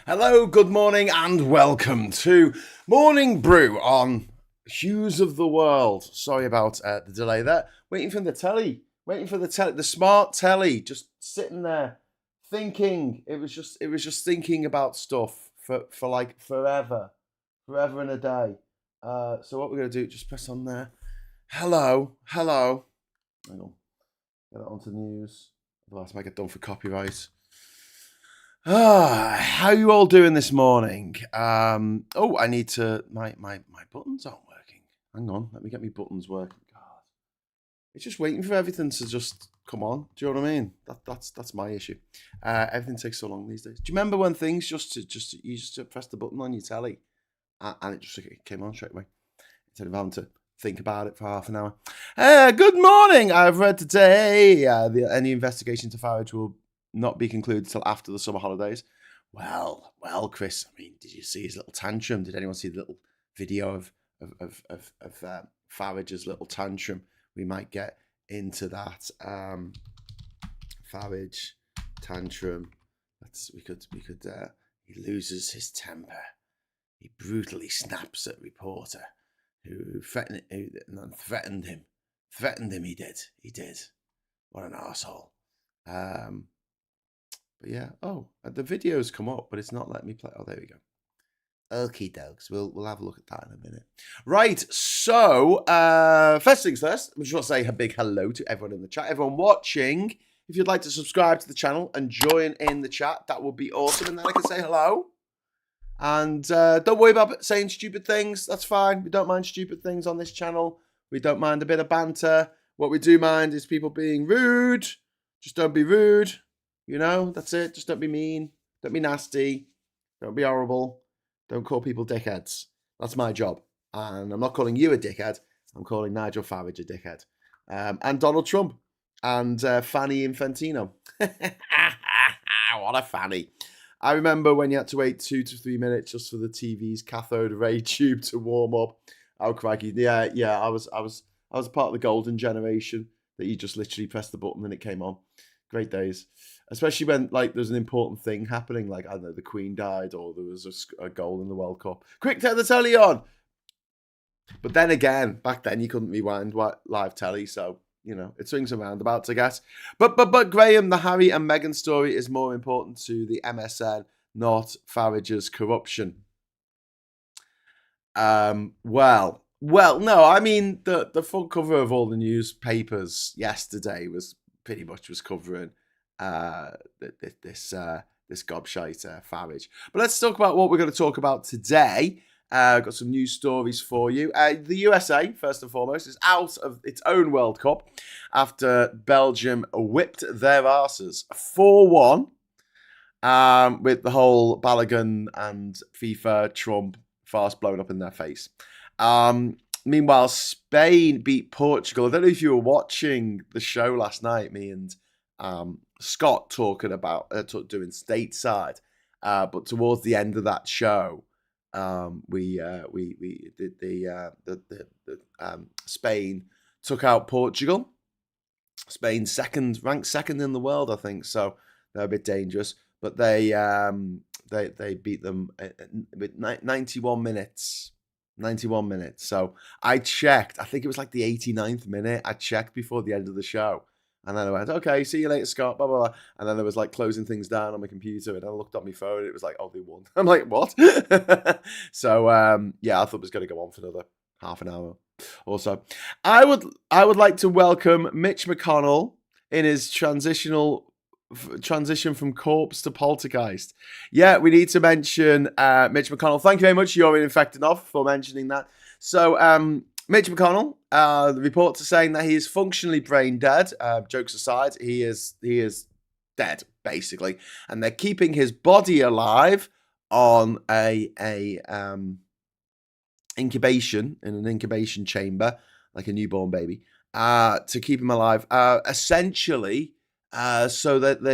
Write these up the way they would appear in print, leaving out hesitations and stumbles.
Hello, good morning, and welcome to Morning Brew on Hughes of the World. Sorry about the delay there. Waiting for the telly, the smart telly, just sitting there thinking. It was just thinking about stuff for like forever and a day. So what we're gonna do? Just press on there. Hello. Hang on, get it onto news. Otherwise, I might get done for copyright. How you all doing this morning? I need to. My buttons aren't working. Hang on, let me get my buttons working. God, it's just waiting for everything to just come on. Do you know what I mean? That's my issue. Everything takes so long these days. Do you remember when things you just press the button on your telly, and it came on straight away instead of having to think about it for half an hour? Good morning. I've read today any investigation to Farage will not be concluded till after the summer holidays. Well, Chris. I mean, did you see his little tantrum? Did anyone see the little video of Farage's little tantrum? We might get into that. Farage tantrum. We could. He loses his temper. He brutally snaps at reporter who threatened him. Threatened him. He did. What an arsehole. But yeah, the video's come up, but it's not letting me play. Oh, there we go. Okie dokes. We'll have a look at that in a minute. Right, so first things first, I just want to say a big hello to everyone in the chat. Everyone watching, if you'd like to subscribe to the channel and join in the chat, that would be awesome. And then I can say hello. And don't worry about saying stupid things. That's fine. We don't mind stupid things on this channel. We don't mind a bit of banter. What we do mind is people being rude. Just don't be rude. You know, that's it. Just don't be mean. Don't be nasty. Don't be horrible. Don't call people dickheads. That's my job. And I'm not calling you a dickhead. I'm calling Nigel Farage a dickhead. And Donald Trump. And Fanny Infantino. What a fanny. I remember when you had to wait 2 to 3 minutes just for the TV's cathode ray tube to warm up. Oh, crikey. Yeah. I was a part of the golden generation that you just literally pressed the button and it came on. Great days. Especially when like there's an important thing happening, like I don't know, the Queen died or there was a goal in the World Cup. Quick, turn the telly on. But then again, back then you couldn't rewind live telly, so you know it swings and roundabouts, I guess. But Graham, the Harry and Meghan story is more important to the MSN, not Farage's corruption. Well, no, I mean the front cover of all the newspapers yesterday was pretty much covering this gobshite Farage. But let's talk about what we're going to talk about today. Got some news stories for you. The USA, first and foremost, is out of its own World Cup after Belgium whipped their arses 4-1 with the whole Balogun and FIFA Trump farce blown up in their face. Meanwhile, Spain beat Portugal. I don't know if you were watching the show last night, me and Scott talking about doing stateside, but towards the end of that show, we did the Spain took out Portugal. Spain ranked second in the world, I think. So they're a bit dangerous, but they beat them with 91 minutes. 91 minutes. So I checked. I think it was like the 89th minute. I checked before the end of the show. And then I went, okay, see you later, Scott, blah, blah, blah. And then there was like closing things down on my computer. And I looked at my phone and it was like, oh, they won. I'm like, what? So, yeah, I thought it was going to go on for another half an hour or so. I would like to welcome Mitch McConnell in his transition from corpse to poltergeist. Yeah, we need to mention Mitch McConnell. Thank you very much, You're Infected Off, for mentioning that. So, Mitch McConnell, the reports are saying that he is functionally brain dead. Jokes aside, he is dead, basically. And they're keeping his body alive on in an incubation chamber, like a newborn baby, to keep him alive. Essentially, so that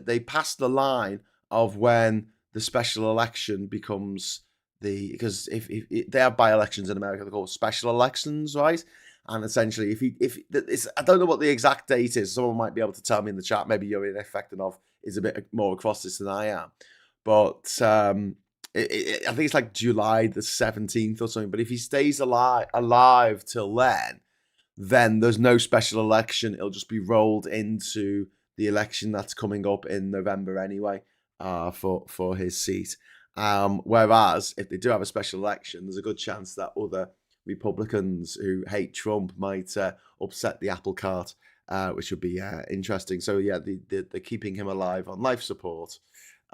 they pass the line of when the special election becomes because if they have by-elections in America, they're called special elections, right? And essentially, if it's, I don't know what the exact date is. Someone might be able to tell me in the chat. Maybe you're ineffective enough is a bit more across this than I am. but I think it's like July the 17th or something. But if he stays alive till then there's no special election. It'll just be rolled into the election that's coming up in November anyway, for his seat. Whereas if they do have a special election, there's a good chance that other Republicans who hate Trump might upset the apple cart, which would be interesting. So yeah, they're keeping him alive on life support,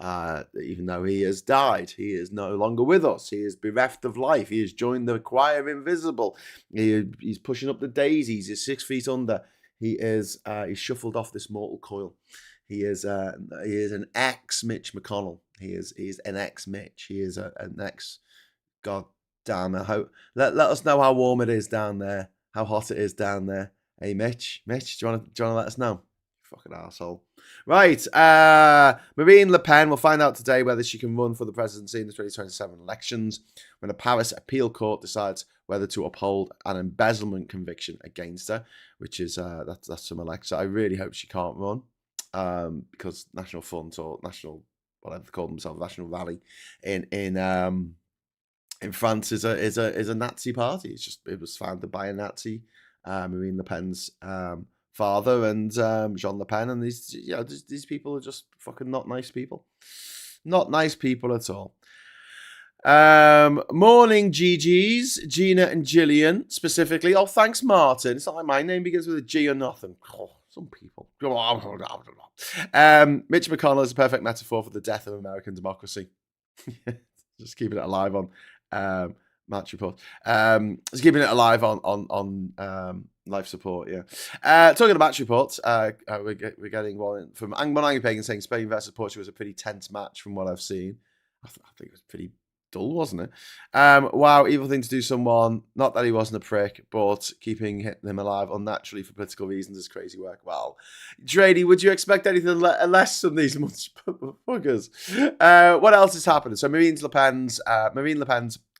even though he has died. He is no longer with us. He is bereft of life. He has joined the choir invisible. He's pushing up the daisies. He's 6 feet under. He's shuffled off this mortal coil. He is an ex Mitch McConnell. He is an ex Mitch. He is an ex. God damn it! Let us know how warm it is down there. How hot it is down there. Hey Mitch, do you want to let us know? Fucking asshole. Right, Marine Le Pen will find out today whether she can run for the presidency in the 2027 elections when a Paris appeal court decides whether to uphold an embezzlement conviction against her, which is that's some election. So I really hope she can't run, because National Front or National, whatever they call themselves, National Rally in France is a Nazi party. It was founded by a Nazi, Marine Le Pen's father, and Jean Le Pen, and these people are just fucking not nice people. Not nice people at all. Morning, GGs, Gina and Gillian specifically. Oh, thanks, Martin. It's not like my name begins with a G or nothing. Oh, some people. Mitch McConnell is a perfect metaphor for the death of American democracy. Just keeping it alive on Match Report. Just keeping it alive on life support. Yeah. Talking about Match Reports, we're getting one from Angmon Pagan saying Spain versus Portugal was a pretty tense match from what I've seen. I think it was pretty dull, wasn't it? Wow, evil thing to do someone. Not that he wasn't a prick, but keeping him alive unnaturally for political reasons is crazy work. Well, Drady, would you expect anything less from these motherfuckers? What else is happening? So Marine Le Pen's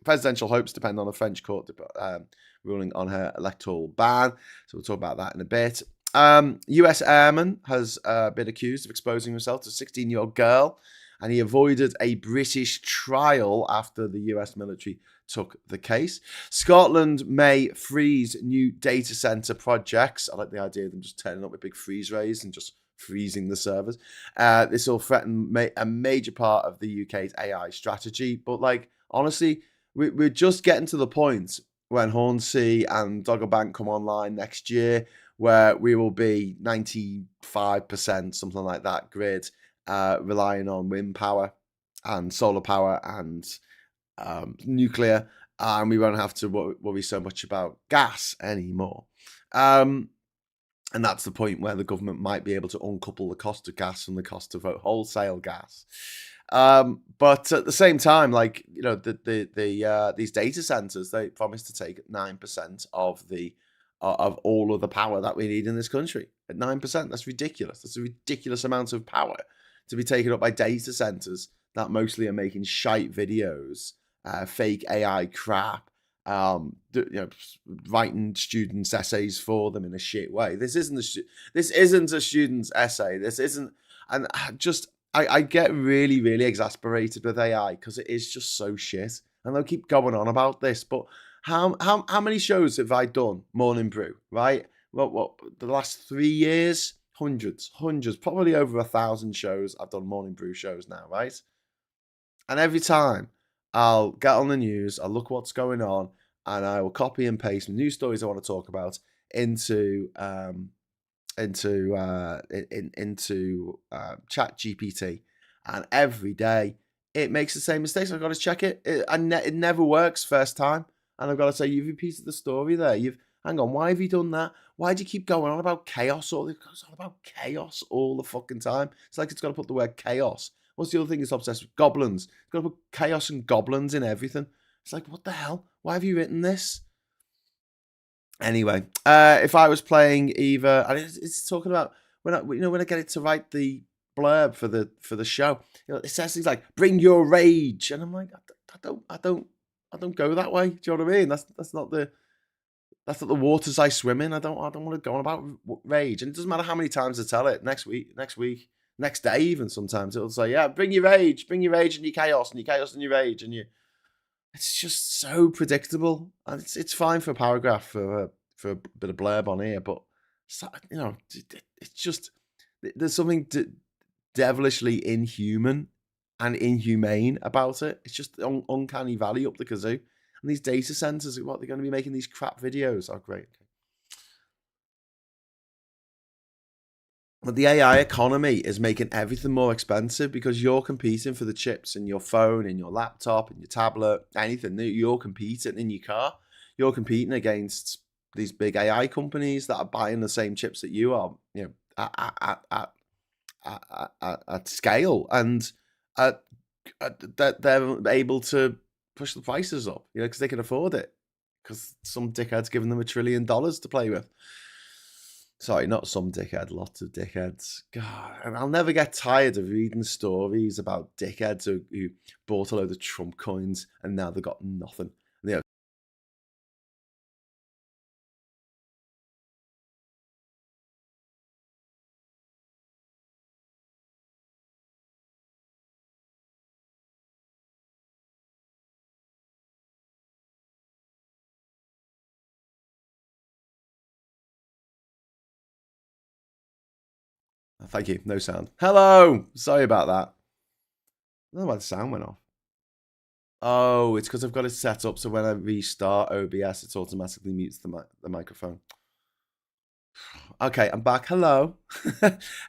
presidential hopes depend on a French court ruling on her electoral ban. So we'll talk about that in a bit. US airman has been accused of exposing himself to a 16-year-old girl, and he avoided a British trial after the US military took the case. Scotland may freeze new data center projects. I like the idea of them just turning up with big freeze rays and just freezing the servers. This will threaten a major part of the UK's AI strategy. But honestly, we're just getting to the point when Hornsea and Dogger Bank come online next year, where we will be 95%, something like that, grid, relying on wind power and solar power and nuclear, and we won't have to worry so much about gas anymore. And that's the point where the government might be able to uncouple the cost of gas from the cost of wholesale gas. But at the same time, these data centers, they promise to take 9% of all of the power that we need in this country. At 9%, that's ridiculous. That's a ridiculous amount of power to be taken up by data centers that mostly are making shite videos, fake AI crap, writing students' essays for them in a shit way. This isn't a student's essay. This isn't, and I get really, really exasperated with AI because it is just so shit, and they'll keep going on about this. But how many shows have I done? Morning Brew, right? What the last 3 years? Hundreds, probably over 1,000 shows. I've done Morning Brew shows now, right? And every time I'll get on the news, I'll look what's going on, and I will copy and paste the news stories I want to talk about into Chat GPT, and every day it makes the same mistakes. I've got to check it. It never works first time, and I've got to say, you've repeated the story there. Hang on, why have you done that? Why do you keep going on about chaos? It's all about chaos all the fucking time. It's like it's got to put the word chaos. What's the other thing it's obsessed with? Goblins. It's got to put chaos and goblins in everything. It's like, what the hell? Why have you written this? Anyway, if I was playing either, and it's talking about when I get it to write the blurb for the show, it says things like "bring your rage," and I'm like, I don't go that way. Do you know what I mean? That's not the waters I swim in. I don't want to go on about rage, and it doesn't matter how many times I tell it. Next week, Next day, even sometimes it'll say, "Yeah, bring your rage and your chaos, and your chaos and your rage," and you. It's just so predictable, and it's fine for a paragraph for a bit of blurb on here, but it's just there's something devilishly inhuman and inhumane about it. It's just uncanny valley up the kazoo. And these data centers, what they're going to be making these crap videos. Oh, great. But the AI economy is making everything more expensive because you're competing for the chips in your phone, in your laptop, in your tablet, anything. You're competing in your car. You're competing against these big AI companies that are buying the same chips that you are, at scale, and that they're able to push the prices up, because they can afford it, because some dickhead's giving them $1 trillion to play with. Sorry, not some dickhead, lots of dickheads. God, and I'll never get tired of reading stories about dickheads who bought a load of Trump coins and now they've got nothing. Thank you. No sound. Hello. Sorry about that. I don't know why the sound went off. Oh, it's because I've got it set up so when I restart OBS, it automatically mutes the microphone. Okay, I'm back. Hello.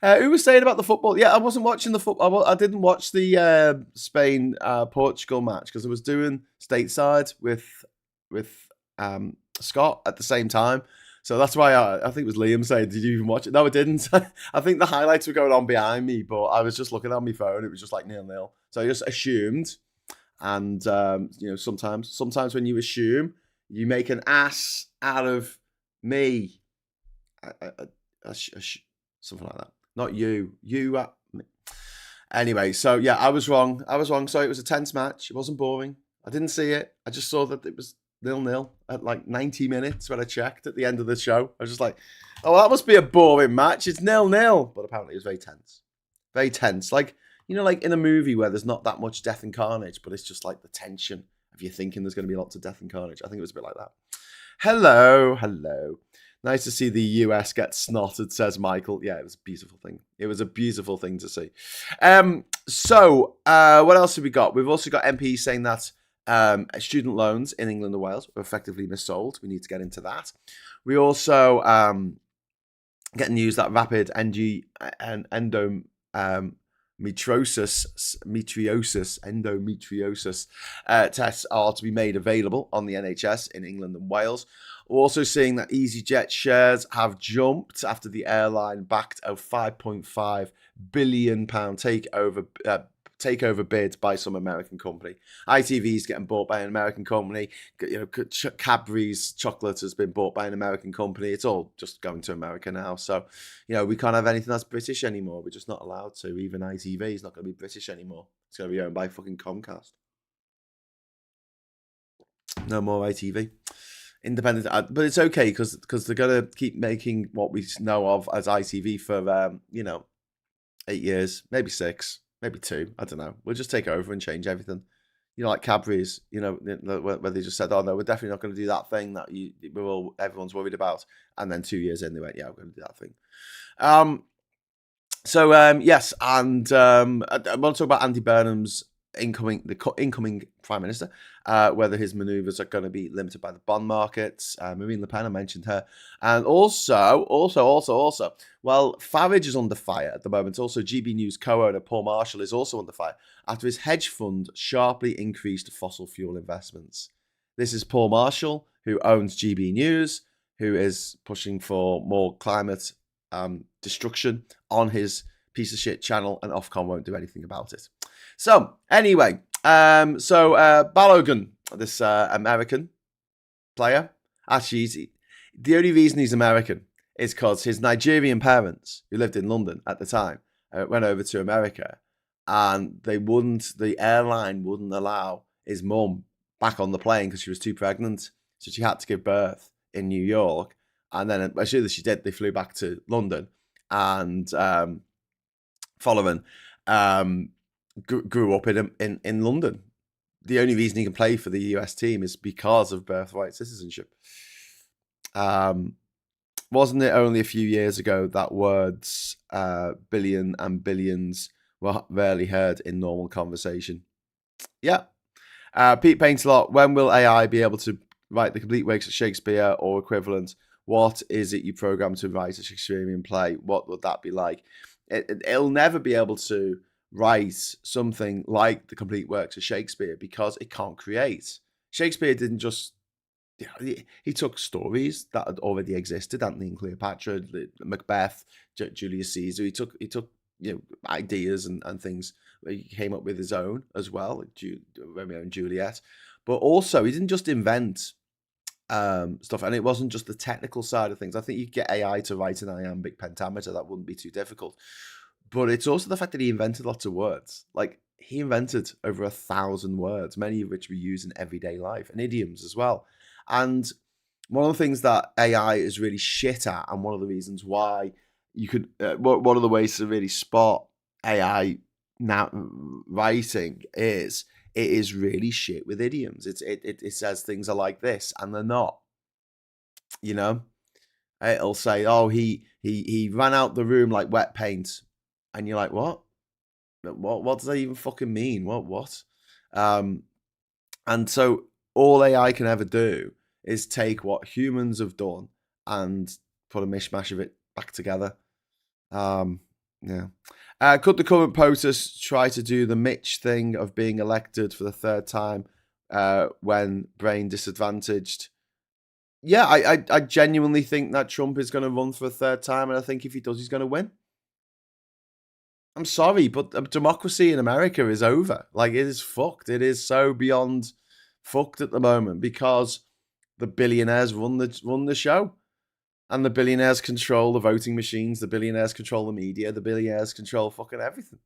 Who was saying about the football? Yeah, I wasn't watching the football. I didn't watch the Spain Portugal match because I was doing stateside with Scott at the same time. So that's why I think it was Liam saying, "Did you even watch it?" No, I didn't. I think the highlights were going on behind me, but I was just looking on my phone. It was just like 0-0. So I just assumed. And sometimes when you assume, you make an ass out of me. Something like that. Not you. You. Anyway, so yeah, I was wrong. So it was a tense match. It wasn't boring. I didn't see it. I just saw that it was 0-0 at like 90 minutes when I checked at the end of the show. I was just like, oh, that must be a boring match. It's 0-0. But apparently it was very tense. Very tense. Like in a movie where there's not that much death and carnage, but it's just like the tension of you thinking there's going to be lots of death and carnage. I think it was a bit like that. Hello. Nice to see the US get snotted, says Michael. Yeah, it was a beautiful thing. It was a beautiful thing to see. So what else have we got? We've also got MPs saying that student loans in England and Wales were effectively missold. We need to get into that. We also get news that rapid endometriosis tests are to be made available on the NHS in England and Wales. We're also seeing that EasyJet shares have jumped after the airline backed a £5.5 billion takeover bid by some American company. ITV is getting bought by an American company. Cadbury's chocolate has been bought by an American company. It's all just going to America now. So, we can't have anything that's British anymore. We're just not allowed to. Even ITV is not going to be British anymore. It's going to be owned by fucking Comcast. No more ITV. Independent, but it's okay because they're going to keep making what we know of as ITV for 8 years, maybe 6, maybe 2. I don't know. We'll just take over and change everything. Like Cadbury's, where they just said, "Oh no, we're definitely not going to do that thing that everyone's worried about," and then 2 years in, they went, "Yeah, we're going to do that thing." Yes, and I want to talk about Andy Burnham's incoming Prime Minister, whether his manoeuvres are going to be limited by the bond markets. Marine Le Pen, I mentioned her. And also, well, Farage is under fire at the moment. Also, GB News co-owner Paul Marshall is also under fire after his hedge fund sharply increased fossil fuel investments. This is Paul Marshall, who owns GB News, who is pushing for more climate destruction on his piece of shit channel, and Ofcom won't do anything about it. So anyway, Balogun, this American player, actually, the only reason he's American is because his Nigerian parents, who lived in London at the time, went over to America, and the airline wouldn't allow his mum back on the plane because she was too pregnant, so she had to give birth in New York, and then as soon as she did, they flew back to London, and following, grew up in London. The only reason he can play for the US team is because of birthright citizenship. Wasn't it only a few years ago that words billion and billions were rarely heard in normal conversation? Yeah. Pete Paintlot, when will AI be able to write the complete works of Shakespeare or equivalent? What is it you program to write a Shakespearean play? What would that be like? It'll never be able to write something like the complete works of Shakespeare because it can't create. Shakespeare didn't just he took stories that had already existed, Antony and Cleopatra, Macbeth, Julius Caesar. He took ideas and things. He came up with his own as well, like Romeo and Juliet. But also, he didn't just invent stuff, and it wasn't just the technical side of things. I think you could get AI to write an iambic pentameter; that wouldn't be too difficult. But it's also the fact that he invented lots of words. Like he invented over 1,000 words, many of which we use in everyday life, and idioms as well. And one of the things that AI is really shit at, and one of the reasons why you could, one of the ways to really spot AI now writing is it is really shit with idioms. It says things are like this and they're not. You know, it'll say, "Oh, he ran out the room like wet paint," and you're like, "What? What does that even fucking mean? What?" And so all AI can ever do is take what humans have done and put a mishmash of it back together. Yeah. Could the current POTUS try to do the Mitch thing of being elected for the third time when brain disadvantaged? Yeah, I genuinely think that Trump is going to run for a third time, and I think if he does, he's going to win. I'm sorry, but democracy in America is over. Like, it is fucked. It is so beyond fucked at the moment because the billionaires run the show. And the billionaires control the voting machines. The billionaires control the media. The billionaires control fucking everything.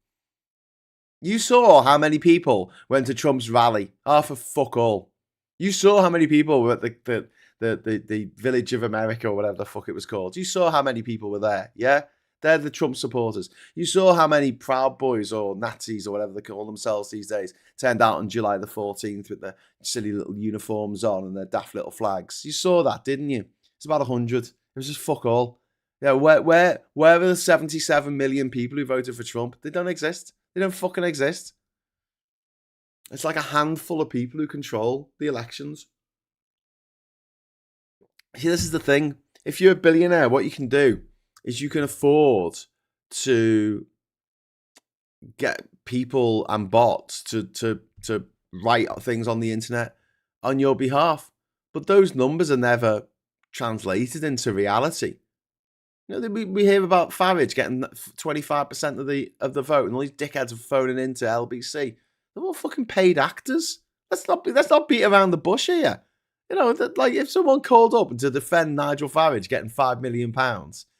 You saw how many people went to Trump's rally. Oh, for fuck all. You saw how many people were at the Village of America or whatever the fuck it was called. You saw how many people were there. Yeah? They're the Trump supporters. You saw how many Proud Boys or Nazis or whatever they call themselves these days turned out on July the 14th with their silly little uniforms on and their daft little flags. You saw that, didn't you? It's about 100. It was just fuck all. Yeah, where are the 77 million people who voted for Trump? They don't exist. They don't fucking exist. It's like a handful of people who control the elections. See, this is the thing. If you're a billionaire, what you can do is you can afford to get people and bots to write things on the internet on your behalf. But those numbers are never translated into reality. You know, we hear about Farage getting 25% of the vote, and all these dickheads are phoning into LBC. They're all fucking paid actors. Let's not beat around the bush here. You know, like if someone called up to defend Nigel Farage getting £5 million,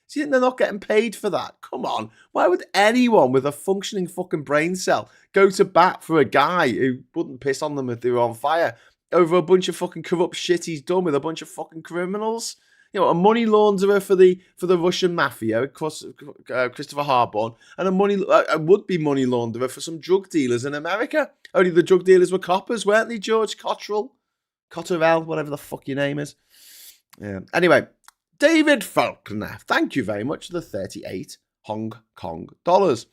see, they're not getting paid for that. Come on, why would anyone with a functioning fucking brain cell go to bat for a guy who wouldn't piss on them if they were on fire over a bunch of fucking corrupt shit he's done with a bunch of fucking criminals? You know, a money launderer for the Russian mafia, Christopher Harborn, and a would-be money launderer for some drug dealers in America. Only the drug dealers were coppers, weren't they, George Cotterell, whatever the fuck your name is. Yeah. Anyway, David Faulkner, thank you very much for the 38 Hong Kong dollars.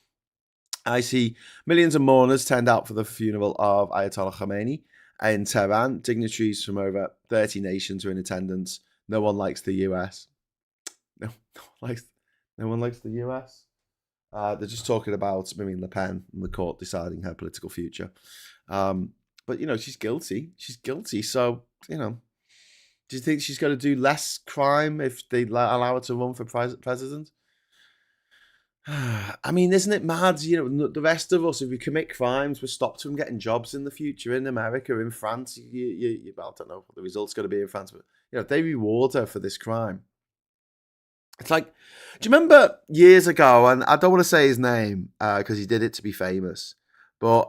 I see millions of mourners turned out for the funeral of Ayatollah Khomeini in Tehran. Dignitaries from over 30 nations were in attendance. No one likes the US. No one likes the US. They're just talking about Marine Le Pen and the court deciding her political future. But, you know, she's guilty. She's guilty. So, you know, do you think she's going to do less crime if they allow her to run for president? I mean, isn't it mad? You know, the rest of us, if we commit crimes, we're stopped from getting jobs in the future in America, in France. Well, I don't know what the result's going to be in France, but, you know, if they reward her for this crime. It's like, do you remember years ago, and I don't want to say his name because he did it to be famous, but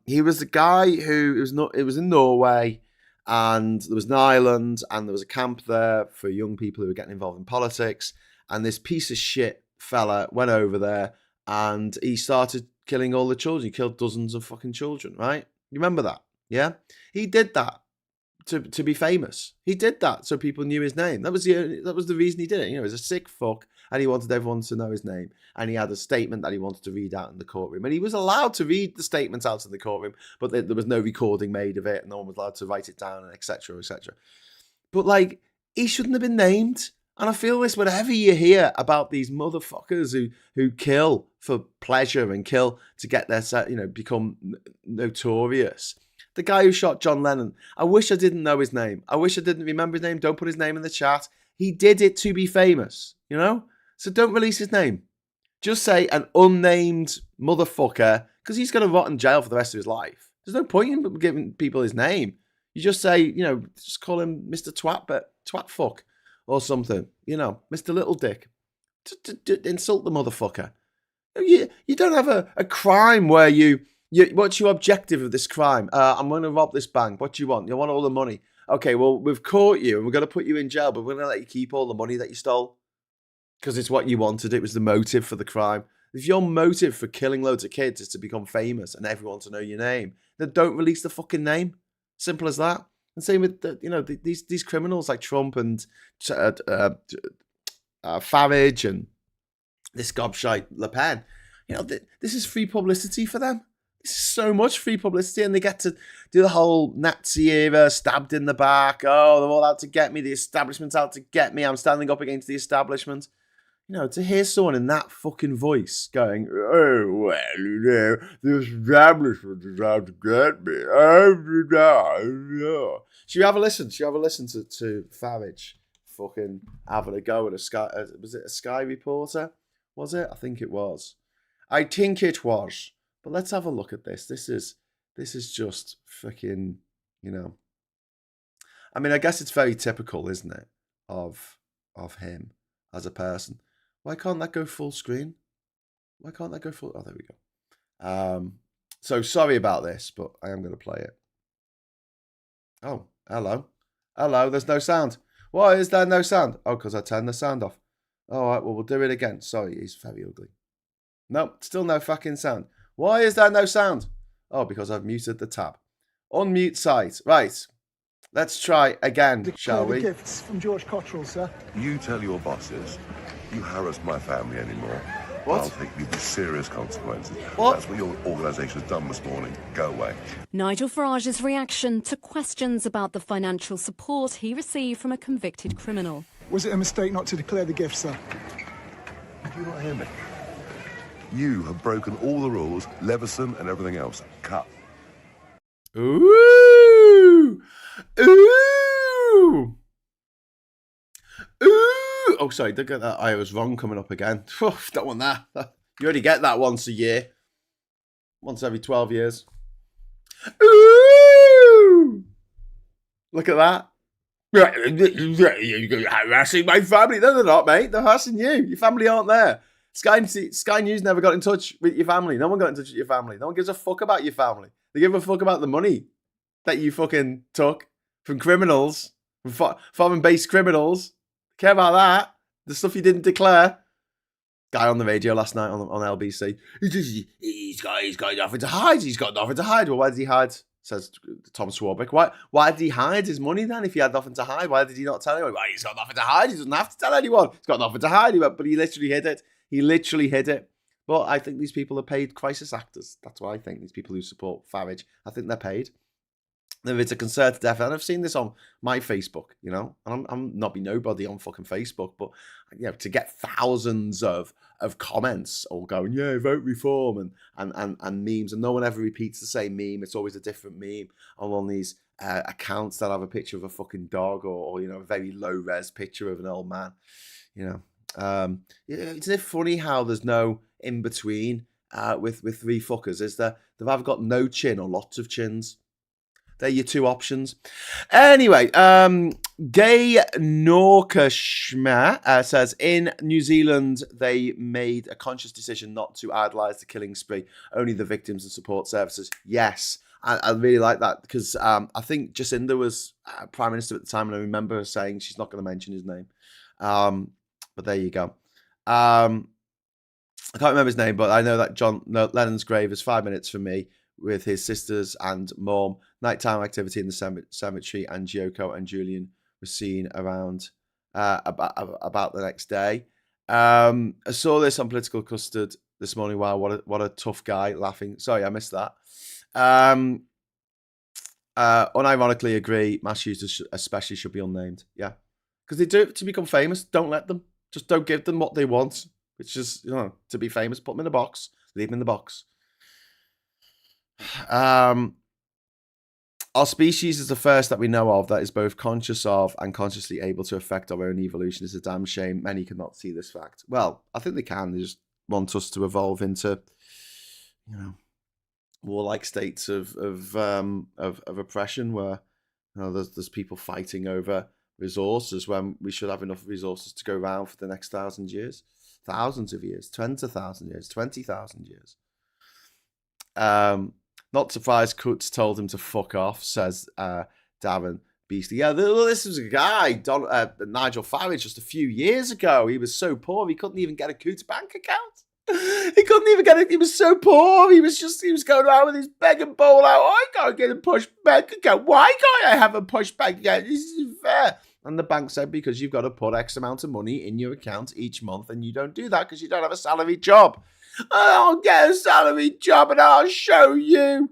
he was the guy who, it was in Norway, and there was an island, and there was a camp there for young people who were getting involved in politics, and this piece of shit fella went over there and he started killing all the children. He killed dozens of fucking children, right? You remember that? Yeah? He did that to be famous. He did that so people knew his name. That was the reason he did it. He was a sick fuck, and he wanted everyone to know his name. And he had a statement that he wanted to read out in the courtroom. And he was allowed to read the statements out in the courtroom, but there was no recording made of it, and no one was allowed to write it down, and etc., etc. But like, he shouldn't have been named. And I feel this whenever you hear about these motherfuckers who kill for pleasure and kill to get their, become notorious. The guy who shot John Lennon, I wish I didn't know his name. I wish I didn't remember his name. Don't put his name in the chat. He did it to be famous, So don't release his name. Just say an unnamed motherfucker, because he's going to rot in jail for the rest of his life. There's no point in giving people his name. You just say, just call him Mr. Twat, but twat fuck or something, Mr. Little Dick. Insult the motherfucker. You don't have a crime where what's your objective of this crime? I'm going to rob this bank. What do you want? You want all the money? Okay, well, we've caught you and we're going to put you in jail, but we're going to let you keep all the money that you stole because it's what you wanted. It was the motive for the crime. If your motive for killing loads of kids is to become famous and everyone to know your name, then don't release the fucking name. Simple as that. And same with these criminals like Trump and Farage and this gobshite Le Pen. This is free publicity for them. This is so much free publicity, and they get to do the whole Nazi era, stabbed in the back. Oh, they're all out to get me. The establishment's out to get me. I'm standing up against the establishment. To hear someone in that fucking voice going, oh, well, the establishment is out to get me. Should you have a listen? Should you have a listen to Farage fucking having a go at a Sky? Was it a Sky reporter? Was it? I think it was. I think it was. But let's have a look at this. This is just fucking, I mean, I guess it's very typical, isn't it, of him as a person. Why can't that go full screen? Why can't that go full? Oh, there we go. So sorry about this, but I am going to play it. Oh, hello. Hello, there's no sound. Why is there no sound? Oh, because I turned the sound off. All right, well, we'll do it again. Sorry, he's very ugly. No, still no fucking sound. Why is there no sound? Oh, because I've muted the tab. Unmute site. Right. Let's try again, shall we? Gifts from George Cottrell, sir. You tell your bosses you harass my family anymore. What? I'll take you to serious consequences. What? That's what your organisation has done this morning. Go away. Nigel Farage's reaction to questions about the financial support he received from a convicted criminal. Was it a mistake not to declare the gift, sir? Did you not hear me? You have broken all the rules, Leveson and everything else. Cut. Ooh! Ooh! Ooh! Oh, sorry, did get that. I was wrong coming up again. Don't want that. You already get that once a year. Once every 12 years. Ooh! Look at that. You're harassing my family. No, they're not, mate. They're harassing you. Your family aren't there. Sky News never got in touch with your family. No one got in touch with your family. No one gives a fuck about your family. They give a fuck about the money that you fucking took from criminals, from foreign-based criminals. Care about that. The stuff you didn't declare. Guy on the radio last night on LBC. He's got nothing to hide. He's got nothing to hide. Well, why did he hide? Says Tom Swarbrick. Why did he hide his money then if he had nothing to hide? Why did he not tell anyone? Well, he's got nothing to hide. He doesn't have to tell anyone. He's got nothing to hide. But he literally hid it. He literally hid it. But I think these people are paid crisis actors. That's what I think. These people who support Farage, I think they're paid. It's a concerted effort. And I've seen this on my Facebook, and I'm not be nobody on fucking Facebook, but to get thousands of comments all going, yeah, vote reform and memes, and no one ever repeats the same meme. It's always a different meme on these accounts that have a picture of a fucking dog or a very low res picture of an old man. Isn't it funny how there's no in between with three fuckers? Is there? They've either got no chin or lots of chins. They're your two options. Anyway, Gay Norkashma says, in New Zealand, they made a conscious decision not to idolise the killing spree, only the victims and support services. Yes, I really like that because I think Jacinda was Prime Minister at the time, and I remember her saying she's not going to mention his name. But there you go. I can't remember his name, but I know that John Lennon's grave is 5 minutes from me with his sisters and mum. Nighttime activity in the cemetery, and Gyoko and Julian were seen around about the next day. I saw this on Political Custard this morning. Wow, what a tough guy, laughing. Sorry, I missed that. Unironically agree, Mass Hughes especially should be unnamed. Yeah. Because they do it to become famous. Don't let them. Just don't give them what they want. Which is, to be famous, put them in a box. Leave them in the box. Our species is the first that we know of that is both conscious of and consciously able to affect our own evolution. It's a damn shame many cannot see this fact. Well, I think they can. They just want us to evolve into, warlike states of oppression where there's people fighting over resources when we should have enough resources to go around for the next 1,000 years, thousands of years, 20,000 years, 20,000 years. Not surprised Kutz told him to fuck off, says Darren Beasley. Yeah, this was a guy, Nigel Farage, just a few years ago. He was so poor, he couldn't even get a Kutz bank account. He couldn't even get it. He was so poor. He was going around with his begging bowl out. I can't get a push bank account. Why can't I have a push bank account? This isn't fair. And the bank said, because you've got to put X amount of money in your account each month, and you don't do that because you don't have a salary job. I'll get a salary job and I'll show you.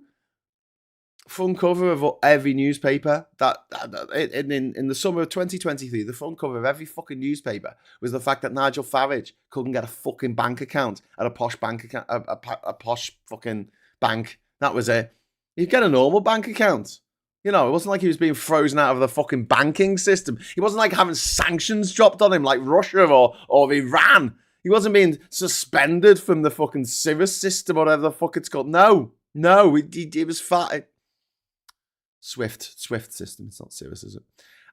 Front cover of every newspaper in the summer of 2023, the front cover of every fucking newspaper was the fact that Nigel Farage couldn't get a fucking bank account at a posh bank account, a posh fucking bank. That was it. He'd get a normal bank account. It wasn't like he was being frozen out of the fucking banking system. He wasn't like having sanctions dropped on him like Russia or Iran. He wasn't being suspended from the fucking Cirrus system or whatever the fuck it's called. No, he was fine. Swift system. It's not serious, is it?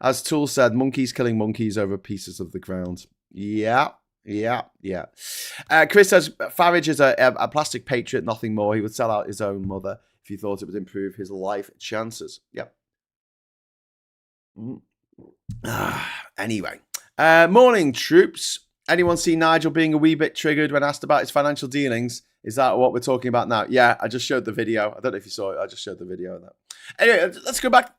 As Tool said, monkeys killing monkeys over pieces of the ground. Yeah. Chris says Farage is a plastic patriot, nothing more. He would sell out his own mother if he thought it would improve his life chances. Yep. Anyway. Morning, troops. Anyone see Nigel being a wee bit triggered when asked about his financial dealings? Is that what we're talking about now? Yeah, I just showed the video. I don't know if you saw it. I just showed the video of that. Anyway, let's go back.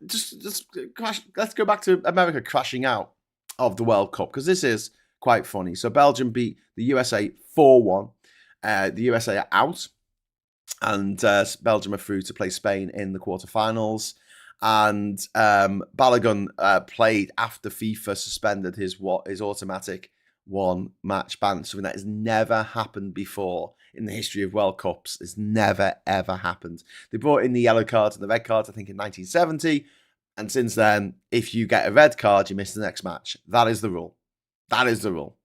Let's go back to America crashing out of the World Cup, because this is quite funny. So Belgium beat the USA 4-1. The USA are out, and Belgium are through to play Spain in the quarterfinals. And Balogun played after FIFA suspended his automatic one-match ban, something that has never happened before in the history of World Cups. It's never, ever happened. They brought in the yellow cards and the red cards, I think, in 1970. And since then, if you get a red card, you miss the next match. That is the rule. That is the rule.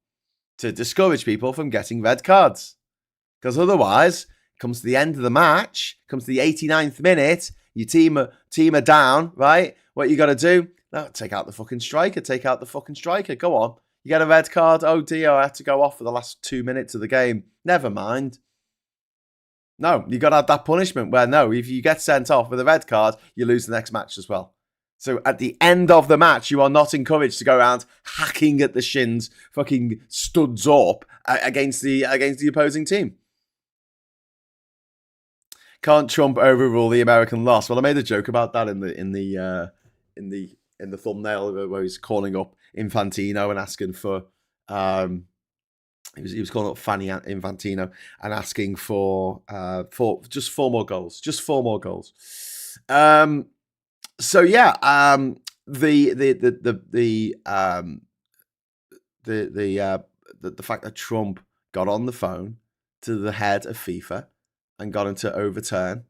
To discourage people from getting red cards. Because otherwise, it comes to the end of the match, comes to the 89th minute, your team are down, right? What you got to do? No, take out the fucking striker. Go on. You get a red card. Oh dear, I had to go off for the last 2 minutes of the game. Never mind. No, you got to have that punishment where, no, if you get sent off with a red card, you lose the next match as well. So at the end of the match, you are not encouraged to go around hacking at the shins, fucking studs up against the opposing team. Can't Trump overrule the American loss? Well, I made a joke about that in the thumbnail where he's calling up Infantino and asking for he was calling up Fanny Infantino and asking for just 4 more goals. Just 4 more goals. So yeah, the fact that Trump got on the phone to the head of FIFA and got him to overturn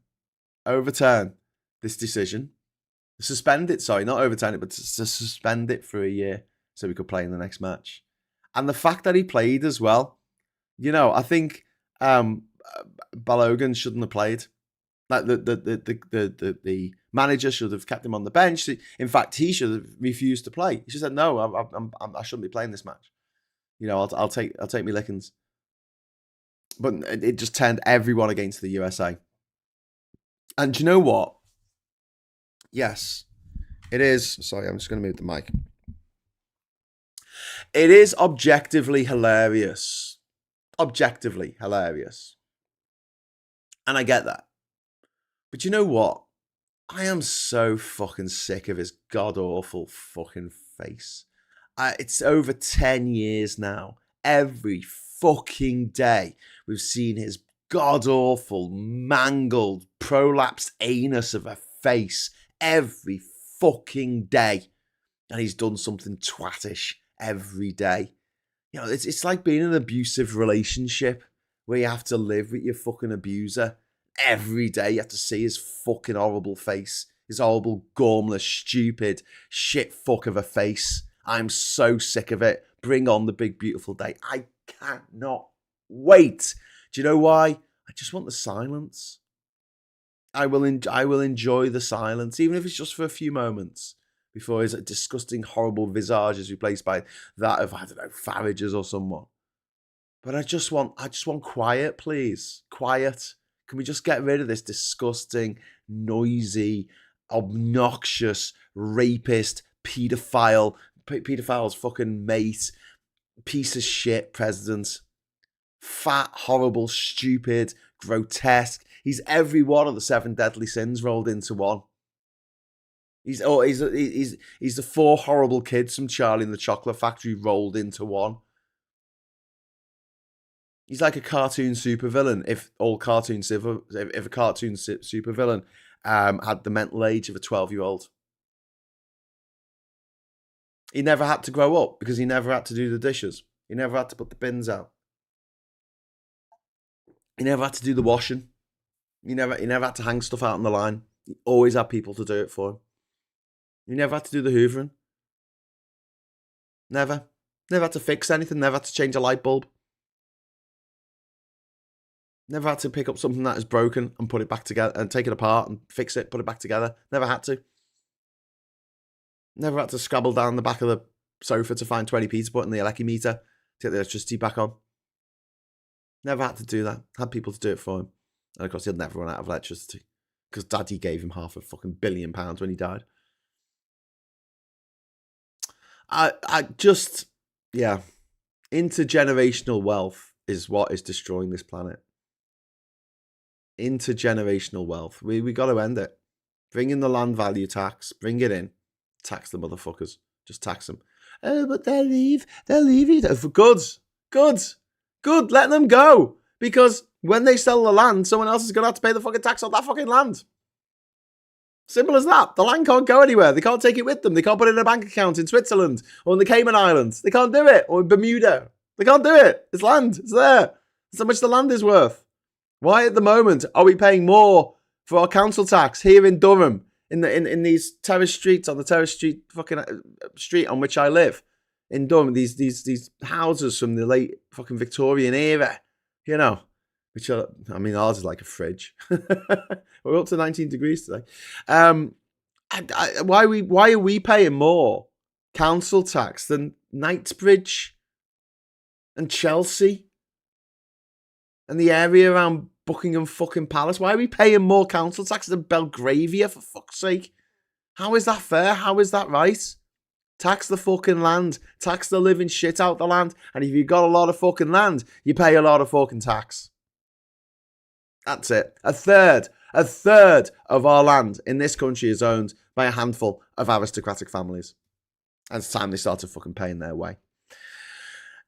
this decision. Suspend it, sorry, not overturn it, but to suspend it for a year so we could play in the next match. And the fact that he played as well, I think Balogun shouldn't have played. Like the manager should have kept him on the bench. In fact, he should have refused to play. He should have said, "No, I shouldn't be playing this match. I'll take me lickings." But it just turned everyone against the USA. And do you know what? Yes, it is. Sorry, I'm just going to move the mic. It is objectively hilarious. objectively hilarious. And I get that. But you know what? I am so fucking sick of his god-awful fucking face. It's over 10 years now. Every fucking day we've seen his god-awful, mangled, prolapsed anus of a face every fucking day. And he's done something twattish every day. You know, it's like being in an abusive relationship where you have to live with your fucking abuser. Every day you have to see his fucking horrible face. His horrible, gormless, stupid, shit fuck of a face. I'm so sick of it. Bring on the big, beautiful day. I cannot wait. Do you know why? I just want the silence. I will enjoy the silence, even if it's just for a few moments, before his disgusting, horrible visage is replaced by that of, I don't know, Farrage's or someone. But I just want quiet, please. Quiet. Can we just get rid of this disgusting, noisy, obnoxious, rapist, pedophile's fucking mate, piece of shit president. Fat, horrible, stupid, grotesque. He's every one of the 7 deadly sins rolled into one. He's the 4 horrible kids from Charlie and the Chocolate Factory rolled into one. He's like a cartoon supervillain. If a cartoon supervillain had the mental age of a 12-year-old. He never had to grow up because he never had to do the dishes. He never had to put the bins out. He never had to do the washing. He never had to hang stuff out on the line. He always had people to do it for him. He never had to do the hoovering. Never. Never had to fix anything. Never had to change a light bulb. Never had to pick up something that is broken and put it back together and take it apart and fix it, put it back together. Never had to. Never had to scrabble down the back of the sofa to find 20p to put in the electric meter to get the electricity back on. Never had to do that. Had people to do it for him. And of course, he'll never run out of electricity because Daddy gave him £500 million when he died. Intergenerational wealth is what is destroying this planet. Intergenerational wealth. We got to end it. Bring in the land value tax. Bring it in. Tax the motherfuckers. Just tax them. Oh, but they'll leave you. For good. Let them go. Because when they sell the land, someone else is going to have to pay the fucking tax on that fucking land. Simple as that. The land can't go anywhere. They can't take it with them. They can't put it in a bank account in Switzerland or in the Cayman Islands. They can't do it. Or in Bermuda. They can't do it. It's land. It's there. That's how much the land is worth. Why at the moment are we paying more for our council tax here in Durham, in these terrace streets, on the terrace street fucking street on which I live in Durham, these houses from the late fucking Victorian era, you know, which are, I mean, ours is like a fridge. We're up to 19 degrees today. Why are we paying more council tax than Knightsbridge and Chelsea and the area around Buckingham fucking Palace? Why are we paying more council tax than Belgravia, for fuck's sake? How is that fair? How is that right? Tax the fucking land. Tax the living shit out the land. And if you've got a lot of fucking land, you pay a lot of fucking tax. That's it. A third of our land in this country is owned by a handful of aristocratic families. And it's time they started fucking paying their way.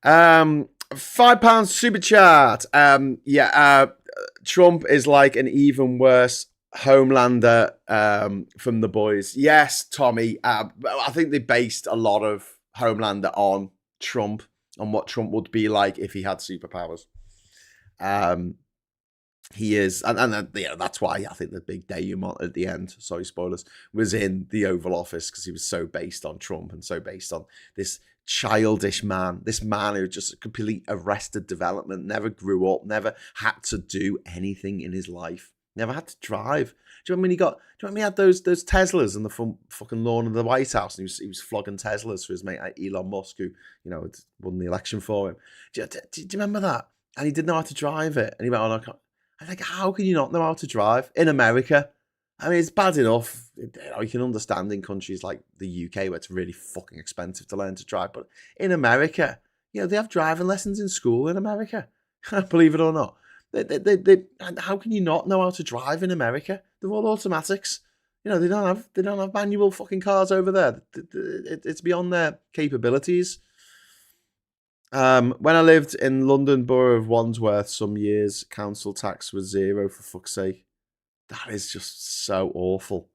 £5 super chat. Trump is like an even worse Homelander from The Boys. Yes, Tommy. I think they based a lot of Homelander on Trump, on what Trump would be like if he had superpowers. He is, and that's why I think the big denouement at the end, sorry, spoilers, was in the Oval Office, because he was so based on Trump and so based on this childish man, this man who just complete arrested development, never grew up, never had to do anything in his life, never had to drive. Do you remember when he had those Teslas in the front fucking lawn of the White House, and he was flogging Teslas for his mate Elon Musk, who, you know, had won the election for him. Do you remember that? And he didn't know how to drive it, and he went, "Oh, no, I think, how can you not know how to drive in America?" I mean, it's bad enough. You can understand in countries like the UK where it's really fucking expensive to learn to drive. But in America, you know, they have driving lessons in school in America. Believe it or not. And how can you not know how to drive in America? They're all automatics. You know, they don't have manual fucking cars over there. It's beyond their capabilities. When I lived in London Borough of Wandsworth some years, council tax was 0, for fuck's sake. That is just so awful.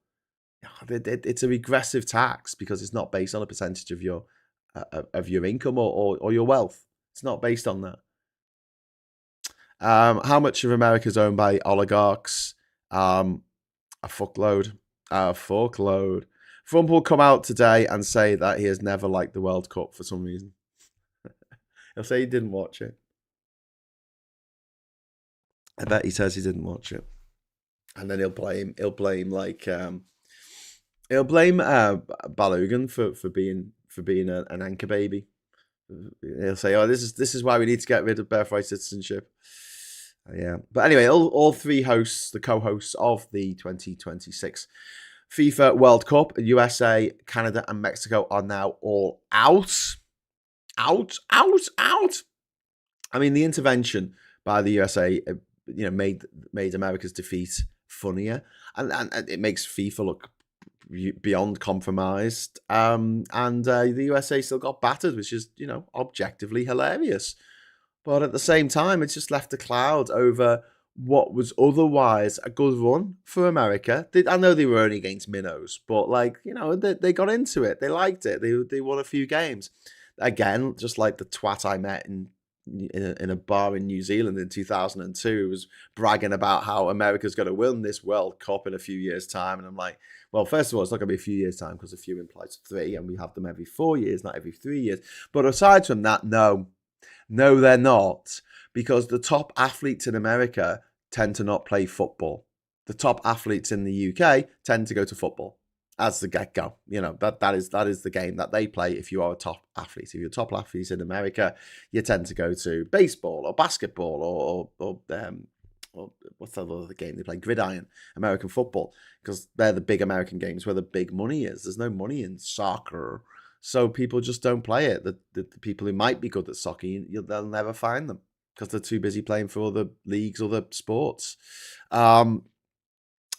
It's a regressive tax because it's not based on a percentage of your income or your wealth. It's not based on that. How much of America is owned by oligarchs? A fuckload. A fuckload. Trump will come out today and say that he has never liked the World Cup for some reason. He'll say he didn't watch it. I bet he says he didn't watch it. And then he'll blame Balogun for being an anchor baby. He'll say, "Oh, this is why we need to get rid of birthright citizenship." Yeah, but anyway, all three hosts, the co-hosts of the 2026 FIFA World Cup, USA, Canada, and Mexico are now all out. I mean, the intervention by the USA, made America's defeat funnier, and it makes FIFA look beyond compromised. And the USA still got battered, which is, objectively hilarious. But at the same time, it's just left a cloud over what was otherwise a good run for America. I know they were only against minnows, but they got into it. They liked it. They won a few games. Again, just like the twat I met in a bar in New Zealand in 2002, who was bragging about how America's going to win this World Cup in a few years' time. And I'm like, well, first of all, it's not going to be a few years' time because a few implies 3, and we have them every 4 years, not every 3 years. But aside from that, no, they're not, because the top athletes in America tend to not play football. The top athletes in the UK tend to go to football as the get-go. That is the game that they play if you are a top athlete. If you're top athletes in America, you tend to go to baseball or basketball or what's that other game they play? Gridiron, American football, because they're the big American games where the big money is. There's no money in soccer, so people just don't play it. The people who might be good at soccer, they'll never find them because they're too busy playing for other leagues, other sports. Or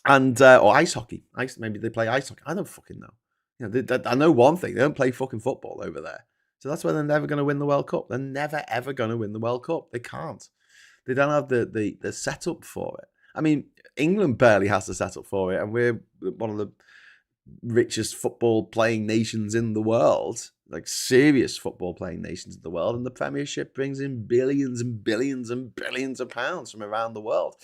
ice hockey. Maybe they play ice hockey. I don't fucking know. I know one thing: they don't play fucking football over there. So that's why they're never going to win the World Cup. They're never ever going to win the World Cup. They can't. They don't have the setup for it. I mean, England barely has the setup for it, and we're one of the richest football playing nations in the world, like serious football playing nations in the world, and the Premiership brings in billions and billions and billions of pounds from around the world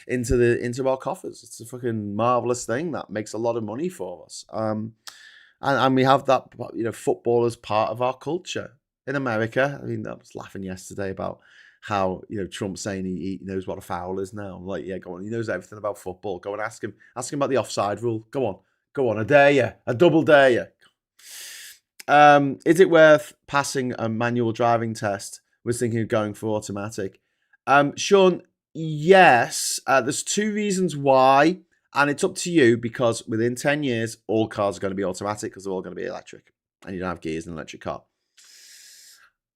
into our coffers. It's a fucking marvelous thing that makes a lot of money for us. And we have that, football as part of our culture in America. I mean, I was laughing yesterday about how Trump's saying he knows what a foul is now. I'm like, yeah, go on, he knows everything about football. Go and ask him about the offside rule. Go on, I dare you. I double dare you. Is it worth passing a manual driving test? Was thinking of going for automatic. Sean, yes. There's 2 reasons why, and it's up to you, because within 10 years, all cars are going to be automatic because they're all going to be electric, and you don't have gears in an electric car.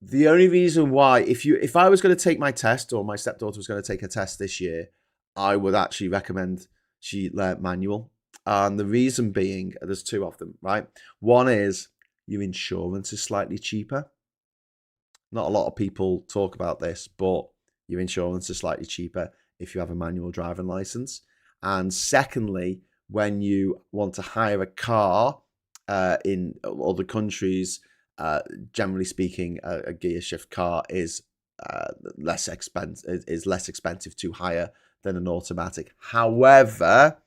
The only reason why, if I was going to take my test, or my stepdaughter was going to take a test this year, I would actually recommend she learn manual. And the reason being, there's 2 of them, right? One is your insurance is slightly cheaper. Not a lot of people talk about this, but your insurance is slightly cheaper if you have a manual driving license. And secondly, when you want to hire a car in other countries, generally speaking, a gear shift car is less expensive to hire than an automatic. However,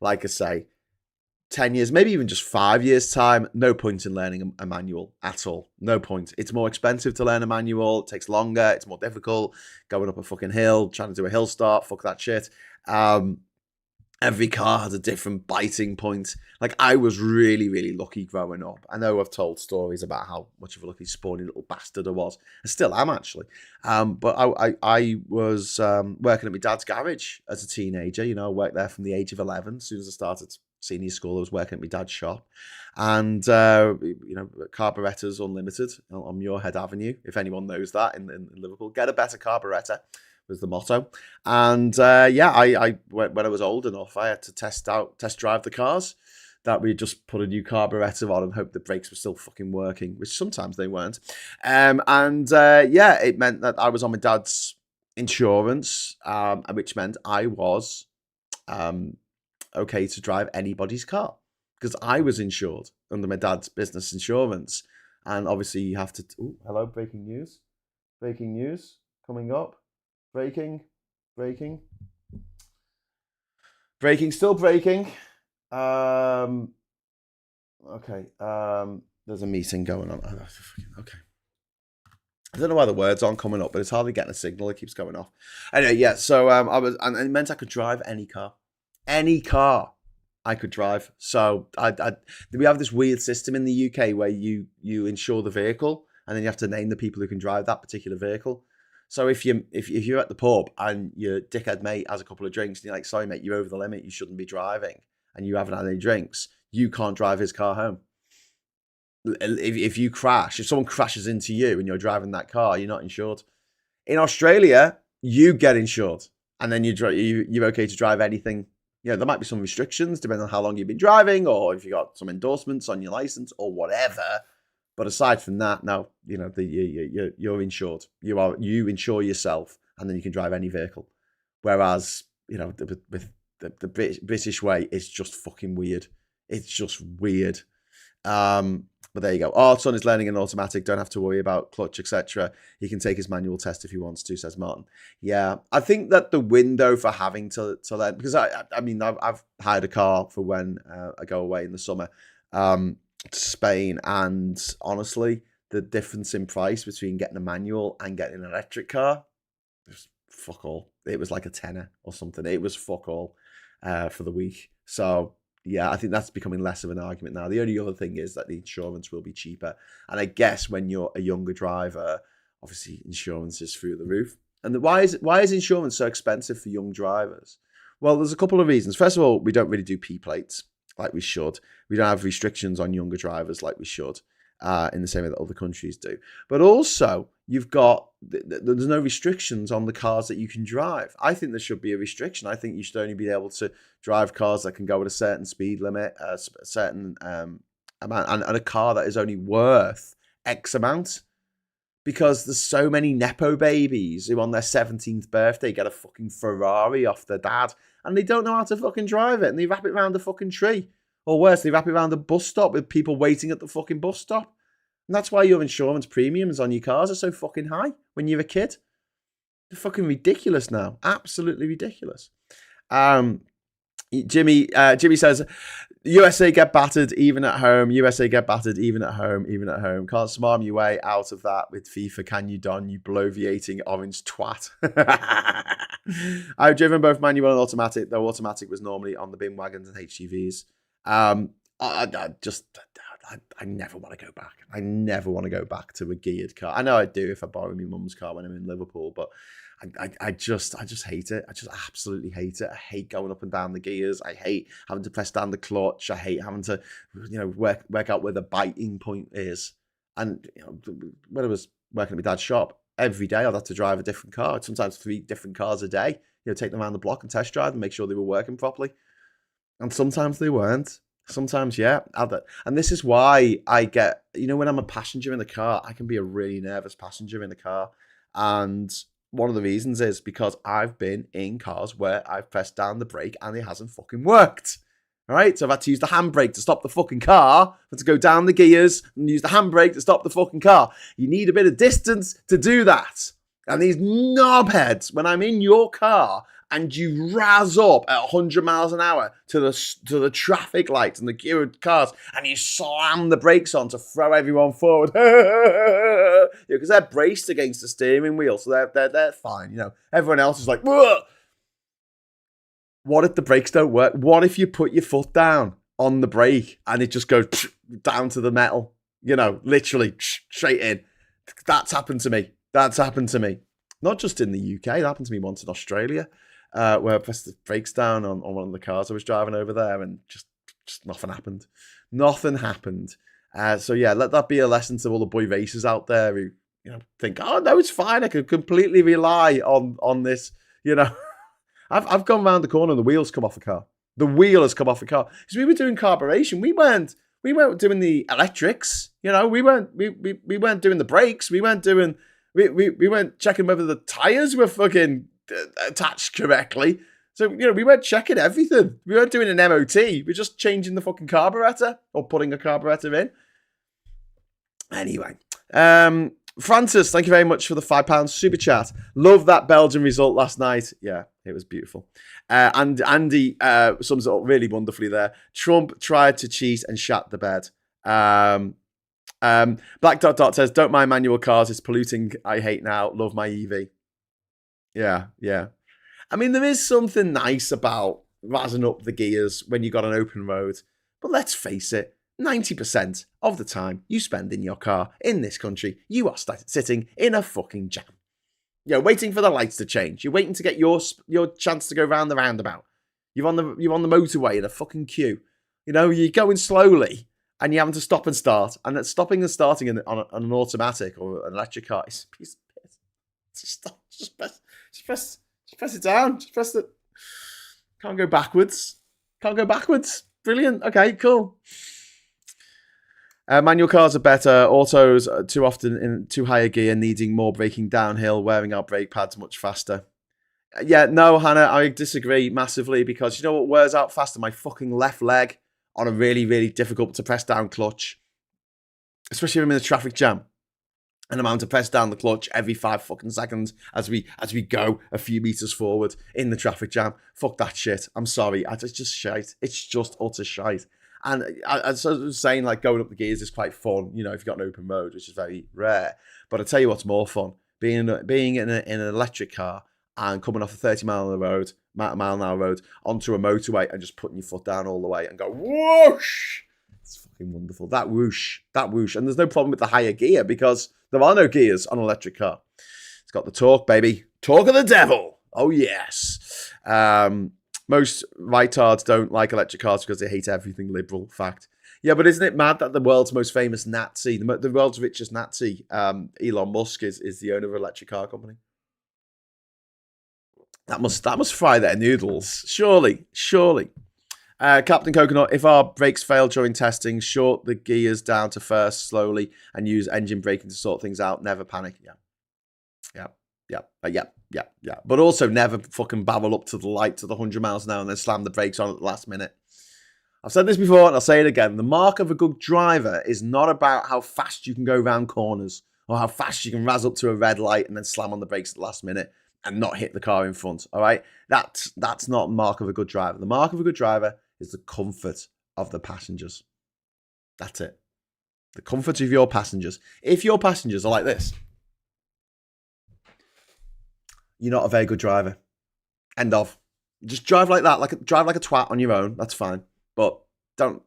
like I say, 10 years, maybe even just 5 years' time, no point in learning a manual at all. No point. It's more expensive to learn a manual. It takes longer. It's more difficult. Going up a fucking hill, trying to do a hill start, fuck that shit. Every car has a different biting point. Like, I was really, really lucky growing up. I know I've told stories about how much of a lucky, spawny little bastard I was. I still am, actually. But I was working at my dad's garage as a teenager. I worked there from the age of 11. As soon as I started senior school, I was working at my dad's shop. And, carburettors unlimited on Muirhead Avenue. If anyone knows that in Liverpool, get a better carburetor. was the motto. And I when I was old enough, I had to test drive the cars that we just put a new carburetor on and hope the brakes were still fucking working, which sometimes they weren't. It meant that I was on my dad's insurance, which meant I was okay to drive anybody's car because I was insured under my dad's business insurance. And obviously you have to... Oh, hello, breaking news. Breaking news coming up. Breaking, still breaking. Okay. There's a meeting going on. Okay. I don't know why the words aren't coming up, but it's hardly getting a signal. It keeps going off. Anyway, yeah. So I was, and it meant I could drive any car I could drive. So we have this weird system in the UK where you insure the vehicle, and then you have to name the people who can drive that particular vehicle. So if you're at the pub and your dickhead mate has a couple of drinks and you're like, sorry mate, you're over the limit, you shouldn't be driving, and you haven't had any drinks, you can't drive his car home. If you crash, if someone crashes into you and you're driving that car, you're not insured. In Australia, you get insured, and then you're okay to drive anything. You know, there might be some restrictions depending on how long you've been driving, or if you got some endorsements on your license or whatever. But aside from that, no, you know, you're insured. You insure yourself, and then you can drive any vehicle. Whereas, you know, with the British way, it's just fucking weird. It's just weird. But there you go. Our son is learning an automatic. Don't have to worry about clutch, etc. He can take his manual test if he wants to, says Martin. Yeah, I think that the window for having to learn, because I've hired a car for when I go away in the summer to Spain, and honestly, the difference in price between getting a manual and getting an electric car was fuck all. It was like a tenner or something. It was fuck all for the week. So yeah, I think that's becoming less of an argument now. The only other thing is that the insurance will be cheaper. And I guess when you're a younger driver, obviously insurance is through the roof. And why is insurance so expensive for young drivers? Well, there's a couple of reasons. First of all, we don't really do P plates like we should. We don't have restrictions on younger drivers like we should, in the same way that other countries do. But also, you've got, there's no restrictions on the cars that you can drive. I think there should be a restriction. I think you should only be able to drive cars that can go at a certain speed limit, a certain amount, and a car that is only worth X amount. Because there's so many Nepo babies who on their 17th birthday get a fucking Ferrari off their dad, and they don't know how to fucking drive it, and they wrap it around the fucking tree. Or worse, they wrap it around the bus stop with people waiting at the fucking bus stop. And that's why your insurance premiums on your cars are so fucking high when you're a kid. They're fucking ridiculous now. Absolutely ridiculous. Jimmy says, USA get battered even at home. USA get battered even at home, even at home. Can't smarm your way out of that with FIFA, can you, Don? You bloviating orange twat. I've driven both manual and automatic, though automatic was normally on the bin wagons and HGVs. I never want to go back. I never want to go back to a geared car. I know I do if I borrow my mum's car when I'm in Liverpool, but I just hate it. I just absolutely hate it. I hate going up and down the gears. I hate having to press down the clutch. I hate having to, work out where the biting point is. And when I was working at my dad's shop, every day I'd have to drive a different car. Sometimes 3 different cars a day. Take them around the block and test drive and make sure they were working properly. And sometimes they weren't. Sometimes, yeah. And this is why I get, when I'm a passenger in the car, I can be a really nervous passenger in the car. And one of the reasons is because I've been in cars where I've pressed down the brake and it hasn't fucking worked. All right. So I've had to use the handbrake to stop the fucking car, but to go down the gears and use the handbrake to stop the fucking car. You need a bit of distance to do that. And these knobheads, when I'm in your car and you razz up at 100 miles an hour to the traffic lights and the geared cars, and you slam the brakes on to throw everyone forward, because they're braced against the steering wheel, so they're fine. Everyone else is like, whoa. What if the brakes don't work? What if you put your foot down on the brake and it just goes down to the metal? Literally straight in. That's happened to me. Not just in the UK. That happened to me once in Australia, where I pressed the brakes down on one of the cars I was driving over there, and just nothing happened. Nothing happened. So yeah, let that be a lesson to all the boy racers out there who think, oh no, it's fine. I could completely rely on this. I've gone round the corner and the wheels come off the car. The wheel has come off the car because we were doing carburation. We weren't doing the electrics. We weren't doing the brakes. We weren't checking whether the tires were fucking attached correctly. So, we weren't checking everything. We weren't doing an MOT. We're just changing the fucking carburetor or putting a carburetor in. Anyway, Francis, thank you very much for the £5 super chat. Love that Belgian result last night. Yeah, it was beautiful. And Andy sums it up really wonderfully there. Trump tried to cheat and shat the bed. Black Dot says, don't mind manual cars. It's polluting. I hate now. Love my EV. Yeah. I mean, there is something nice about razzing up the gears when you got an open road. But let's face it, 90% of the time you spend in your car in this country, you are sitting in a fucking jam. Waiting for the lights to change. You're waiting to get your chance to go round the roundabout. You're on the motorway in a fucking queue. You're going slowly and you're having to stop and start. And that stopping and starting on an automatic or an electric car is a piece of piss. Just press it down. Just press it. Can't go backwards. Brilliant. Okay, cool. Manual cars are better. Autos are too often in too high a gear, needing more braking downhill, wearing out brake pads much faster. Yeah, no, Hannah, I disagree massively because you know what wears out faster? My fucking left leg on a really, really difficult to press down clutch. Especially if I'm in a traffic jam. And I'm having to press down the clutch every 5 fucking seconds as we go a few meters forward in the traffic jam. Fuck that shit. I'm sorry. It's just shite. It's just utter shite. And as I was saying, like going up the gears is quite fun, if you've got an open road, which is very rare. But I tell you what's more fun: being in an electric car and coming off a 30 mile an hour road onto a motorway and just putting your foot down all the way and go whoosh. It's fucking wonderful. That whoosh. And there's no problem with the higher gear because there are no gears on an electric car. It's got the torque, baby. Torque of the devil. Oh, yes. Most rightards don't like electric cars because they hate everything liberal. Fact. Yeah, but isn't it mad that the world's most famous Nazi, the world's richest Nazi, Elon Musk, is the owner of an electric car company? That must fry their noodles. Surely. Captain Coconut, if our brakes fail during testing, short the gears down to first slowly and use engine braking to sort things out. Never panic. Yeah. But also never fucking babble up to the light to the 100 miles an hour and then slam the brakes on at the last minute. I've said this before and I'll say it again. The mark of a good driver is not about how fast you can go round corners or how fast you can razz up to a red light and then slam on the brakes at the last minute and not hit the car in front. All right? That's not mark of a good driver. The mark of a good driver is the comfort of the passengers. That's it. The comfort of your passengers. If your passengers are like this, you're not a very good driver. End of. Just drive like that, drive like a twat on your own. That's fine, but don't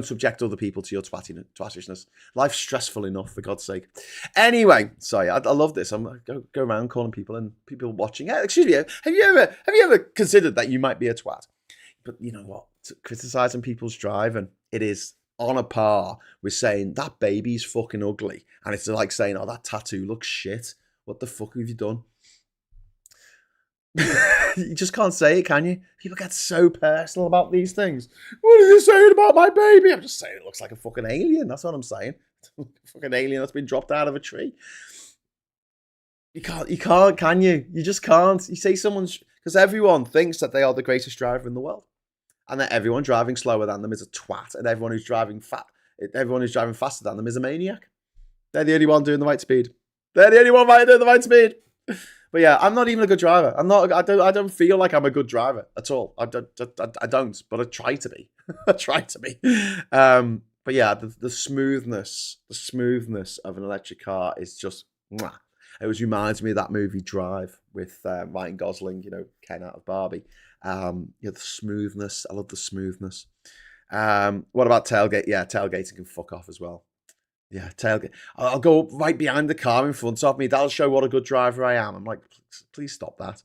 subject other people to your twattishness. Life's stressful enough, for God's sake. Anyway, sorry, I love this. I'm go around calling people and people watching. Hey, excuse me, have you ever considered that you might be a twat? But you know what? Criticizing people's driving, it is on a par with saying that baby's fucking ugly, and it's like saying, "Oh, that tattoo looks shit. What the fuck have you done?" You just can't say it, can you? People get so personal about these things. What are you saying about my baby? I'm just saying it looks like a fucking alien. That's what I'm saying. Fucking alien that's been dropped out of a tree. You can't, can you? You just can't. You say someone's, because everyone thinks that they are the greatest driver in the world, and that everyone driving slower than them is a twat, and everyone who's driving faster than them is a maniac. They're the only one doing the right speed. They're the only one doing the right speed. But yeah, I'm not even a good driver. I don't feel like I'm a good driver at all. I don't, but I try to be. I try to be. But yeah, the smoothness of an electric car is just, mwah. It always reminds me of that movie Drive with Ryan Gosling, Ken out of Barbie. The smoothness. I love the smoothness. What about tailgate? Yeah, tailgating can fuck off as well. Yeah, tailgate. I'll go right behind the car in front of me. That'll show what a good driver I am. I'm like, please stop that.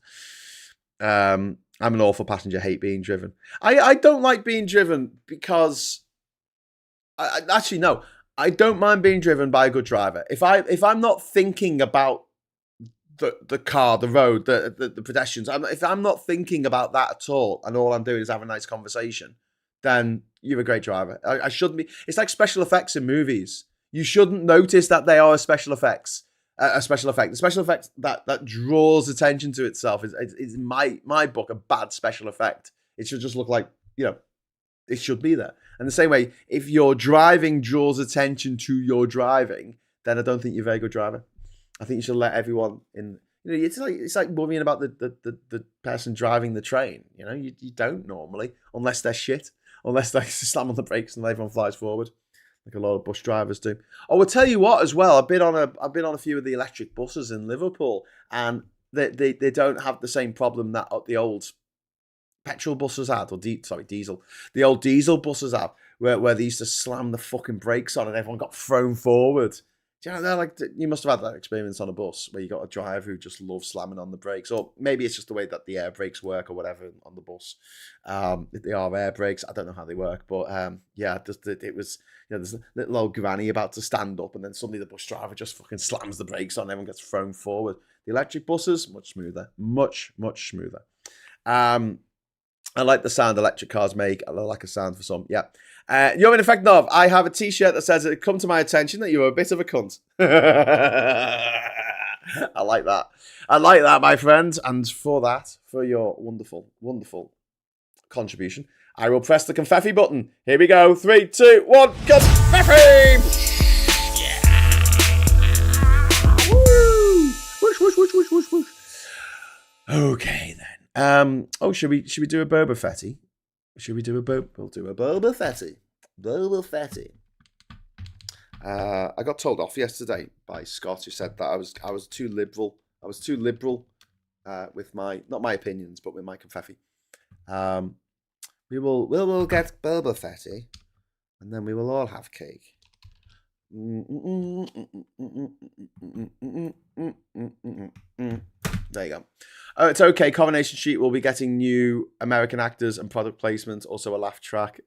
I'm an awful passenger. Hate being driven. I don't like being driven because... Actually, no. I don't mind being driven by a good driver. If I'm not thinking about the car, the road, the pedestrians, if I'm not thinking about that at all, and all I'm doing is having a nice conversation, then you're a great driver. I shouldn't be. It's like special effects in movies. You shouldn't notice that they are special effects. A special effect. The special effect that draws attention to itself is in my book a bad special effect. It should just look like, it should be there. And the same way, if your driving draws attention to your driving, then I don't think you're a very good driver. I think you should let everyone in. It's like worrying about the person driving the train. You don't normally, unless they're shit, unless they slam on the brakes and everyone flies forward, like a lot of bus drivers do. Oh, I'll tell you what as well. I've been on a few of the electric buses in Liverpool, and they don't have the same problem that the old petrol buses had, or diesel. The old diesel buses have, where they used to slam the fucking brakes on and everyone got thrown forward. Do you know, you must have had that experience on a bus where you got a driver who just loves slamming on the brakes, or maybe it's just the way that the air brakes work or whatever on the bus. They are air brakes. I don't know how they work, but it was, there's a little old granny about to stand up, and then suddenly the bus driver just fucking slams the brakes on, and everyone gets thrown forward. The electric buses, much smoother, much smoother. I like the sound electric cars make. I like a sound for some. Yeah. You're in effect, Nov. I have a t-shirt that says, "It come to my attention that you were a bit of a cunt." I like that. I like that, my friend. And for your wonderful, wonderful contribution, I will press the confetti button. Here we go. 3, 2, 1. Confetti! Yeah! Woo! Whoosh, whoosh, whoosh, whoosh, whoosh, whoosh. Okay, then. Should we do a Boba Fetty? We'll do a Boba Fetty. Boba Fetty. I got told off yesterday by Scott, who said that I was too liberal. I was too liberal with not my opinions, but with my confetti. We'll get Boba Fetty, and then we will all have cake. There you go. It's okay. Coronation Street will be getting new American actors and product placement. Also a laugh track.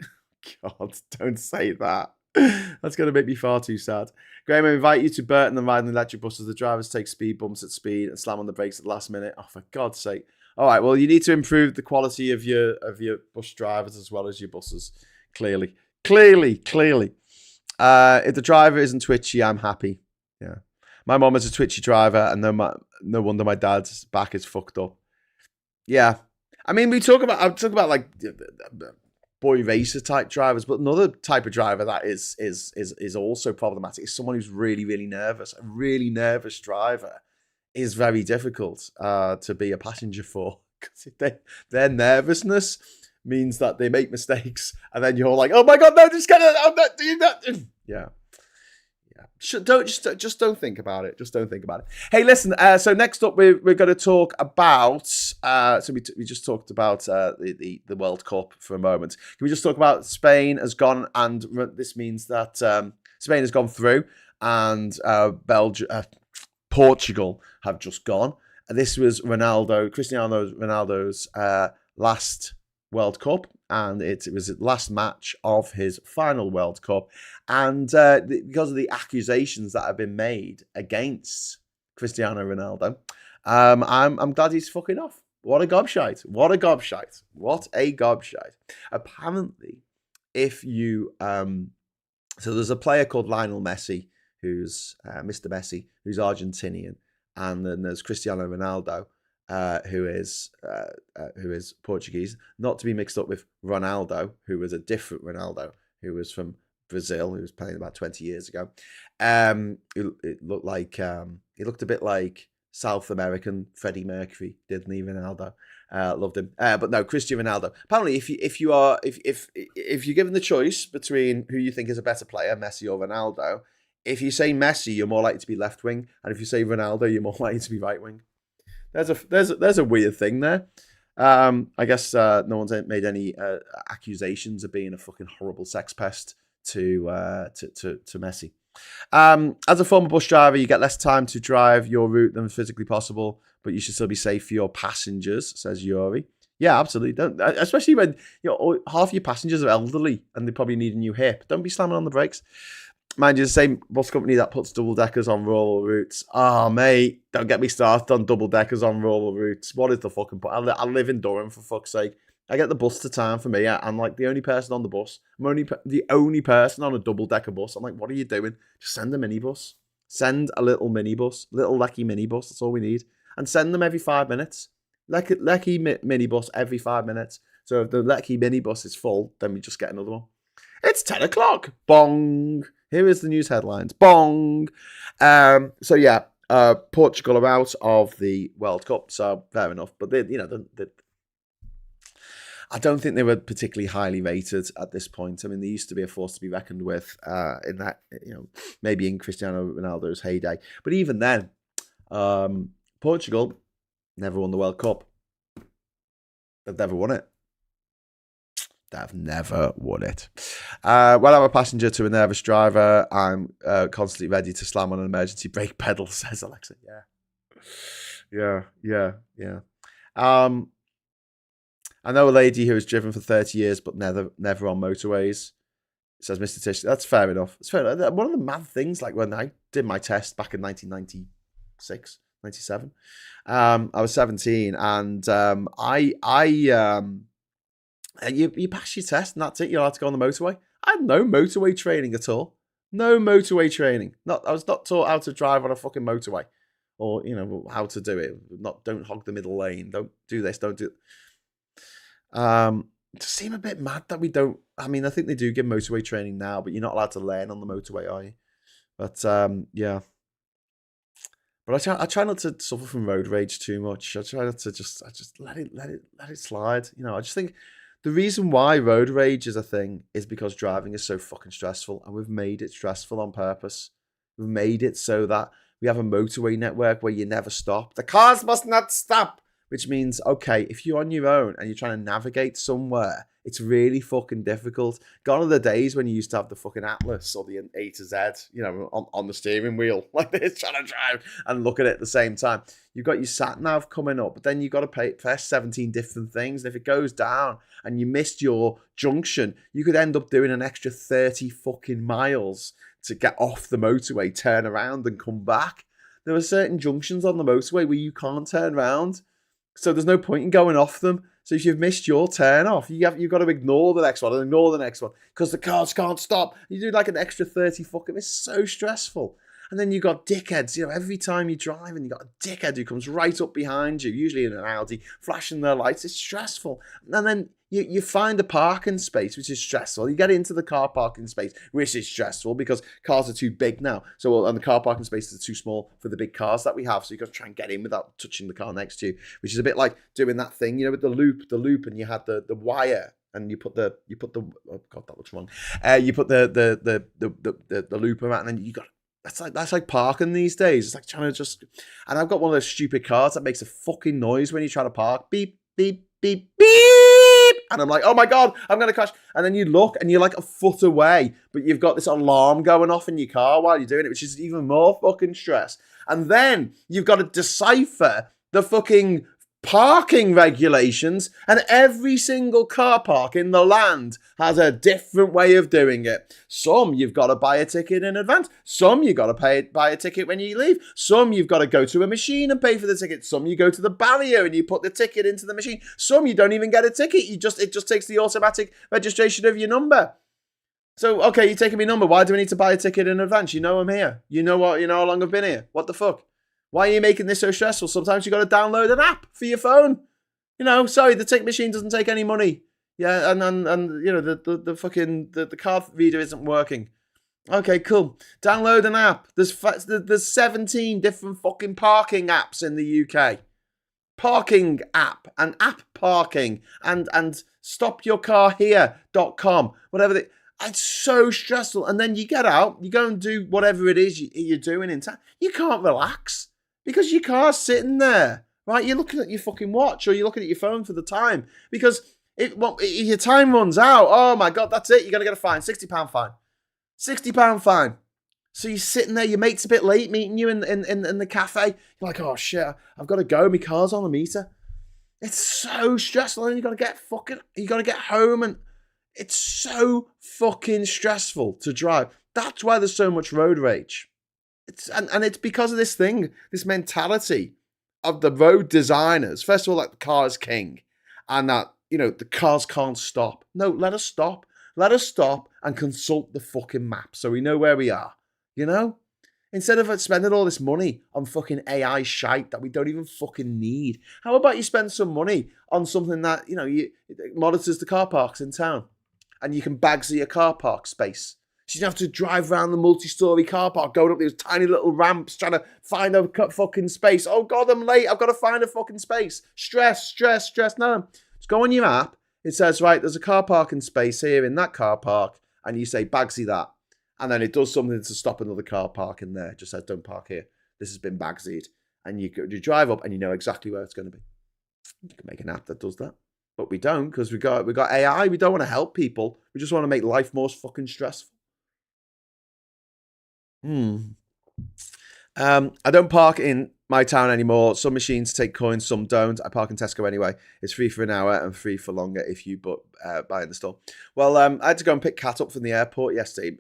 God, don't say that. That's going to make me far too sad. Graham, I invite you to Burton and riding the electric buses. The drivers take speed bumps at speed and slam on the brakes at the last minute. Oh, for God's sake. All right, well, you need to improve the quality of your bus drivers as well as your buses. Clearly. If the driver isn't twitchy, I'm happy. Yeah. My mom is a twitchy driver, and no wonder my dad's back is fucked up. Yeah. I mean, I'm talking about like boy racer type drivers, but another type of driver that is also problematic is someone who's really, really nervous. A really nervous driver is very difficult to be a passenger for, because their nervousness means that they make mistakes, and then you're like, oh my God, no, I'm not doing that. Yeah. Just don't think about it. Just don't think about it. Hey, listen. So next up, we're going to talk about. So we just talked about the World Cup for a moment. Can we just talk about Spain has gone, and this means that Spain has gone through, and Belgium, Portugal have just gone. And this was Cristiano Ronaldo's last World Cup, and it was the last match of his final World Cup. And because of the accusations that have been made against Cristiano Ronaldo, I'm glad he's fucking off. What a gobshite. What a gobshite. What a gobshite. Apparently, if you... so there's a player called Lionel Messi, who's Mr. Messi, who's Argentinian. And then there's Cristiano Ronaldo, who is Portuguese, not to be mixed up with Ronaldo, who was a different Ronaldo, who was from Brazil, who was playing about 20 years ago. It looked a bit like South American Freddie Mercury, didn't he? Ronaldo, loved him, but no, Cristiano Ronaldo. Apparently, if you're given the choice between who you think is a better player, Messi or Ronaldo, if you say Messi, you're more likely to be left wing, and if you say Ronaldo, you're more likely to be right wing. There's a weird thing there. I guess no one's made any accusations of being a fucking horrible sex pest to Messi. As a former bus driver, you get less time to drive your route than physically possible, but you should still be safe for your passengers, says Yuri. Yeah, absolutely. Don't, especially when half your passengers are elderly and they probably need a new hip. Don't be slamming on the brakes. Mind you, the same bus company that puts double deckers on rural routes. Oh, mate, don't get me started on double deckers on rural routes. What is the fucking point? I live in Durham, for fuck's sake. I get the bus to town for me. I'm like the only person on the bus. I'm only the only person on a double decker bus. I'm like, what are you doing? Just send a minibus. Send a little minibus, little Lecky minibus. That's all we need, and send them every 5 minutes. Lecky minibus every 5 minutes. So if the Lecky minibus is full, then we just get another one. It's 10 o'clock. Bong. Here is the news headlines. Bong. So yeah, Portugal are out of the World Cup. So fair enough. But I don't think they were particularly highly rated at this point. I mean, they used to be a force to be reckoned with in that, maybe in Cristiano Ronaldo's heyday. But even then, Portugal never won the World Cup. They've never won it. They've never won it. Well, I'm a passenger to a nervous driver. I'm constantly ready to slam on an emergency brake pedal, says Alexa. Yeah. I know a lady who has driven for 30 years but never on motorways, says Mr. Tish. That's fair enough. It's fair enough. One of the mad things, like when I did my test back in 1996, 97, I was 17, and you pass your test and that's it. You're allowed to go on the motorway. I had no motorway training at all. No motorway training. I was not taught how to drive on a fucking motorway, or how to do it. Don't hog the middle lane. Don't do this. Don't do. It just seem a bit mad that we don't. I mean, I think they do give motorway training now, but you're not allowed to learn on the motorway, are you? But yeah. But I try not to suffer from road rage too much. I try not to just let it slide. I just think the reason why road rage is a thing is because driving is so fucking stressful, and we've made it stressful on purpose. We've made it so that we have a motorway network where you never stop. The cars must not stop. Which means, okay, if you're on your own and you're trying to navigate somewhere, it's really fucking difficult. Gone are the days when you used to have the fucking Atlas or the A to Z, on the steering wheel, like this, trying to drive and look at it at the same time. You've got your sat-nav coming up, but then you've got to press 17 different things. And if it goes down and you missed your junction, you could end up doing an extra 30 fucking miles to get off the motorway, turn around and come back. There are certain junctions on the motorway where you can't turn around. So there's no point in going off them. So if you've missed your turn off, you've got to ignore the next one and ignore the next one because the cars can't stop. You do like an extra 30 fucking. It's so stressful. And then you've got dickheads. Every time you drive and you've got a dickhead who comes right up behind you, usually in an Audi, flashing their lights. It's stressful. And then you find a parking space, which is stressful. You get into the car parking space, which is stressful because cars are too big now. And the car parking spaces are too small for the big cars that we have. So you've got to try and get in without touching the car next to you, which is a bit like doing that thing, with the loop, and you had the wire. And you put the oh god, that looks wrong. You put the loop around, and then you got. That's like parking these days. It's like trying to and I've got one of those stupid cars that makes a fucking noise when you try to park. Beep, beep, beep, beep. And I'm like, oh my God, I'm going to crash. And then you look and you're like a foot away, but you've got this alarm going off in your car while you're doing it, which is even more fucking stress. And then you've got to decipher the fucking parking regulations, and every single car park in the land has a different way of doing it. Some you've got to buy a ticket in advance. Some you've got to buy a ticket when you leave. Some you've got to go to a machine and pay for the ticket. Some you go to the barrier and you put the ticket into the machine. Some you don't even get a ticket. It just takes the automatic registration of your number. So, okay, you're taking my number. Why do I need to buy a ticket in advance? You know I'm here. You know how long I've been here. What the fuck? Why are you making this so stressful? Sometimes you got to download an app for your phone. Sorry, the ticket machine doesn't take any money. Yeah, and the fucking the card reader isn't working. Okay, cool. Download an app. There's 17 different fucking parking apps in the UK. Parking app and app parking and stopyourcarhere.com. Whatever. It's so stressful. And then you get out, you go and do whatever it is you're doing in town. You can't relax. Because your car's sitting there, right? You're looking at your fucking watch or you're looking at your phone for the time. Because if your time runs out, oh my God, that's it. You're going to get a fine. £60 fine. £60 fine. So you're sitting there, your mate's a bit late meeting you in the cafe. You're like, oh shit, I've got to go. My car's on the meter. It's so stressful. And you got to get home, and it's so fucking stressful to drive. That's why there's so much road rage. And it's because of this thing, this mentality of the road designers. First of all, like the car is king, and that, you know, the cars can't stop. No, let us stop. Let us stop and consult the fucking map so we know where we are. You know? Instead of spending all this money on fucking AI shite that we don't even fucking need. How about you spend some money on something that, you know, monitors the car parks in town, and you can bagsy your car park space. So you don't have to drive around the multi-story car park, going up these tiny little ramps, trying to find a fucking space. Oh God, I'm late. I've got to find a fucking space. Stress. No, just go on your app. It says, right, there's a car parking space here in that car park, and you say bagsy that. And then it does something to stop another car park in there. It just says, don't park here. This has been bagsied. And you drive up and you know exactly where it's going to be. You can make an app that does that. But we don't, because we got AI. We don't want to help people. We just want to make life more fucking stressful. I don't park in my town anymore. Some machines take coins, some don't. I park in Tesco anyway. It's free for an hour and free for longer if you buy in the store. Well, I had to go and pick Kat up from the airport yesterday,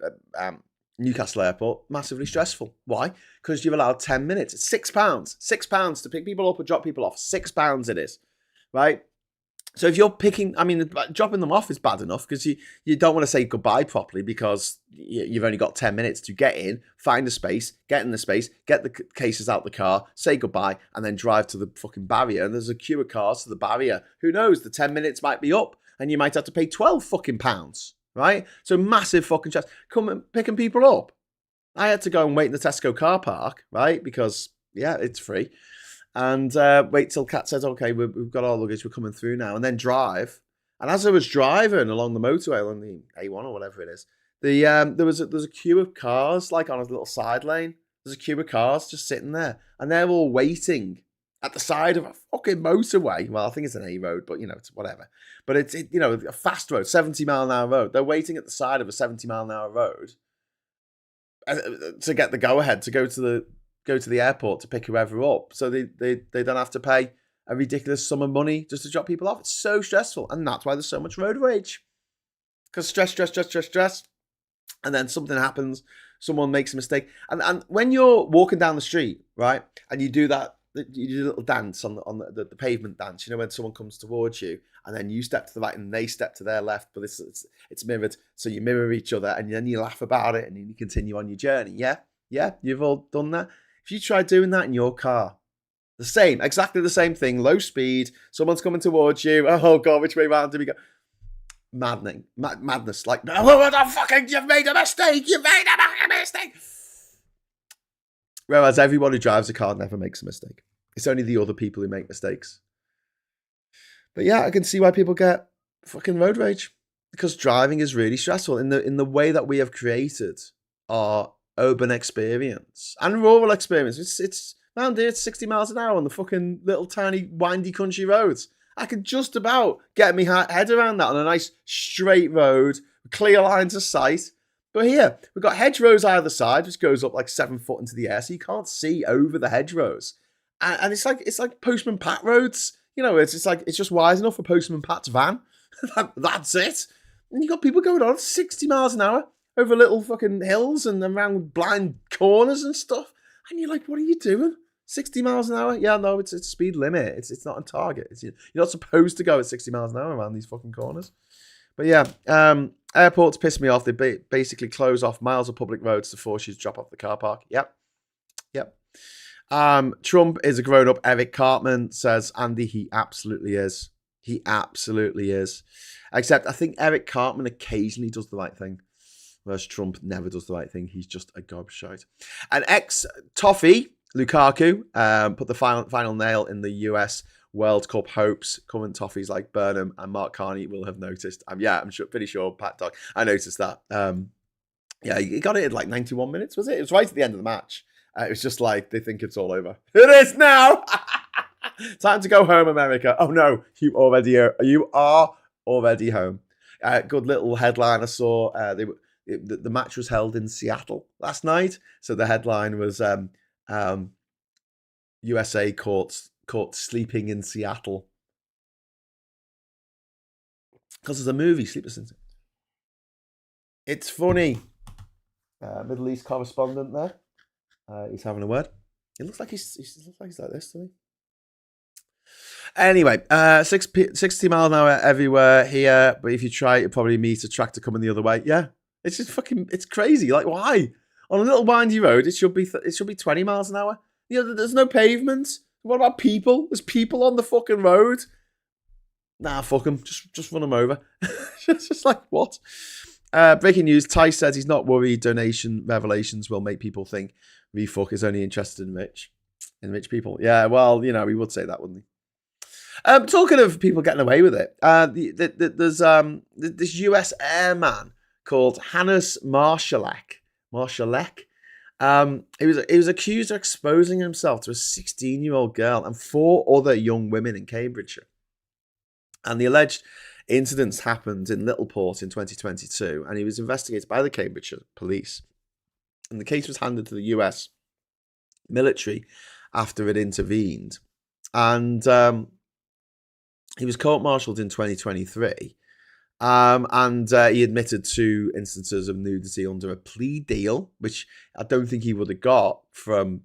Newcastle Airport. Massively stressful. Why? Because you're allowed 10 minutes. It's £6. £6 to pick people up or drop people off. £6 it is, right? So if you're picking, I mean, dropping them off is bad enough because you don't want to say goodbye properly because you've only got 10 minutes to get in, find a space, get in the space, get the cases out the car, say goodbye, and then drive to the fucking barrier. And there's a queue of cars to the barrier. Who knows? The 10 minutes might be up and you might have to pay 12 fucking pounds, right? So massive fucking stress. Come and picking people up. I had to go and wait in the Tesco car park, right? Because, yeah, it's free. And wait till Kat says, okay, we've got our luggage, we're coming through now, and then drive. And as I was driving along the motorway, along the A1 or whatever it is, there's a queue of cars, like on a little side lane. There's a queue of cars just sitting there, and they're all waiting at the side of a fucking motorway. Well, I think it's an A road, but, you know, it's whatever. But it's you know, a fast road, 70-mile-an-hour road. They're waiting at the side of a 70-mile-an-hour road to get the go-ahead to go to the airport to pick whoever up, so they don't have to pay a ridiculous sum of money just to drop people off. It's so stressful, and that's why there's so much road rage. Because stress, and then something happens, someone makes a mistake, and when you're walking down the street, right, and you do that, you do a little dance on the pavement dance, you know, when someone comes towards you, and then you step to the right and they step to their left, but it's mirrored, so you mirror each other, and then you laugh about it, and then you continue on your journey. Yeah, you've all done that. If you try doing that in your car, exactly the same thing, low speed, someone's coming towards you, oh God, which way round do we go? Madness, like, oh, what the fucking, you've made a mistake. Whereas everyone who drives a car never makes a mistake. It's only the other people who make mistakes. But yeah, I can see why people get fucking road rage, because driving is really stressful in the way that we have created our urban experience and rural experience. It's around here, it's 60 miles an hour on the fucking little tiny windy country roads. I could just about get my head around that on a nice straight road, clear lines of sight. But here, we've got hedgerows either side, which goes up like 7 foot into the air, so you can't see over the hedgerows. And it's like Postman Pat roads. You know, it's just wide enough for Postman Pat's van. That's it. And you got people going on 60 miles an hour over little fucking hills and around blind corners and stuff. And you're like, what are you doing? 60 miles an hour? Yeah, no, it's a speed limit. It's not on target. You're not supposed to go at 60 miles an hour around these fucking corners. But yeah, airports piss me off. They basically close off miles of public roads to force you to drop off the car park. Yep. Trump is a grown-up. Eric Cartman says, Andy, he absolutely is. He absolutely is. Except I think Eric Cartman occasionally does the right thing, whereas Trump never does the right thing. He's just a gobshite. And ex-Toffee, Lukaku, put the final nail in the US World Cup hopes. Current Toffees like Burnham and Mark Carney will have noticed. I'm pretty sure Pat Dog. I noticed that. Yeah, he got it in like 91 minutes, was it? It was right at the end of the match. It was just like, they think it's all over. It is now! Time to go home, America. Oh no, you are already home. Good little headline I saw. The match was held in Seattle last night. So the headline was USA caught sleeping in Seattle. Because there's a movie, Sleepless in Seattle. It's funny. Middle East correspondent there. He's having a word. It looks like he's like this to me. Anyway, 60 miles an hour everywhere here, but if you try, you'll probably meet a tractor coming the other way. Yeah, it's just it's crazy. Like, why? On a little windy road, it should be 20 miles an hour. You know, there's no pavement. What about people? There's people on the fucking road. Nah, fuck them. Just run them over. just like, what? Breaking news, Tice says he's not worried donation revelations will make people think Refuck is only interested in rich people. Yeah, well, you know, he would say that, wouldn't he? Talking of people getting away with it, there's this US airman called Hannes Marshallek. He was accused of exposing himself to a 16-year-old girl and 4 other young women in Cambridgeshire. And the alleged incidents happened in Littleport in 2022, and he was investigated by the Cambridgeshire police. And the case was handed to the US military after it intervened. And he was court-martialed in 2023, and he admitted to instances of nudity under a plea deal, which I don't think he would have got from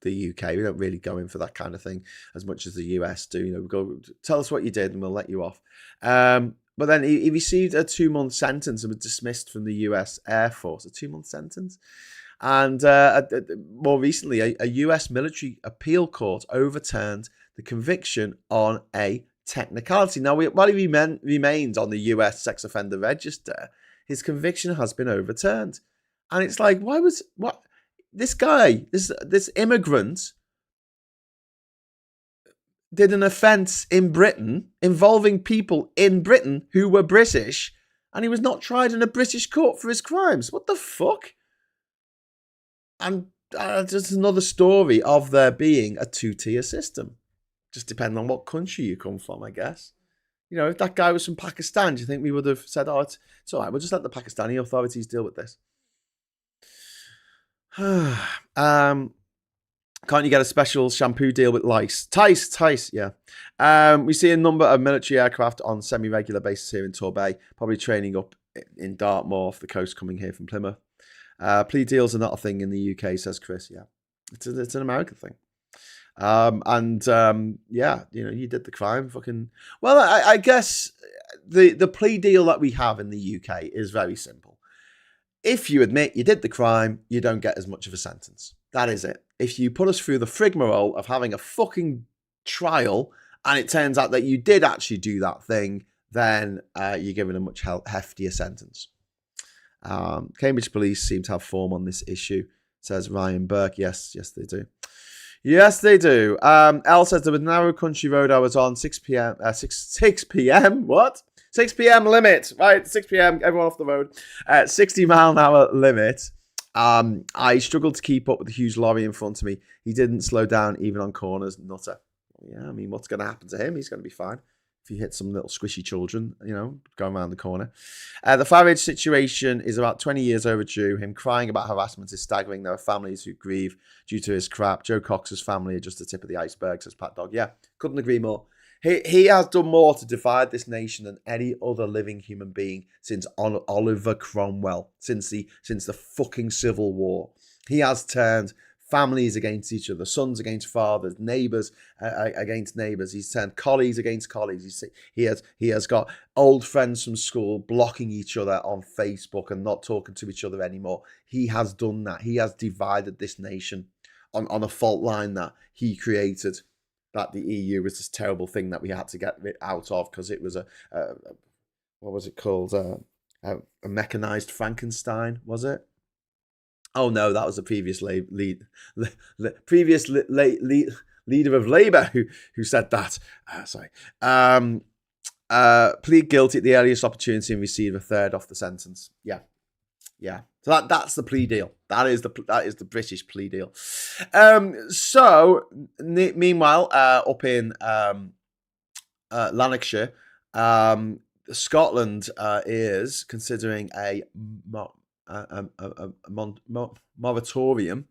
the UK. We don't really go in for that kind of thing as much as the US do. You know, we go, tell us what you did and we'll let you off. But then he received a 2-month sentence and was dismissed from the US Air Force. A 2-month sentence. And more recently, a US military appeal court overturned the conviction on a technicality. Now, while he remains on the US sex offender register, his conviction has been overturned. And it's like, what? This guy, this immigrant, did an offence in Britain involving people in Britain who were British, and he was not tried in a British court for his crimes. What the fuck? And just another story of there being a 2-tier system. Just depending on what country you come from, I guess. You know, if that guy was from Pakistan, do you think we would have said, oh, it's all right, we'll just let the Pakistani authorities deal with this? Can't you get a special shampoo deal with Lice? Tice, yeah. We see a number of military aircraft on semi-regular basis here in Torbay, probably training up in Dartmoor off the coast coming here from Plymouth. Plea deals are not a thing in the UK, says Chris. Yeah, it's an American thing. Yeah, you know, you did the crime. Fucking well, I guess the plea deal that we have in the UK is very simple. If you admit you did the crime, you don't get as much of a sentence. That is it. If you put us through the frigmarole of having a fucking trial and it turns out that you did actually do that thing, then you're given a much heftier sentence. Cambridge police seem to have form on this issue, says Ryan Burke. Yes, they do. Yes, they do. Elle says there was a narrow country road I was on, 6 p.m. 6 p.m. What? 6 p.m. limit. Right, 6 p.m. Everyone off the road. 60 mile an hour limit. I struggled to keep up with the Hughes lorry in front of me. He didn't slow down even on corners. Nutter. Yeah, I mean, what's going to happen to him? He's going to be fine. If you hit some little squishy children, you know, going around the corner. The Farage situation is about 20 years overdue. Him crying about harassment is staggering. There are families who grieve due to his crap. Joe Cox's family are just the tip of the iceberg, says Pat Dog. Yeah, couldn't agree more. He has done more to divide this nation than any other living human being since Oliver Cromwell, since the fucking Civil War. He has turned families against each other, sons against fathers, neighbours against neighbours. He's turned colleagues against colleagues. He has got old friends from school blocking each other on Facebook and not talking to each other anymore. He has done that. He has divided this nation on a fault line that he created. That the EU was this terrible thing that we had to get out of because it was what was it called? A mechanized Frankenstein, was it? Oh no, that was the previous leader of Labour who said that. Sorry. Plead guilty at the earliest opportunity and receive a third off the sentence. Yeah. So that's the plea deal. That is the British plea deal. So meanwhile, up in Lanarkshire, Scotland is considering a moratorium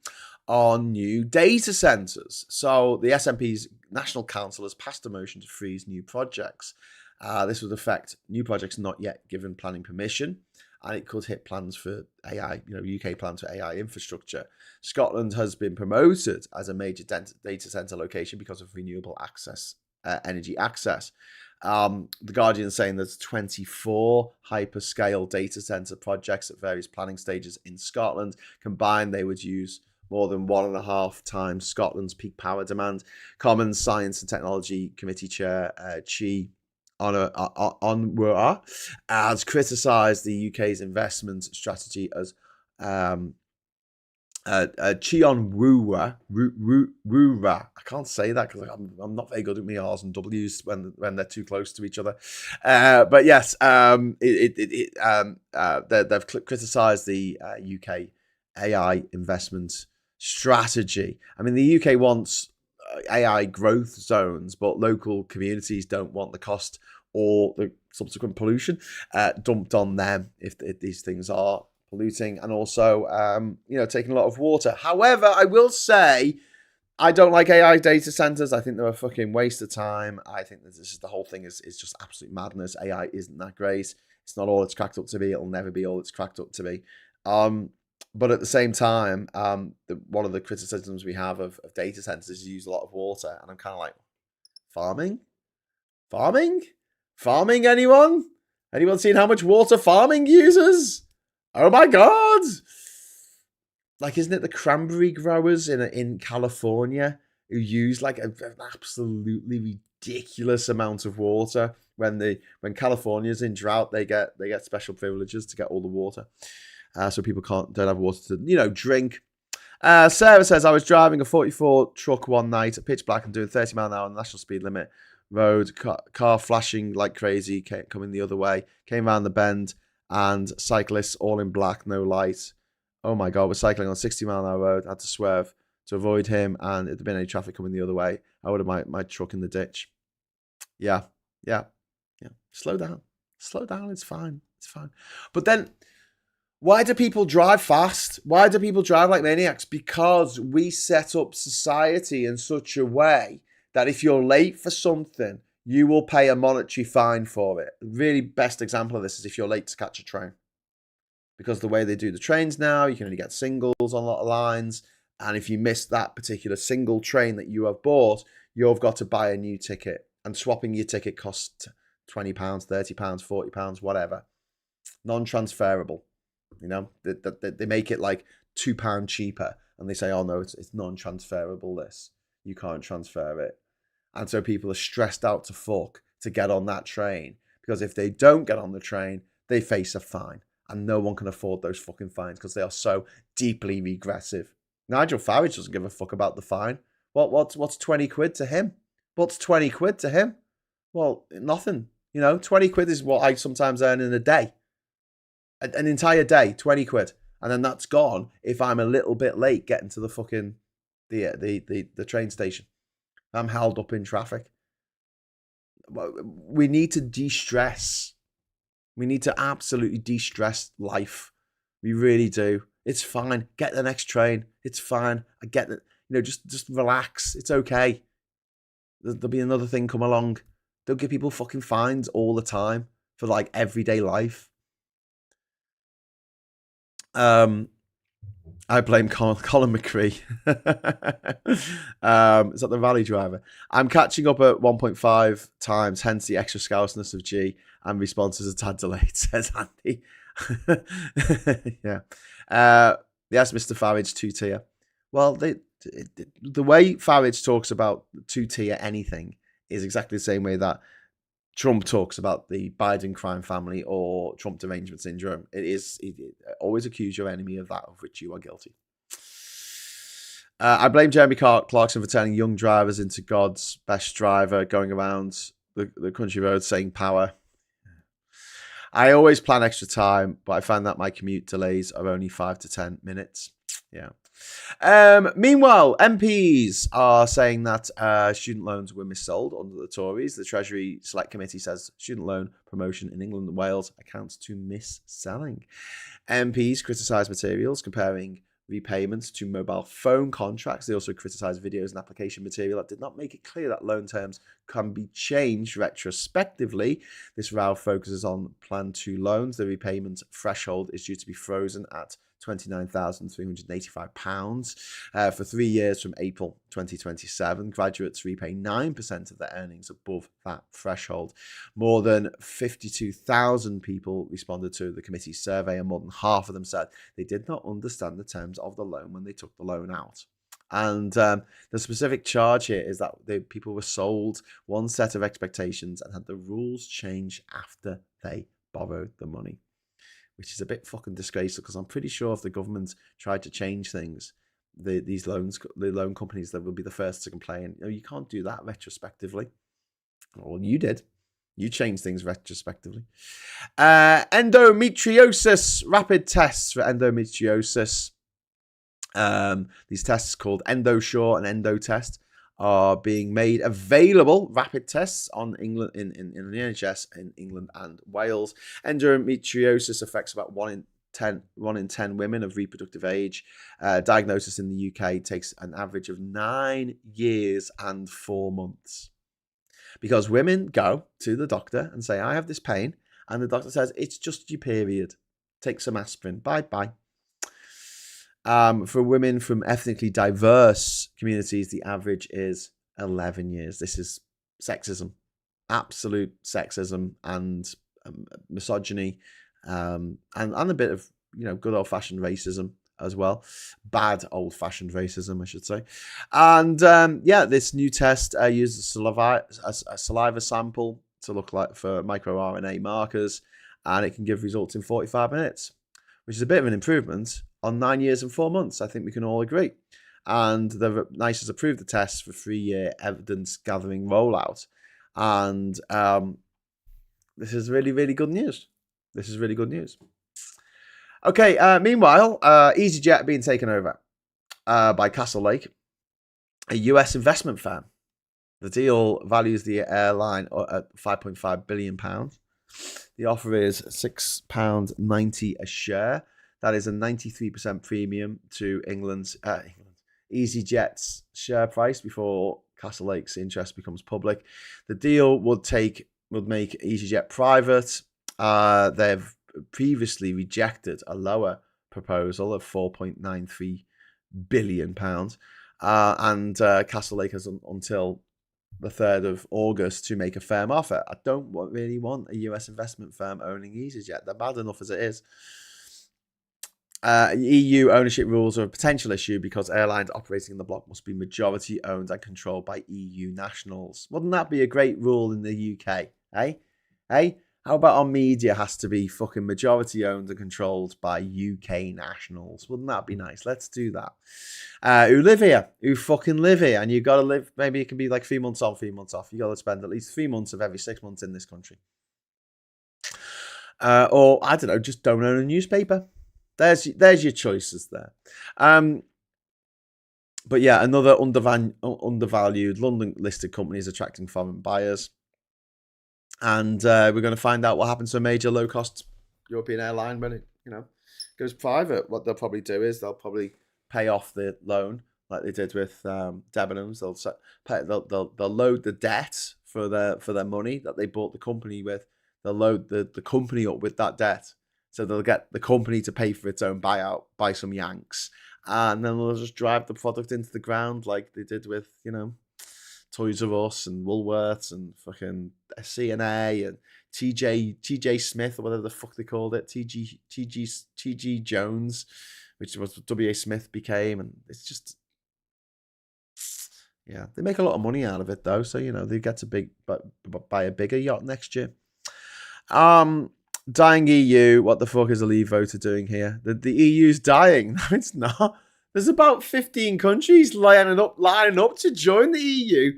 on new data centres. So the SNP's National Council has passed a motion to freeze new projects. This would affect new projects not yet given planning permission, and it could hit plans for AI, UK plans for AI infrastructure. Scotland has been promoted as a major data center location because of renewable energy access. The Guardian is saying there's 24 hyperscale data center projects at various planning stages in Scotland. Combined, they would use more than 1.5 times Scotland's peak power demand. Commons Science and Technology Committee Chair Chi Onwurah has criticised the UK's investment strategy as Chionwura, I can't say that because I'm not very good at my R's and W's when they're too close to each other. But yes, they've criticised the UK AI investment strategy. I mean, the UK wants AI growth zones, but local communities don't want the cost or the subsequent pollution dumped on them if these things are polluting, and also taking a lot of water. However, I will say I don't like AI data centers. I think they're a fucking waste of time. I think that the whole thing is just absolute madness. AI isn't that great. It's not all it's cracked up to be. It'll never be all it's cracked up to be. But at the same time, one of the criticisms we have of data centers is you use a lot of water, and I'm kind of like, farming. Anyone seen how much water farming uses? Oh my God! Like, isn't it the cranberry growers in California who use like an absolutely ridiculous amount of water? When California's in drought, they get special privileges to get all the water, so people don't have water to drink. Sarah says, I was driving a 44 truck one night at pitch black and doing 30 mile an hour on the national speed limit road. Car flashing like crazy, coming the other way. Came around the bend. And cyclists all in black, no light. Oh my God, we're cycling on 60 mile an hour road. I had to swerve to avoid him, and if there'd been any traffic coming the other way, I would have my truck in the ditch. Yeah. Slow down. It's fine. But then, why do people drive fast? Why do people drive like maniacs? Because we set up society in such a way that if you're late for something, you will pay a monetary fine for it. The really best example of this is if you're late to catch a train. Because the way they do the trains now, you can only get singles on a lot of lines. And if you miss that particular single train that you have bought, you've got to buy a new ticket. And swapping your ticket costs £20, £30, £40, whatever. Non-transferable. They make it like £2 cheaper. And they say, oh no, it's non-transferable this. You can't transfer it. And so people are stressed out to fuck to get on that train. Because if they don't get on the train, they face a fine. And no one can afford those fucking fines because they are so deeply regressive. Nigel Farage doesn't give a fuck about the fine. What's 20 quid to him? What's 20 quid to him? Well, nothing. 20 quid is what I sometimes earn in a day. An entire day, 20 quid. And then that's gone if I'm a little bit late getting to the fucking the train station. I'm held up in traffic. We need to de-stress. We need to absolutely de-stress life. We really do. It's fine. Get the next train. It's fine. I get that. Just relax. It's okay. There'll be another thing come along. Don't give people fucking fines all the time for like everyday life. I blame Colin McCree. Is that the rally driver? I'm catching up at 1.5 times, hence the extra scouseness of G, and responses a tad delayed, says Andy. Yeah. Yes, Mr. Farage, 2-tier. Well, the way Farage talks about 2-tier anything is exactly the same way that Trump talks about the Biden crime family or Trump derangement syndrome. Always accuse your enemy of that of which you are guilty. I blame Jeremy Clarkson for turning young drivers into God's best driver, going around the country roads saying power. I always plan extra time, but I find that my commute delays are only 5 to 10 minutes. Yeah. Meanwhile, MPs are saying that student loans were missold under the Tories. The Treasury Select Committee says student loan promotion in England and Wales accounts to mis-selling. MPs criticised materials comparing repayments to mobile phone contracts. They also criticised videos and application material that did not make it clear that loan terms can be changed retrospectively. This row focuses on Plan 2 loans. The repayment threshold is due to be frozen at £29,385 for 3 years from April 2027. Graduates repay 9% of their earnings above that threshold. More than 52,000 people responded to the committee's survey, and more than half of them said they did not understand the terms of the loan when they took the loan out. And the specific charge here is that the people were sold one set of expectations and had the rules change after they borrowed the money, which is a bit fucking disgraceful, because I'm pretty sure if the government tried to change things, the loan companies, that would be the first to complain. You can't do that retrospectively. Well, you did. You changed things retrospectively. Endometriosis, rapid tests for endometriosis. These tests called EndoSure and EndoTest are being made available, rapid tests on England in the NHS in England and Wales. Endometriosis affects about 1 in 10 women of reproductive age. Diagnosis in the UK takes an average of 9 years and 4 months. Because women go to the doctor and say, I have this pain, and the doctor says, it's just your period. Take some aspirin. Bye-bye. For women from ethnically diverse communities, the average is 11 years. This is sexism, absolute sexism and misogyny, and a bit of good old-fashioned racism as well. Bad old-fashioned racism, I should say. And this new test uses a saliva sample to look like for microRNA markers, and it can give results in 45 minutes, which is a bit of an improvement on 9 years and 4 months. I think we can all agree. And the NICE has approved the test for 3-year evidence gathering rollout. And this is really, really good news. This is really good news. Okay, meanwhile, EasyJet being taken over by Castlelake, a US investment firm. The deal values the airline at £5.5 billion. The offer is £6.90 a share. That is a 93% premium to England's EasyJet's share price before Castlelake's interest becomes public. The deal would make EasyJet private. They've previously rejected a lower proposal of £4.93 billion. And Castlelake has until the 3rd of August to make a firm offer. I don't really want a US investment firm owning EasyJet. They're bad enough as it is. EU ownership rules are a potential issue because airlines operating in the bloc must be majority owned and controlled by EU nationals. Wouldn't that be a great rule in the UK? Hey? How about our media has to be fucking majority owned and controlled by UK nationals? Wouldn't that be nice? Let's do that. Who live here? Who fucking live here? And you got to live, maybe it can be like 3 months on, 3 months off. You got to spend at least 3 months of every 6 months in this country. Or, I don't know, just don't own a newspaper. There's your choices there. But yeah, another undervalued London-listed company is attracting foreign buyers. And we're going to find out what happens to a major low-cost European airline when it goes private. What they'll probably do is they'll probably pay off the loan like they did with Debenhams. They'll load the debt for their money that they bought the company with. They'll load the company up with that debt. So they'll get the company to pay for its own buyout by some Yanks. And then they'll just drive the product into the ground like they did with, Toys R Us and Woolworths and fucking CNA and TJ Smith or whatever the fuck they called it. TG Jones, which was WA Smith became. And it's just, yeah, they make a lot of money out of it though. So, they get to buy a bigger yacht next year. Dying EU. What the fuck is a Leave voter doing here? The EU's dying. No, it's not. There's about 15 countries lining up to join the EU.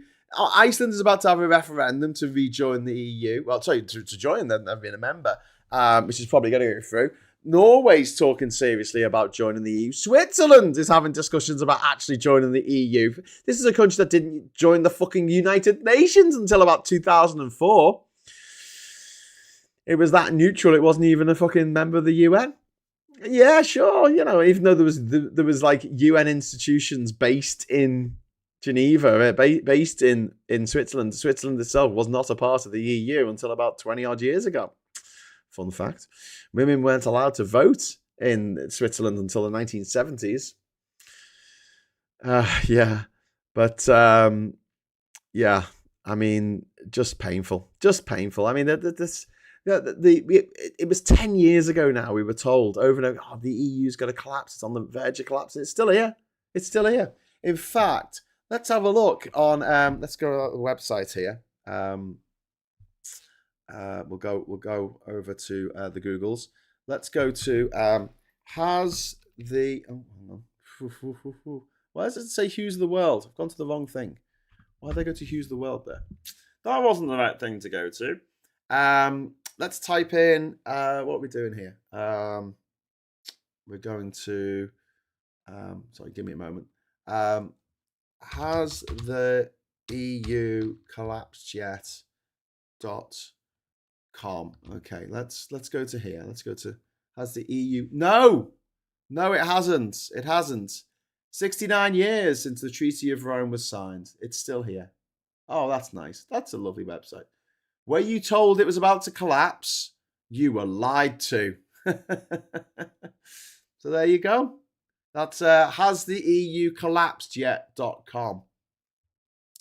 Iceland is about to have a referendum to rejoin the EU. Well, sorry, to join them, they've been a member, which is probably going to go through. Norway's talking seriously about joining the EU. Switzerland is having discussions about actually joining the EU. This is a country that didn't join the fucking United Nations until about 2004. It was that neutral. It wasn't even a fucking member of the UN. Yeah, sure. Even though there was like UN institutions based in Geneva, based in Switzerland. Switzerland itself was not a part of the EU until about 20 odd years ago. Fun fact. Women weren't allowed to vote in Switzerland until the 1970s. Yeah. But yeah, I mean, just painful. Just painful. I mean, it was 10 years ago now. We were told over and over, the EU's going to collapse. It's on the verge of collapse. It's still here. It's still here. In fact, let's have a look on. Let's go to the website here. We'll go over to the Googles. Let's go to has the. Oh, hang on. Why does it say Hughes of the World? I've gone to the wrong thing. Why did I go to Hughes of the World there? That wasn't the right thing to go to. Let's type in, what are we doing here? We're going to, sorry, give me a moment. Has the EU collapsed yet? .com. Okay, let's go to here. Let's go to, has the EU, no, it hasn't. It hasn't. 69 years since the Treaty of Rome was signed. It's still here. Oh, that's nice. That's a lovely website. Were you told it was about to collapse? You were lied to. So there you go. That's has the EU collapsed yet.com.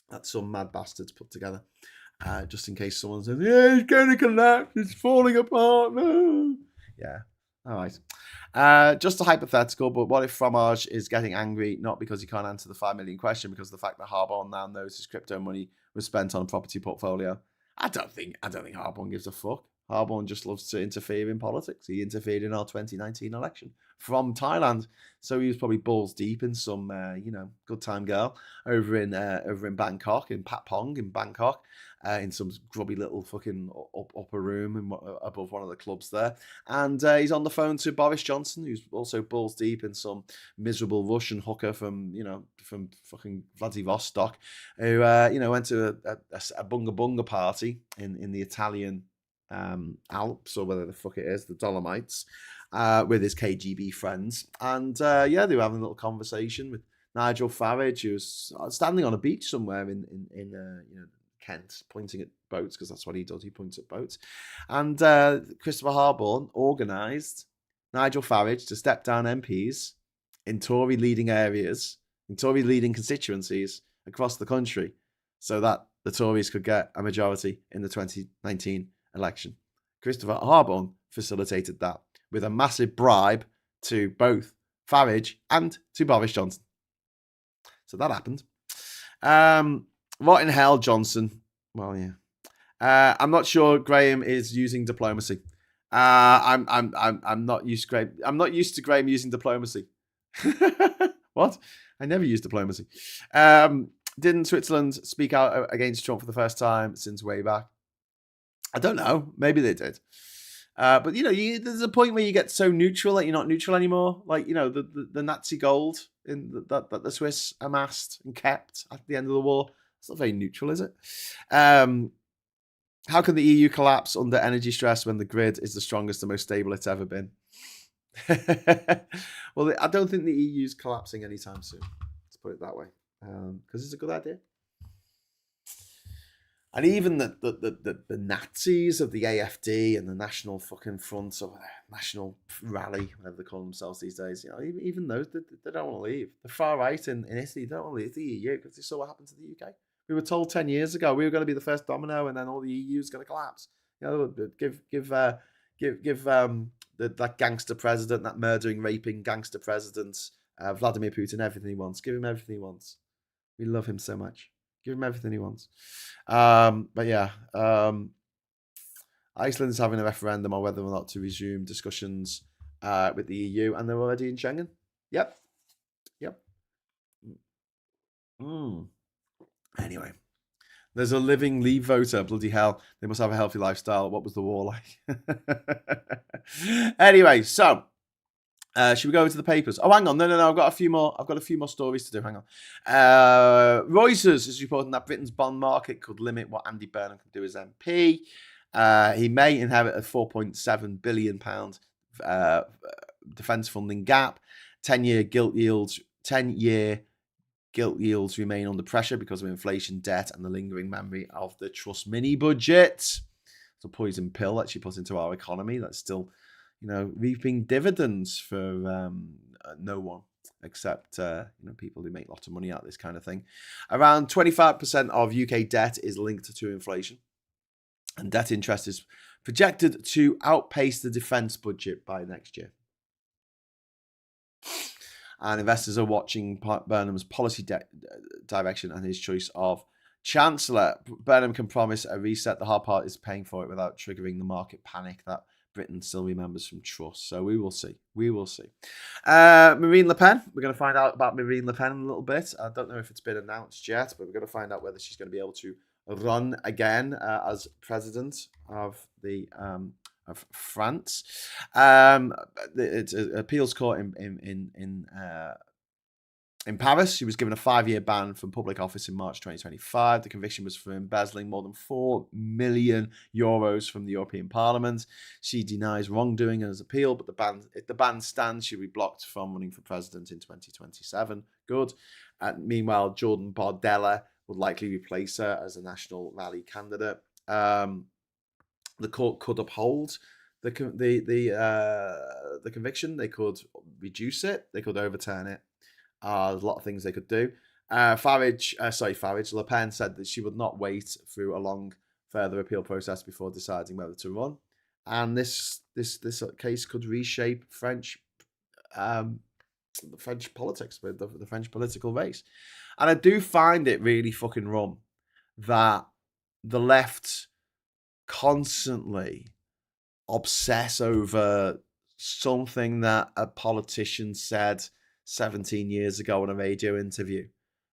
That's some mad bastards put together. Just in case someone says, yeah, it's going to collapse. It's falling apart. No. Yeah. All right. Just a hypothetical, but what if Fromage is getting angry, not because he can't answer the 5 million question, because the fact that Harbon now knows his crypto money was spent on a property portfolio? I don't think Harbon gives a fuck. Harbon just loves to interfere in politics. He interfered in our 2019 election from Thailand, so he was probably balls deep in some, good time girl over in Bangkok, in Patpong in Bangkok, in some grubby little fucking upper room above one of the clubs there, and he's on the phone to Boris Johnson, who's also balls deep in some miserable Russian hooker from fucking Vladivostok, who went to a bunga bunga party in the Italian Alps, or whatever the fuck it is, the Dolomites, with his KGB friends, and they were having a little conversation with Nigel Farage, who was standing on a beach somewhere in Kent, pointing at boats, because that's what he does. He points at boats, and Christopher Harbon organised Nigel Farage to step down MPs in Tory leading areas, in Tory leading constituencies across the country, so that the Tories could get a majority in the 2019 election. Christopher Harbon facilitated that with a massive bribe to both Farage and to Boris Johnson. So that happened. What in hell, Johnson? Well, yeah. I'm not sure Graham is using diplomacy. I'm not used to Graham. I'm not used to Graham using diplomacy. What? I never use diplomacy. Didn't Switzerland speak out against Trump for the first time since way back? I don't know. Maybe they did. But there's a point where you get so neutral that you're not neutral anymore. Like the Nazi gold that the Swiss amassed and kept at the end of the war. It's not very neutral, is it? How can the EU collapse under energy stress when the grid is the strongest and most stable it's ever been? Well, I don't think the EU's collapsing anytime soon. Let's put it that way, because it's a good idea. And even the Nazis of the AfD and the National fucking Front, or National Rally, whatever they call themselves these days, even those, they don't want to leave. The far right in Italy don't want to leave the EU because they saw what happened to the UK. We were told 10 years ago we were going to be the first domino, and then all the EU is going to collapse. Give that gangster president, that murdering, raping gangster president, Vladimir Putin, everything he wants. Give him everything he wants. We love him so much. Give him everything he wants. But yeah, Iceland is having a referendum on whether or not to resume discussions with the EU, and they're already in Schengen. Yep. Anyway, there's a living Leave voter. Bloody hell. They must have a healthy lifestyle. What was the war like? Anyway, so should we go into the papers? Oh, hang on. No. I've got a few more stories to do. Hang on. Reuters is reporting that Britain's bond market could limit what Andy Burnham can do as MP. He may inherit a £4.7 billion defense funding gap. 10-year gilt yields remain under pressure because of inflation, debt, and the lingering memory of the Truss mini budget. It's a poison pill that she put into our economy that's still, reaping dividends for no one except people who make lots of money out of this kind of thing. Around 25% of UK debt is linked to inflation, and debt interest is projected to outpace the defence budget by next year. And investors are watching Burnham's policy direction and his choice of Chancellor. Burnham can promise a reset. The hard part is paying for it without triggering the market panic that Britain still remembers from Truss. So we will see. Marine Le Pen. We're going to find out about Marine Le Pen in a little bit. I don't know if it's been announced yet, but we're going to find out whether she's going to be able to run again as president of France. It's an appeals court in Paris. She was given a 5-year ban from public office in March 2025. The conviction was for embezzling more than €4 million from the European Parliament. She denies wrongdoing and has appealed, but if the ban stands, she'll be blocked from running for president in 2027. Good. Meanwhile, Jordan Bardella would likely replace her as a National Rally candidate. The court could uphold the conviction. They could reduce it. They could overturn it. There's a lot of things they could do. Le Pen said that she would not wait through a long further appeal process before deciding whether to run. And this case could reshape French politics, with the French political race. And I do find it really fucking rum that the left constantly obsess over something that a politician said 17 years ago in a radio interview.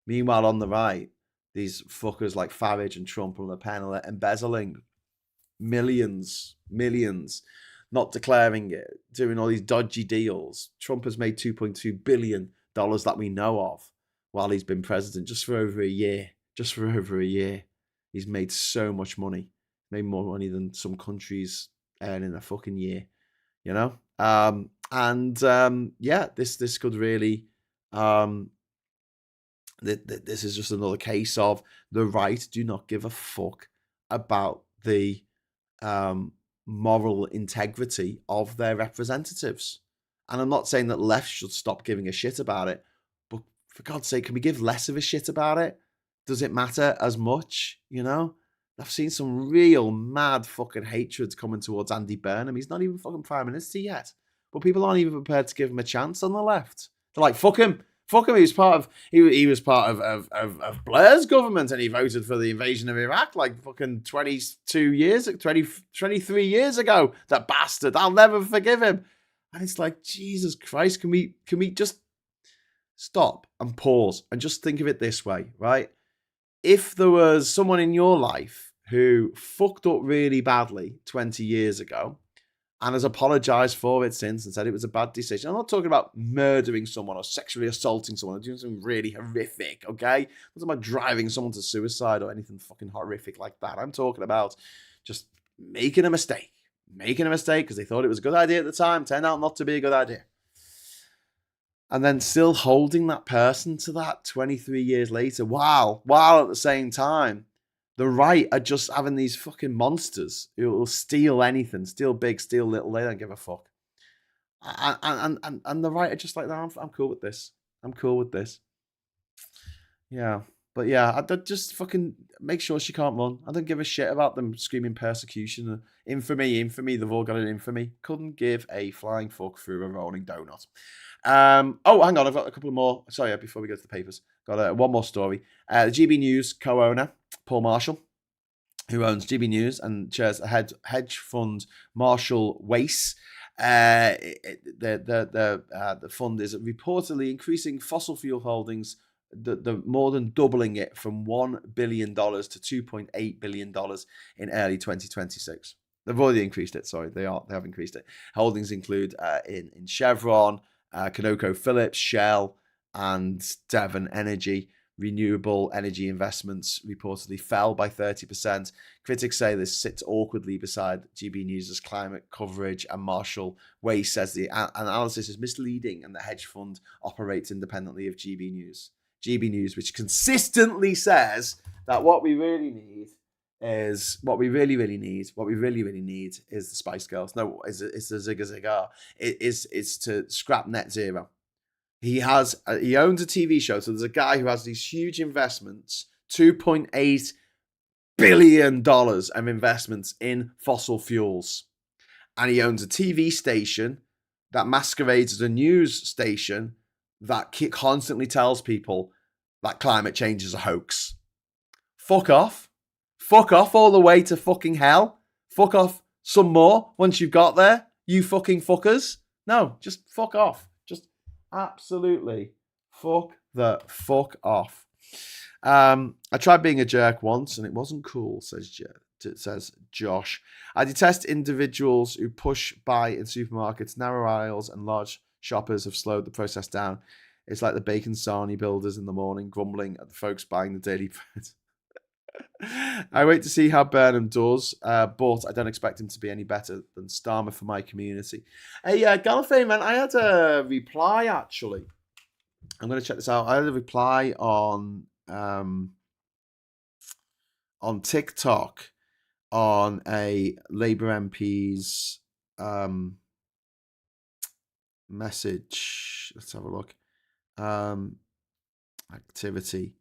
Meanwhile, on the right, these fuckers like Farage and Trump and Le Pen are embezzling millions, not declaring it, doing all these dodgy deals. Trump has made $2.2 billion that we know of while he's been president, just for over a year. He's made so much money. Made more money than some countries earn in a fucking year, This could really, this is just another case of the right do not give a fuck about the moral integrity of their representatives. And I'm not saying that left should stop giving a shit about it, but for God's sake, can we give less of a shit about it? Does it matter as much, I've seen some real mad fucking hatreds coming towards Andy Burnham. He's not even fucking Prime Minister yet. But people aren't even prepared to give him a chance on the left. They're like, fuck him. He was part of Blair's government and he voted for the invasion of Iraq like fucking 23 years ago. That bastard. I'll never forgive him. And it's like, Jesus Christ, can we just stop and pause and just think of it this way, right? If there was someone in your life who fucked up really badly 20 years ago and has apologized for it since and said it was a bad decision. I'm not talking about murdering someone or sexually assaulting someone or doing something really horrific, okay? I'm not talking about driving someone to suicide or anything fucking horrific like that. I'm talking about just making a mistake because they thought it was a good idea at the time, turned out not to be a good idea. And then still holding that person to that 23 years later, while at the same time, the right are just having these fucking monsters who will steal anything, steal big, steal little, they don't give a fuck. And the right are just like, no, I'm cool with this. Yeah. But yeah, I just fucking make sure she can't run. I don't give a shit about them screaming persecution. Infamy, they've all got an infamy. Couldn't give a flying fuck through a rolling donut. Hang on, I've got a couple more. Sorry, before we go to the papers, got one more story. The GB News co-owner, Paul Marshall, who owns GB News and chairs a hedge fund, Marshall Wace. The fund is reportedly increasing fossil fuel holdings, the more than doubling it from $1 billion to $2.8 billion in early 2026. They've already increased it. Sorry, they have increased it. Holdings include in Chevron, ConocoPhillips, Shell, and Devon Energy. renewable energy investments reportedly fell by 30%. Critics say this sits awkwardly beside GB News' climate coverage, and Marshall Weiss says the analysis is misleading and the hedge fund operates independently of GB News. GB News, which consistently says that what we really need is what we really need is the Spice Girls. No, is the Zigga Zigga. It's to scrap net zero. He owns a TV show. So there's a guy who has these huge investments, $2.8 billion of investments in fossil fuels. And he owns a TV station that masquerades as a news station that constantly tells people that climate change is a hoax. Fuck off. Fuck off all the way to fucking hell. Fuck off some more once you've got there, you fucking fuckers. No, just fuck off. Just absolutely fuck the fuck off. I tried being a jerk once and it wasn't cool, says Josh. I detest individuals who push by in supermarkets. Narrow aisles and large shoppers have slowed the process down. It's like the bacon sarnie builders in the morning grumbling at the folks buying the daily bread. I wait to see how Burnham does, but I don't expect him to be any better than Starmer for my community. Hey, Gallifrey, man, I had a reply, actually. I'm going to check this out. I had a reply on TikTok on a Labour MP's message. Let's have a look. Activity.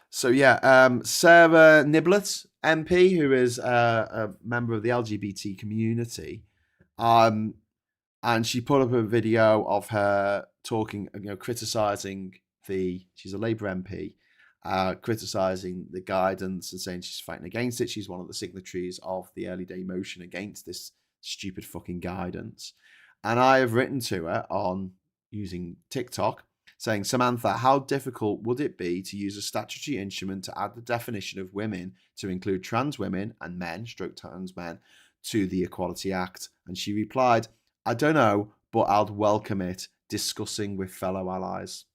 So yeah, Sarah Niblett, MP, who is a member of the LGBT community, and she put up a video of her talking, criticising she's a Labour MP, criticising the guidance and saying she's fighting against it. She's one of the signatories of the early day motion against this stupid fucking guidance. And I have written to her on using TikTok, saying, Samantha, how difficult would it be to use a statutory instrument to add the definition of women to include trans women and men, trans men, to the Equality Act? And she replied, I don't know, but I'd welcome it, discussing with fellow allies.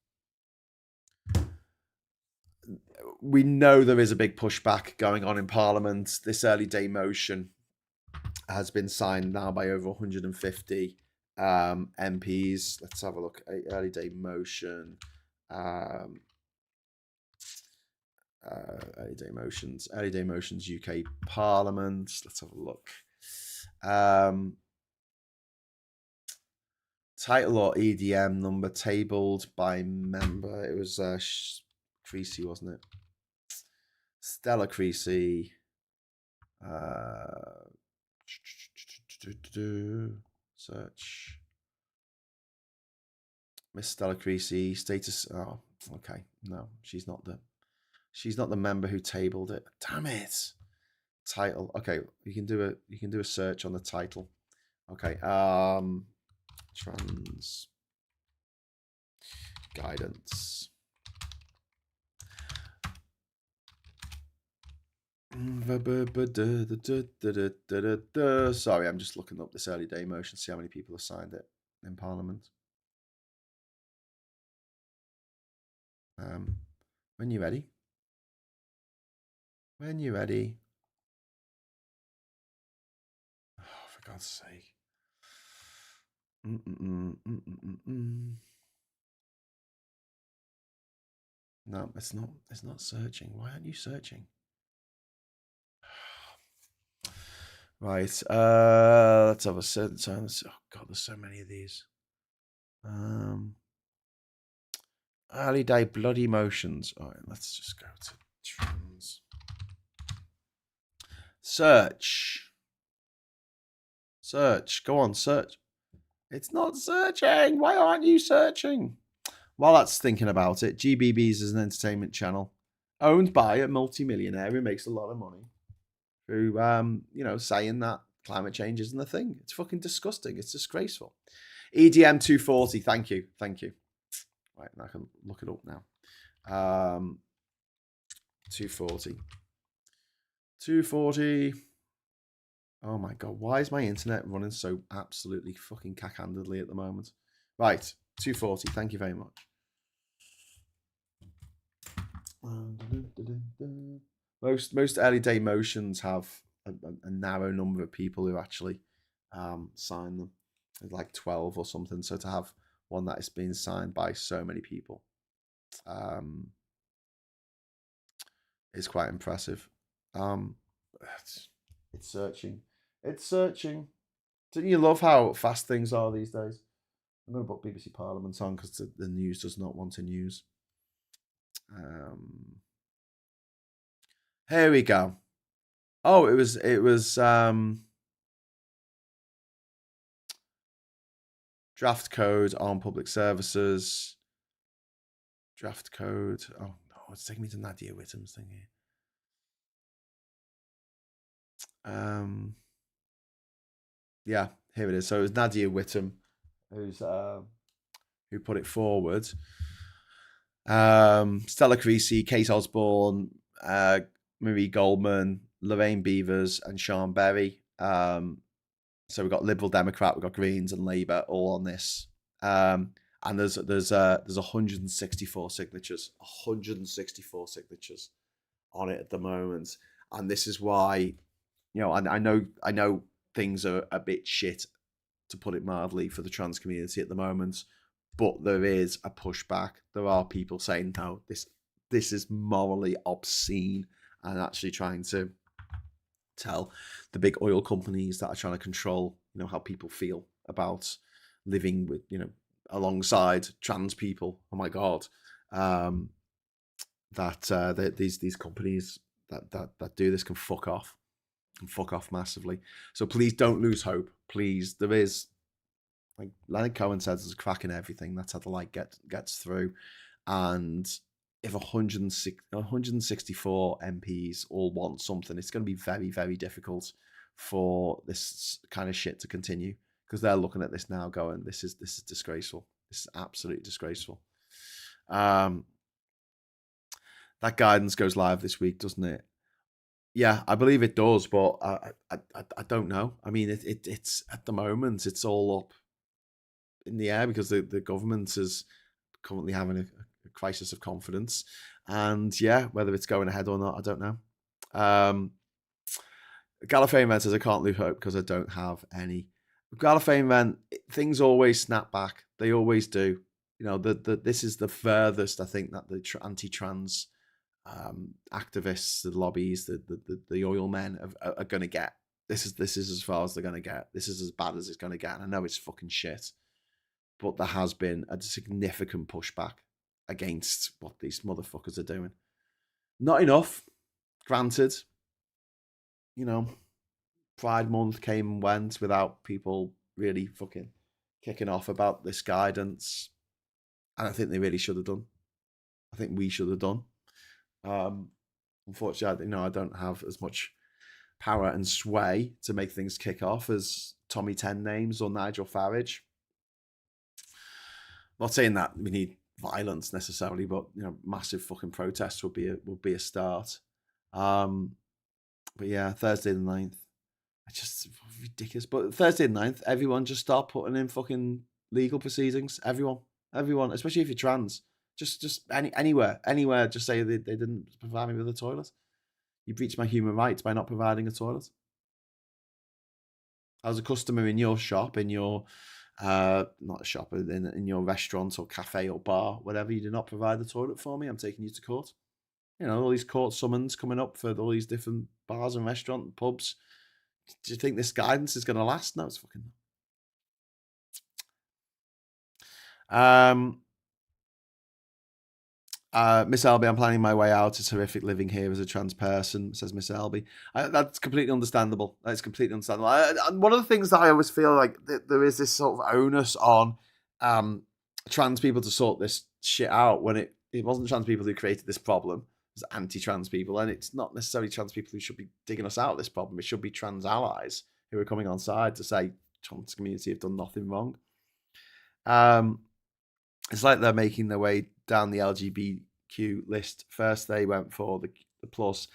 We know there is a big pushback going on in Parliament. This early day motion has been signed now by over 150 MPs. Let's have a look. Early day motion. Early day motions. Early day motions. UK Parliament. Let's have a look. Title or EDM number tabled by member. It was Creasy, wasn't it? Stella Creasy. Search. Miss Stella Creasy. Status. Oh, okay. No, she's not the member who tabled it. Damn it. Title. Okay, you can do a search on the title. Okay. Trans guidance. Sorry, I'm just looking up this early day motion, see how many people have signed it in Parliament. When you're ready. When you're ready. Oh, for God's sake. No, it's not searching. Why aren't you searching? Right. Let's have a search. Oh God, there's so many of these. Early day bloody motions. All right, let's just go to trans. Search. Go on, search. It's not searching. Why aren't you searching? While that's thinking about it, GBB's is an entertainment channel owned by a multi-millionaire who makes a lot of money through, saying that climate change isn't a thing. It's fucking disgusting. It's disgraceful. EDM 240. Thank you. Right, I can look it up now. 240. Oh my God, why is my internet running so absolutely fucking cack-handedly at the moment? Right, 240. Thank you very much. Most early day motions have a narrow number of people who actually sign them, like 12 or something. So to have one that is being signed by so many people is quite impressive. It's searching. It's searching. Don't you love how fast things are these days? I'm going to put BBC Parliament on because the news does not want to news. Here we go. Oh, it was draft code on public services. Draft code. Oh no, it's taking me to Nadia Whittam's thing here. Yeah, here it is. So it was Nadia Whittam who put it forward. Stella Creasy, Kate Osborne, Marie Goldman, Lorraine Beavers, and Sean Berry. So we've got Liberal Democrat, we've got Greens and Labour all on this. And there's 164 signatures. 164 signatures on it at the moment. And this is why, I know things are a bit shit, to put it mildly, for the trans community at the moment. But there is a pushback. There are people saying, no, this is morally obscene, and actually trying to tell the big oil companies that are trying to control, how people feel about living with, alongside trans people. Oh my God. That these companies that do this can fuck off massively. So please don't lose hope. Please, there is, like Leonard Cohen says, there's a crack in everything. That's how the light gets through. And if 164 MPs all want something, it's going to be very, very difficult for this kind of shit to continue, because they're looking at this now going, this is disgraceful. This is absolutely disgraceful. That guidance goes live this week, doesn't it? Yeah, I believe it does, but I don't know. I mean, it's at the moment, it's all up in the air because the government is currently having a crisis of confidence, and whether it's going ahead or not, I don't know. Gallifreyan Vent says, I can't lose hope because I don't have any. Gallifreyan Vent, things always snap back. They always do. This is the furthest I think that the anti-trans activists, the lobbies, the oil men are going to get. This is as far as they're going to get. This is as bad as it's going to get. And I know it's fucking shit, but there has been a significant pushback against what these motherfuckers are doing. Not enough, granted. Pride Month came and went without people really fucking kicking off about this guidance. And I think they really should have done. I think we should have done. Unfortunately, I don't have as much power and sway to make things kick off as Tommy Ten Names or Nigel Farage. Not saying that we need violence necessarily, but massive fucking protests would be a start. But yeah, Thursday the 9th. It's just ridiculous. But Thursday the 9th, everyone just start putting in fucking legal proceedings. Everyone, especially if you're trans. Just anywhere. Just say they didn't provide me with a toilet. You breached my human rights by not providing a toilet. I was a customer in your shop, in your not a shop, in your restaurant or cafe or bar, whatever. You did not provide the toilet for me. I'm taking you to court. All these court summons coming up for all these different bars and restaurants and pubs. Do you think this guidance is going to last? No, it's fucking Miss Elby, I'm planning my way out. It's horrific living here as a trans person, says Miss Elby. That's completely understandable. That's completely understandable. One of the things that I always feel like there is this sort of onus on trans people to sort this shit out, when it wasn't trans people who created this problem. It was anti-trans people, and it's not necessarily trans people who should be digging us out of this problem. It should be trans allies who are coming on side to say trans community have done nothing wrong. It's like they're making their way down the LGBTQ list. First they went for the plus,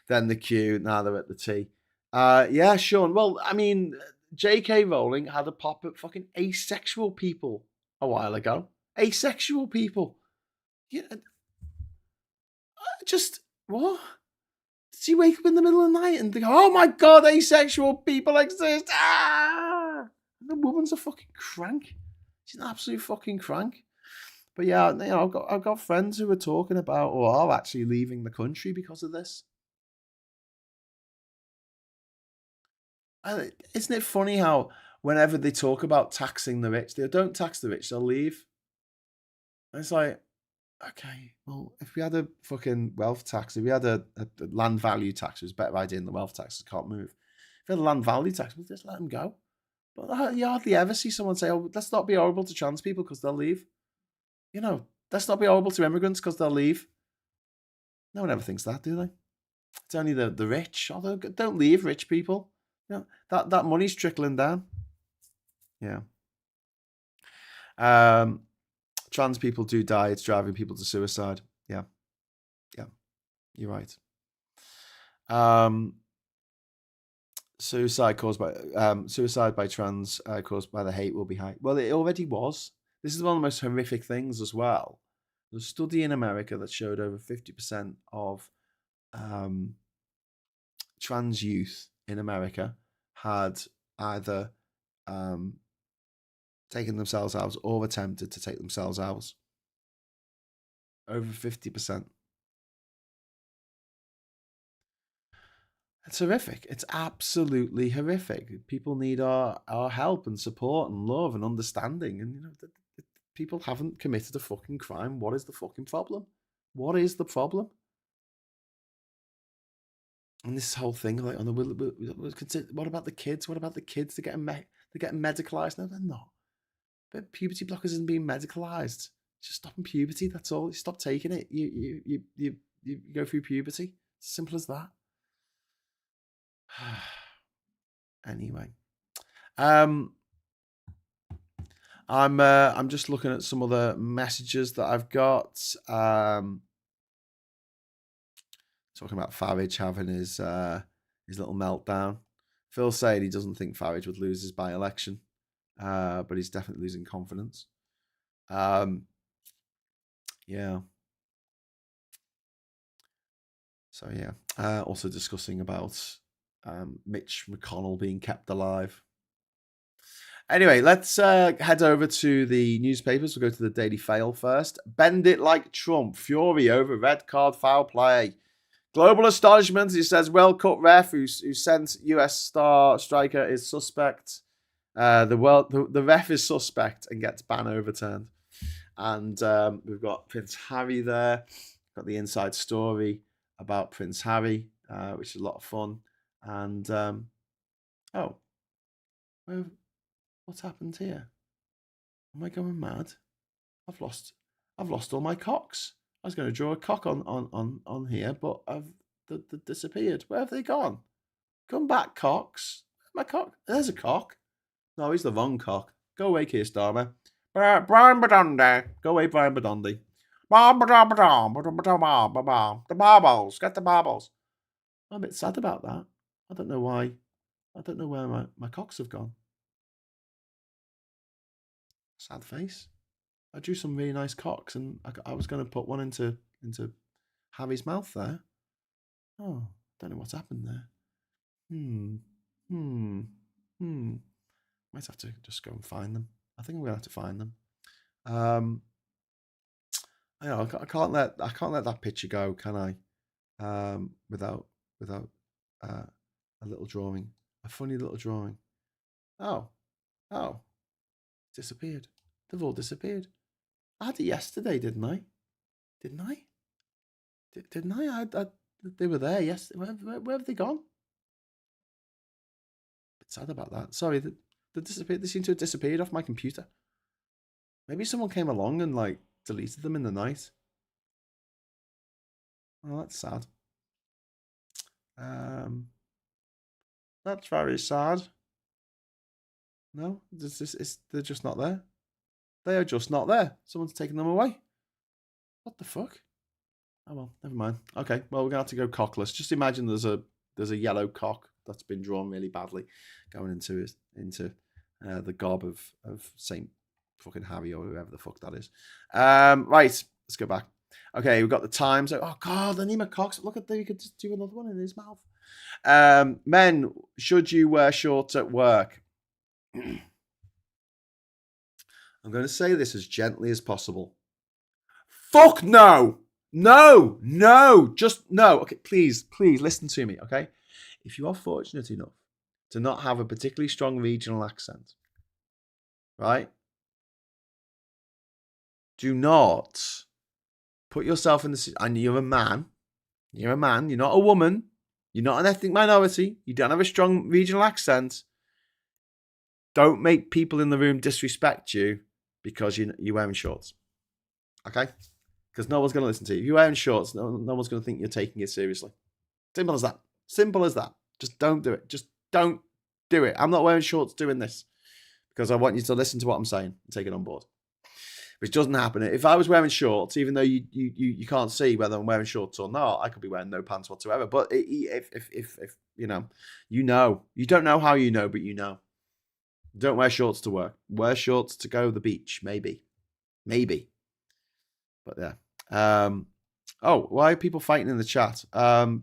then the Q, now they're at the T. Yeah, Sean. Well, I mean, J.K. Rowling had a pop at fucking asexual people a while ago. Asexual people. Yeah, just what? Did you wake up in the middle of the night and think, "Oh my god, asexual people exist"? Ah! The woman's a fucking crank. She's an absolute fucking crank. But yeah, I've got friends who are talking about or are actually leaving the country because of this. Isn't it funny how whenever they talk about taxing the rich, they don't tax the rich, they'll leave. And it's like, okay, well, if we had a fucking wealth tax, if we had a land value tax, it was a better idea than the wealth taxes can't move. If we had a land value tax, we'll just let them go. But you hardly ever see someone say, "Oh, let's not be horrible to trans people because they'll leave." Let's not be horrible to immigrants because they'll leave. No one ever thinks that, do they? It's only the rich. Although, don't leave, rich people. That money's trickling down. Yeah. Trans people do die. It's driving people to suicide. Yeah. You're right. Suicide by trans caused by the hate will be high. Well, it already was. This is one of the most horrific things as well. There's a study in America that showed over 50% of trans youth in America had either taken themselves out or attempted to take themselves out. Over 50%. It's horrific. It's absolutely horrific. People need our help and support and love and understanding. And people haven't committed a fucking crime. What is the fucking problem? What is the problem? And this whole thing, like, what about the kids? What about the kids? They're getting medicalized. No, they're not. But puberty blockers isn't being medicalized. It's just stopping puberty. That's all. You stop taking it. You go through puberty. It's as simple as that. Anyway, I'm just looking at some other messages that I've got. Talking about Farage having his little meltdown. Phil saying he doesn't think Farage would lose his by-election, but he's definitely losing confidence. Yeah. So yeah. Also discussing about Mitch McConnell being kept alive. Anyway, let's head over to the newspapers. We'll go to the Daily Fail first. Bend it like Trump. Fury over red card foul play. Global astonishment. He says well-cut ref who sent US star striker is suspect. The ref is suspect and gets ban overturned. And we've got Prince Harry there. Got the inside story about Prince Harry, which is a lot of fun. And what's happened here? Am I going mad? I've lost all my cocks. I was going to draw a cock on here, but I've disappeared. Where have they gone? Come back, cocks. My cock. There's a cock. No, he's the wrong cock. Go away, Keir Starmer. Brian Badondi. Go away, Brian Badondi. The marbles. Get the marbles. I'm a bit sad about that. I don't know why. I don't know where my cocks have gone. Sad face. I drew some really nice cocks, and I was going to put one into Harry's mouth there. Oh, don't know what's happened there. Might have to just go and find them. I think I'm going to have to find them. I can't let that picture go, can I? Without a little drawing, a funny little drawing. Oh, disappeared. They've all disappeared. I had it yesterday, didn't I? Didn't I? They were there yesterday. Where have they gone? Bit sad about that. Sorry, they disappeared. They seem to have disappeared off my computer. Maybe someone came along and like deleted them in the night. Oh, that's sad. That's very sad. No, they're just not there. They are just not there. Someone's taken them away. What the fuck? Oh well, never mind. Okay, well we're gonna have to go cockless. Just imagine there's a yellow cock that's been drawn really badly, going into the gob of Saint Fucking Harry or whoever the fuck that is. Right, let's go back. Okay, we've got the Times. Oh God, Anima Cox. Look at that. You could just do another one in his mouth. Men, should you wear shorts at work? I'm going to say this as gently as possible. Fuck no. No. Just no. Okay, please listen to me, okay? If you are fortunate enough to not have a particularly strong regional accent, right? Do not put yourself in the... And you're a man. You're not a woman. You're not an ethnic minority. You don't have a strong regional accent. Don't make people in the room disrespect you because you're wearing shorts. Okay? Because no one's going to listen to you. If you're wearing shorts, no one's going to think you're taking it seriously. Simple as that. Simple as that. Just don't do it. Just don't do it. I'm not wearing shorts doing this because I want you to listen to what I'm saying and take it on board. Which doesn't happen. If I was wearing shorts, even though you can't see whether I'm wearing shorts or not, I could be wearing no pants whatsoever. But if you know, you don't know how you know, but you know. Don't wear shorts to work. Wear shorts to go to the beach, maybe. But yeah. Oh, why are people fighting in the chat?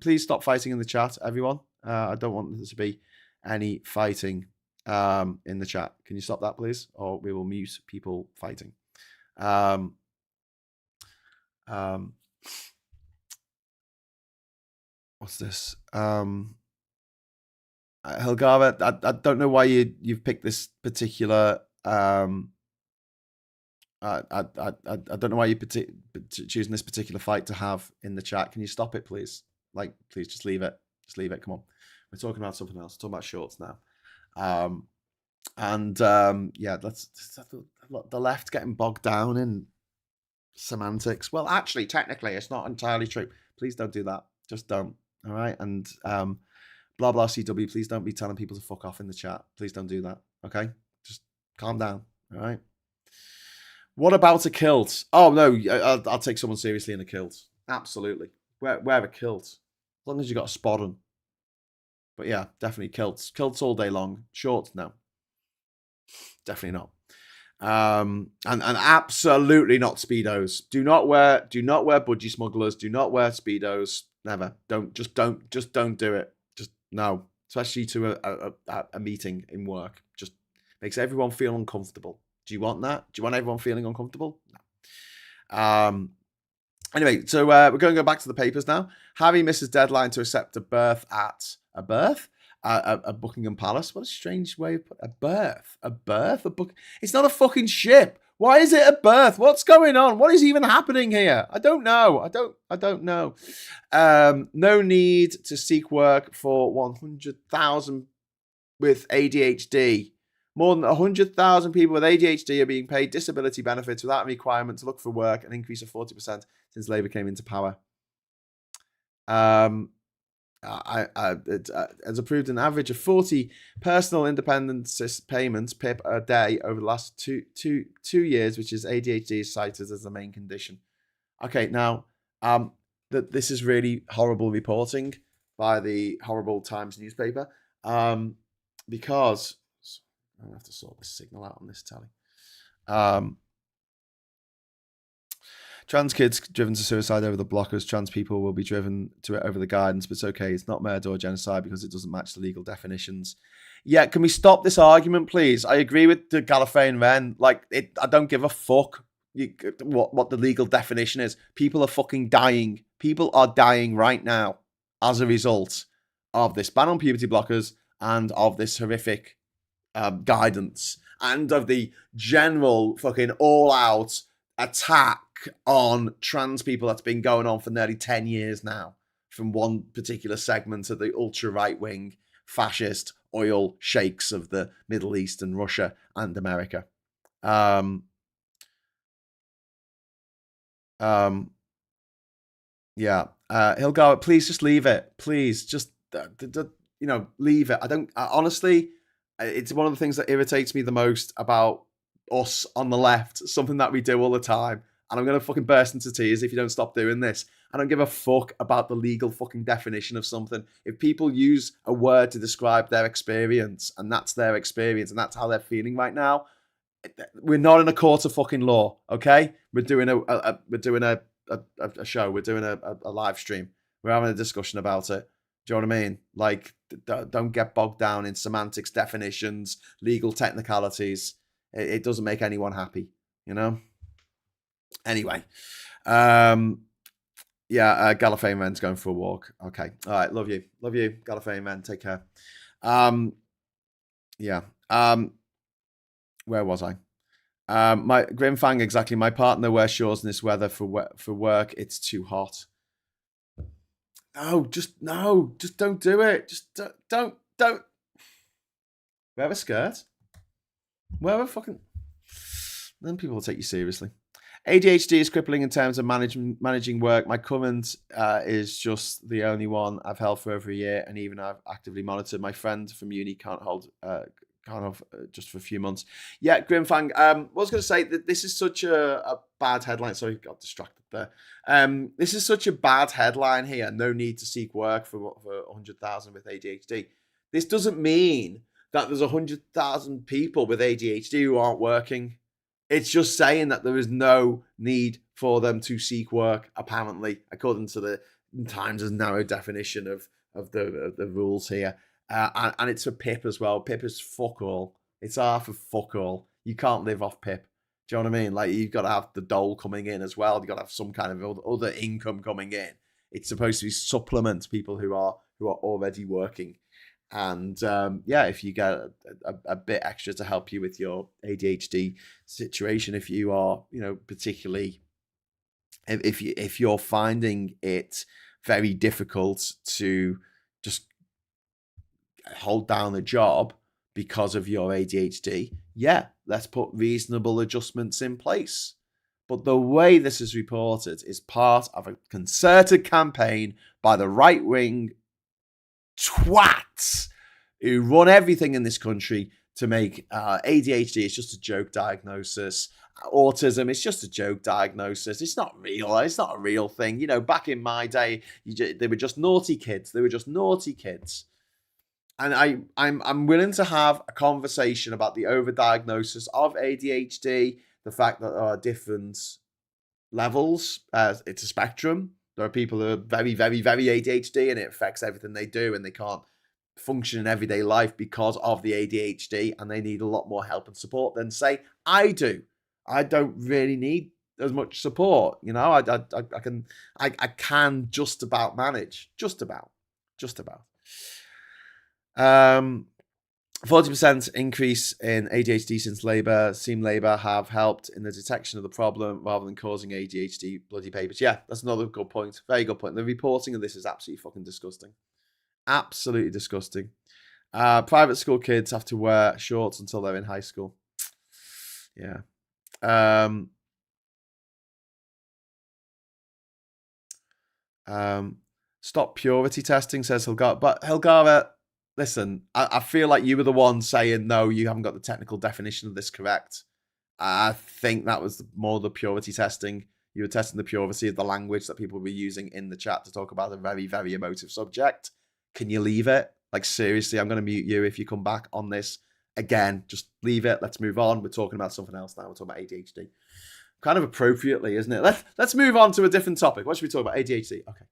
Please stop fighting in the chat, everyone. I don't want there to be any fighting in the chat. Can you stop that, please? Or we will mute people fighting. What's this? Helgava, I don't know why you've picked this particular. I don't know why you're choosing this particular fight to have in the chat. Can you stop it, please? Like, please just leave it. Just leave it. Come on. We're talking about something else. We're talking about shorts now. Yeah, the left getting bogged down in semantics. Well, actually, technically, it's not entirely true. Please don't do that. Just don't. All right. And blah blah CW. Please don't be telling people to fuck off in the chat. Please don't do that. Okay. Just calm down. All right. What about a kilt? Oh no, I'll take someone seriously in a kilt. Absolutely. Wear a kilt as long as you got a spot on. But yeah, definitely kilts. Kilts all day long. Shorts, no. Definitely not. And absolutely not Speedos. Do not wear budgie smugglers. Do not wear Speedos. Never. Don't do it. Just no. Especially to a meeting in work. Just makes everyone feel uncomfortable. Do you want that? Do you want everyone feeling uncomfortable? No. Anyway, so we're going to go back to the papers now. Harry misses deadline to accept a berth at a Buckingham Palace. What a strange way of putting a berth. A berth? It's not a fucking ship. Why is it a berth? What's going on? What is even happening here? I don't know. I don't know. No need to seek work for 100,000 with ADHD. More than 100,000 people with ADHD are being paid disability benefits without a requirement to look for work, an increase of 40% since Labour came into power. It has approved an average of 40 personal independence payments PIP a day over the last two years, which is ADHD is cited as the main condition. Okay, now this is really horrible reporting by the horrible Times newspaper because I have to sort this signal out on this telly. Trans kids driven to suicide over the blockers. Trans people will be driven to it over the guidance, but it's okay. It's not murder or genocide because it doesn't match the legal definitions. Yeah, can we stop this argument, please? I agree with the Gallifreyan Wren. Like, I don't give a fuck what the legal definition is. People are fucking dying. People are dying right now as a result of this ban on puberty blockers and of this horrific guidance and of the general fucking all-out attack on trans people that's been going on for nearly 10 years now from one particular segment of the ultra right-wing fascist oil sheiks of the Middle East and Russia and America. Yeah, Hilgar, please just leave it. Please just leave it. Honestly, it's one of the things that irritates me the most about us on the left, something that we do all the time. And I'm going to fucking burst into tears if you don't stop doing this. I don't give a fuck about the legal fucking definition of something. If people use a word to describe their experience, and that's their experience, and that's how they're feeling right now, we're not in a court of fucking law, okay? We're doing a show. We're doing a live stream. We're having a discussion about it. Do you know what I mean? Like, don't get bogged down in semantics, definitions, legal technicalities. It doesn't make anyone happy, you know? Anyway, yeah, Gallifreyan Men's going for a walk. Okay. All right. Love you. Love you, Gallifreyan Men. Take care. Yeah. Where was I? My Grimfang, exactly. My partner wears shorts in this weather for work. It's too hot. No, just don't do it. Just don't. Wear a skirt. Wear a fucking. Then people will take you seriously. ADHD is crippling in terms of managing work. My current is just the only one I've held for over a year, and even I've actively monitored. My friend from uni can't hold just for a few months. Yeah, Grimfang. I was going to say that this is such a bad headline. Sorry, got distracted there. This is such a bad headline here. No need to seek work for 100,000 with ADHD. This doesn't mean that there's 100,000 people with ADHD who aren't working. It's just saying that there is no need for them to seek work, apparently, according to the Times' narrow definition of the rules here. And it's for PIP as well. PIP is fuck all. It's half of fuck all. You can't live off PIP. Do you know what I mean? Like, you've got to have the dole coming in as well. You've got to have some kind of other income coming in. It's supposed to be supplement people who are already working. And yeah, if you get a bit extra to help you with your ADHD situation, if you are, particularly if you're finding it very difficult to just hold down a job because of your ADHD, yeah, let's put reasonable adjustments in place. But the way this is reported is part of a concerted campaign by the right-wing twats who run everything in this country to make ADHD is just a joke diagnosis. Autism is just a joke diagnosis. It's not real. It's not a real thing. Back in my day, they were just naughty kids. And I'm willing to have a conversation about the overdiagnosis of ADHD, the fact that there are different levels. It's a spectrum. There are people who are very, very, very ADHD, and it affects everything they do, and they can't function in everyday life because of the ADHD, and they need a lot more help and support than, say, I do. I don't really need as much support. I can just about manage. Just about. 40% increase in ADHD since Labour. Seem Labour have helped in the detection of the problem rather than causing ADHD bloody papers. Yeah, that's another good point. Very good point. The reporting of this is absolutely fucking disgusting. Absolutely disgusting. Private school kids have to wear shorts until they're in high school. Yeah. Stop purity testing, says Hilgara. But Hilgara, listen, I feel like you were the one saying, no, you haven't got the technical definition of this correct. I think that was more the purity testing. You were testing the purity of the language that people were using in the chat to talk about a very, very emotive subject. Can you leave it? Like, seriously, I'm going to mute you if you come back on this again. Just leave it. Let's move on. We're talking about something else now. We're talking about ADHD. Kind of appropriately, isn't it? Let's move on to a different topic. What should we talk about? ADHD. Okay.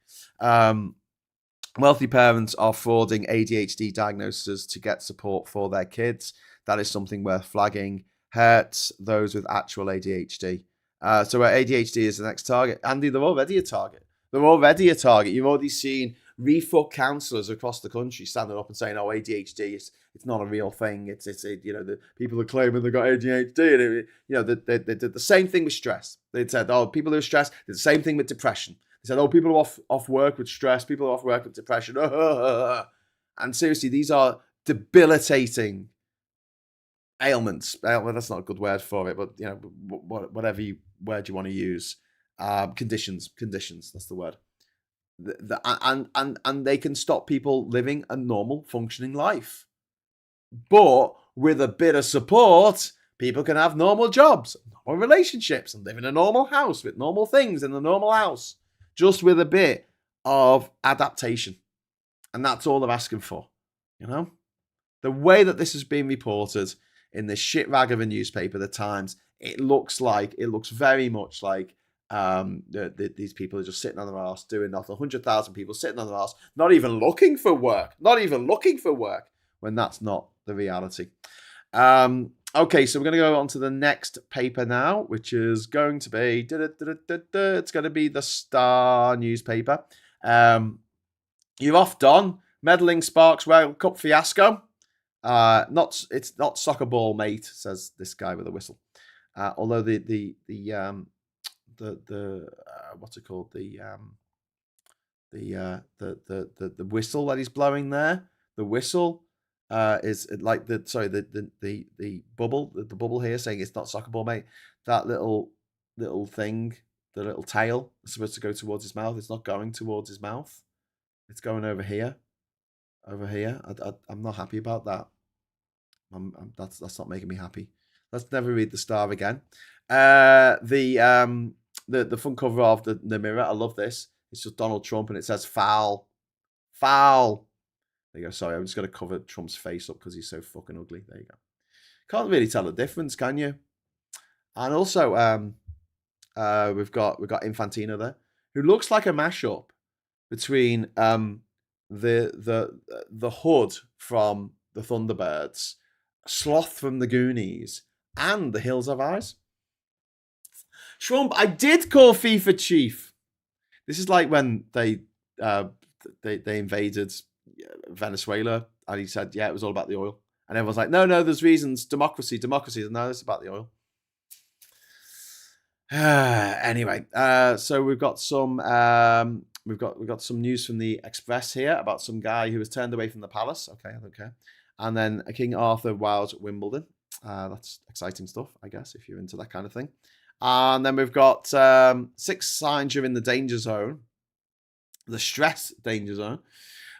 Wealthy parents are frauding ADHD diagnoses to get support for their kids. That is something worth flagging. Hurts those with actual ADHD. So where ADHD is the next target. Andy, they're already a target. You've already seen refuck counsellors across the country standing up and saying, "Oh, ADHD it's not a real thing. It's the people are claiming they've got ADHD." And they did the same thing with stress. They said, "Oh, people who are stressed." Did the same thing with depression. They said, "Oh, people who are off work with stress. People who are off work with depression." And seriously, these are debilitating ailments. That's not a good word for it, but whatever word you want to use. Conditions. That's the word. And they can stop people living a normal functioning life. But with a bit of support, people can have normal jobs, normal relationships, and live in a normal house with normal things in the normal house, just with a bit of adaptation. And that's all they're asking for. The way that this is being reported in this shit rag of a newspaper, The Times. It looks very much like these people are just sitting on their arse doing nothing. 100,000 people sitting on their arse, not even looking for work, when that's not the reality. Okay, so we're going to go on to the next paper now, which is going to be it's going to be the Star newspaper. You're off, Don. Meddling sparks World Cup fiasco. It's not soccer ball, mate, says this guy with a whistle. Although the what's it called, the whistle that he's blowing there, the whistle is like the bubble here saying it's not soccer ball, mate. That little thing, the little tail is supposed to go towards his mouth. It's not going towards his mouth. It's going over here. I'm not happy about that. That's not making me happy. Let's never read the Star again. The front cover of the Mirror. I love this. It's just Donald Trump and it says foul. Foul. There you go. Sorry, I'm just going to cover Trump's face up because he's so fucking ugly. There you go. Can't really tell the difference, can you? And also, we've got Infantino there, who looks like a mashup between the Hood from the Thunderbirds, Sloth from the Goonies, and the Hills Have Eyes. Trump, I did call FIFA chief. This is like when they invaded Venezuela, and he said, yeah, it was all about the oil. And everyone's like, no, there's reasons. Democracy. No, it's about the oil. Anyway, so we've got some we've got some news from the Express here about some guy who was turned away from the palace. Okay, I don't care. And then King Arthur wows Wimbledon. That's exciting stuff, I guess, if you're into that kind of thing. And then we've got 6 signs you're in the danger zone, the stress danger zone.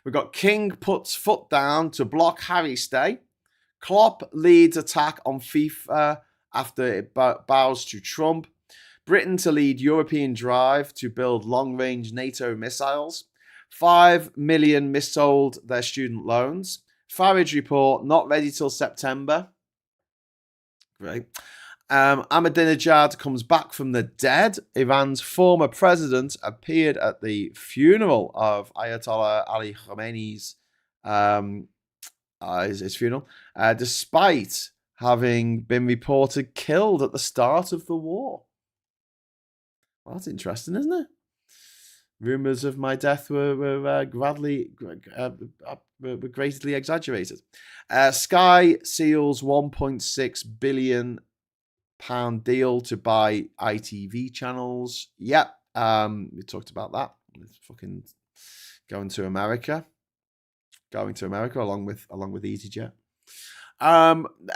We've got King puts foot down to block Harry stay. Klopp leads attack on FIFA after it bows to Trump. Britain to lead European drive to build long-range NATO missiles. 5 million missold their student loans. Farage report not ready till September. Great. Ahmadinejad comes back from the dead. Iran's former president appeared at the funeral of Ayatollah Ali Khamenei's his funeral, despite having been reported killed at the start of the war. Well, that's interesting, isn't it? Rumours of my death were greatly exaggerated. Sky seals £1.6 billion deal to buy ITV channels. Yep, we talked about that. It's fucking going to America along with EasyJet.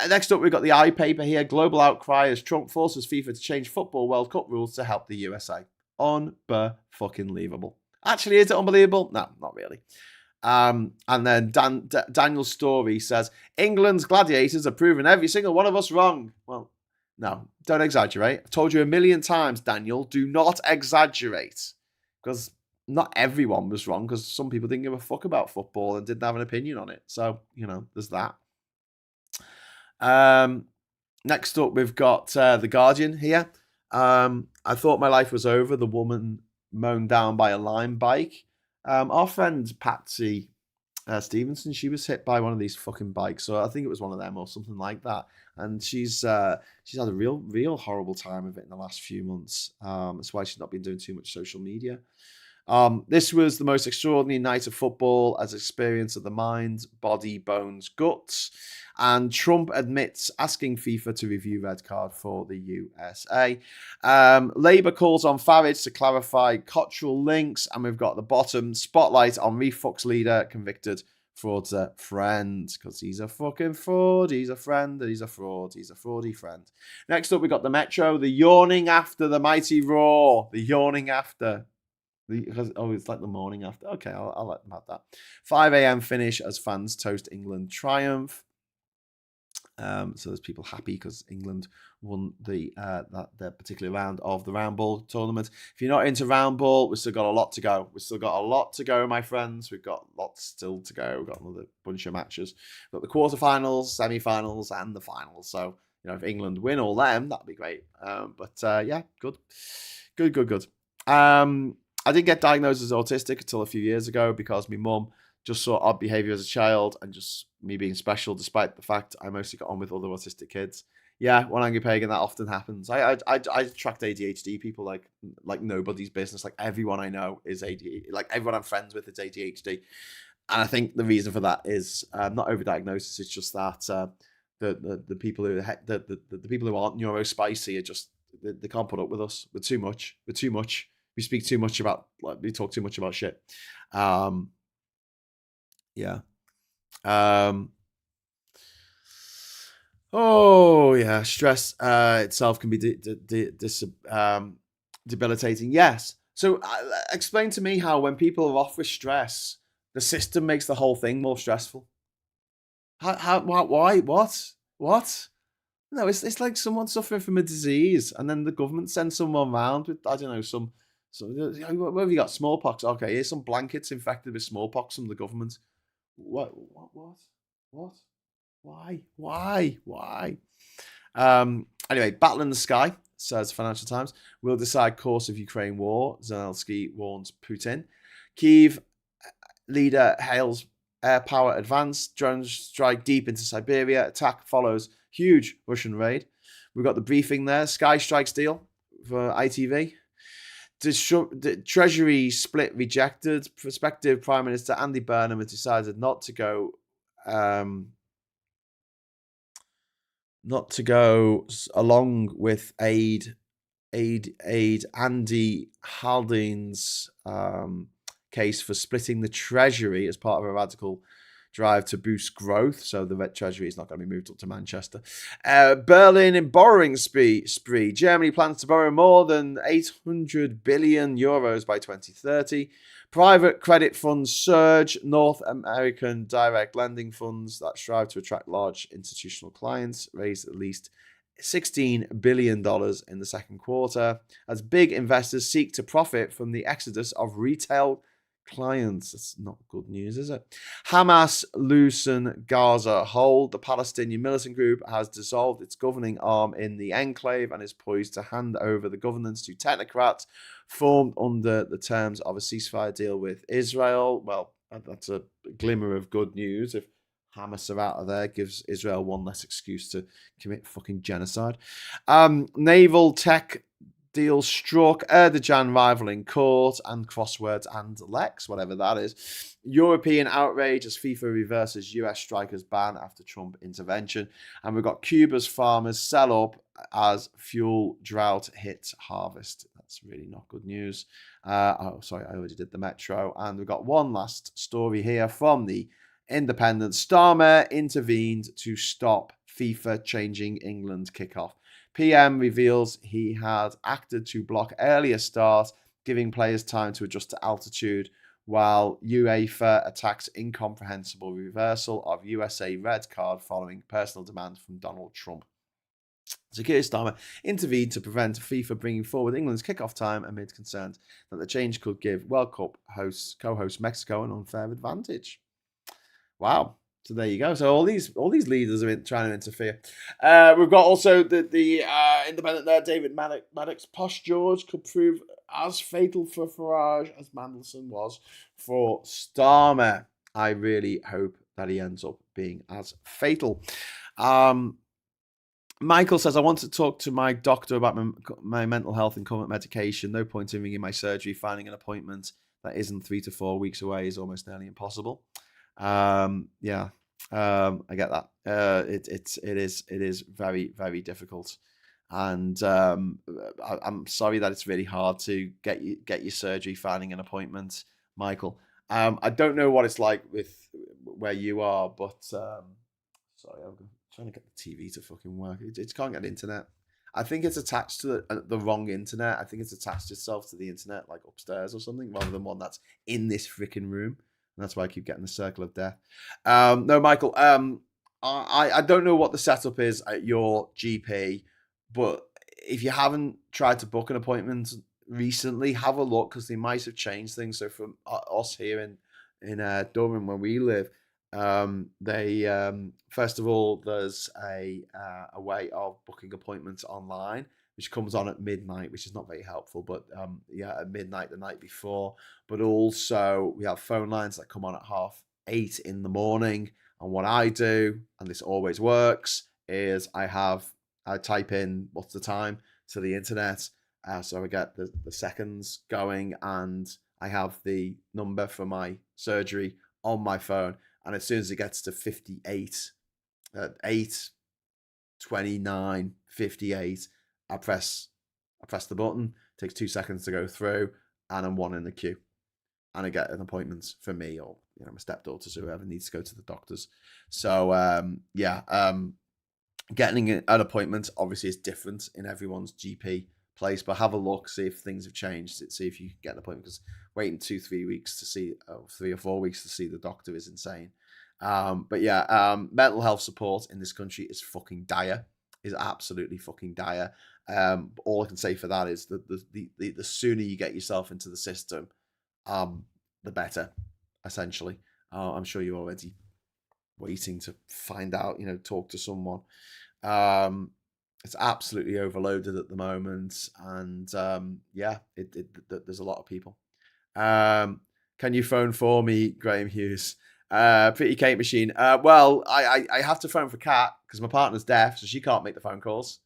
Next up, we've got the iPaper here. Global outcry as Trump forces FIFA to change Football World Cup rules to help the USA. Unbelievable. Actually, is it unbelievable? No, not really. And then Daniel Story says, England's gladiators are proving every single one of us wrong. Well, no, don't exaggerate. I've told you a million times, Daniel, do not exaggerate. Because not everyone was wrong, because some people didn't give a fuck about football and didn't have an opinion on it. So, there's that. Next up, we've got The Guardian here. I thought my life was over. The woman mown down by a Lime bike. Our friend Patsy Stevenson, she was hit by one of these fucking bikes. So I think it was one of them or something like that. And she's had a real horrible time of it in the last few months. That's why she's not been doing too much social media. This was the most extraordinary night of football as experience of the mind, body, bones, guts. And Trump admits asking FIFA to review red card for the USA. Labour calls on Farage to clarify cultural links. And we've got the bottom spotlight on Refux leader convicted fraudster friend. Because he's a fucking fraud. He's a friend. He's a fraud. He's a fraudy friend. Next up, we got the Metro. The yawning after the mighty roar. The yawning after. It's like the morning after. Okay, I'll let them have that. 5 a.m. finish as fans toast England triumph. So there's people happy because England won that particular round of the round ball tournament. If you're not into round ball, we've still got a lot to go. We've still got a lot to go, my friends. We've got lots still to go. We've got another bunch of matches. We've got the quarterfinals, semi-finals, and the finals. So, if England win all them, that'd be great. Yeah, good. I didn't get diagnosed as autistic until a few years ago because my mum just saw odd behavior as a child and just me being special, despite the fact I mostly got on with other autistic kids. Yeah, one angry pagan, that often happens. I attract ADHD people like nobody's business. Like everyone I know is ADHD. Like everyone I'm friends with is ADHD, and I think the reason for that is not overdiagnosis. It's just that the people who the people who aren't neurospicy are just they can't put up with us. We're too much. We speak too much about we talk too much about shit. Yeah. Oh yeah, stress itself can be debilitating. Yes. So explain to me how when people are off with stress, the system makes the whole thing more stressful. Why? What? No, it's like someone suffering from a disease, and then the government sends someone around with, I don't know, some where have you got smallpox? Okay, here's some blankets infected with smallpox from the government. What? Why? Anyway, battle in the sky, says Financial Times, will decide course of Ukraine war. Zelensky warns Putin. Kyiv leader hails air power advance. Drones strike deep into Siberia. Attack follows huge Russian raid. We've got the briefing there. Sky strikes deal for ITV. The Treasury split rejected. Prospective Prime Minister Andy Burnham has decided not to go along with aid Andy Haldine's case for splitting the Treasury as part of a radical drive to boost growth. So the Red Treasury is not going to be moved up to Manchester. Berlin in borrowing spree. Germany plans to borrow more than 800 billion euros by 2030. Private credit funds surge. North American direct lending funds that strive to attract large institutional clients raised at least $16 billion in the second quarter as big investors seek to profit from the exodus of retail clients. That's not good news, is it? Hamas loosen Gaza hold. The Palestinian militant group has dissolved its governing arm in the enclave and is poised to hand over the governance to technocrats formed under the terms of a ceasefire deal with Israel. Well, that's a glimmer of good news. If Hamas are out of there, gives Israel one less excuse to commit fucking genocide. Naval tech deal struck. Erdogan rival in court and crosswords and Lex, whatever that is. European outrage as FIFA reverses US strikers ban after Trump intervention. And we've got Cuba's farmers sell up as fuel drought hits harvest. That's really not good news. Sorry, I already did the Metro. And we've got one last story here from the Independent. Starmer intervened to stop FIFA changing England kickoff. PM reveals he had acted to block earlier start, giving players time to adjust to altitude, while UEFA attacks incomprehensible reversal of USA red card following personal demand from Donald Trump. So Keir Starmer intervened to prevent FIFA bringing forward England's kickoff time amid concerns that the change could give World Cup co-host Mexico an unfair advantage. Wow. So there you go. So all these leaders are trying to interfere. We've got also the independent there, David Maddox. Posh George could prove as fatal for Farage as Mandelson was for Starmer. I really hope that he ends up being as fatal. Michael says, I want to talk to my doctor about my mental health and current medication. No point in ringing my surgery. Finding an appointment that isn't 3 to 4 weeks away is almost nearly impossible. I get that. It is very, very difficult, and I'm sorry that it's really hard to get your surgery, finding an appointment, Michael. I don't know what it's like with where you are, but sorry, I'm trying to get the TV to fucking work. It can't get internet. I think it's attached to the wrong internet. I think it's attached itself to the internet, like upstairs or something, rather than one that's in this freaking room. And that's why I keep getting the circle of death. No, Michael, I don't know what the setup is at your GP, but if you haven't tried to book an appointment recently, have a look because they might have changed things. So from us here in Durham where we live, they first of all there's a way of booking appointments online, which comes on at midnight, which is not very helpful. But yeah, at midnight the night before. But also we have phone lines that come on at 8:30 in the morning. And what I do, and this always works, is I type in what's the time to the internet, so I get the seconds going, and I have the number for my surgery on my phone. And as soon as it gets to 58, 8, 29, 58, I press the button. It takes 2 seconds to go through, and I'm one in the queue. And I get an appointment for me or my stepdaughters or whoever needs to go to the doctors. So getting an appointment obviously is different in everyone's GP place, but have a look, see if things have changed, see if you can get an appointment, because waiting 2-3 weeks to see 3 or 4 weeks to see the doctor is insane. But yeah, mental health support in this country is fucking dire, is absolutely fucking dire. All I can say for that is that the sooner you get yourself into the system, the better, essentially. I'm sure you're already waiting to find out, talk to someone. It's absolutely overloaded at the moment, and there's a lot of people. Can you phone for me, Graham Hughes? Pretty Kate Machine. Well, I have to phone for Kat because my partner's deaf, so she can't make the phone calls.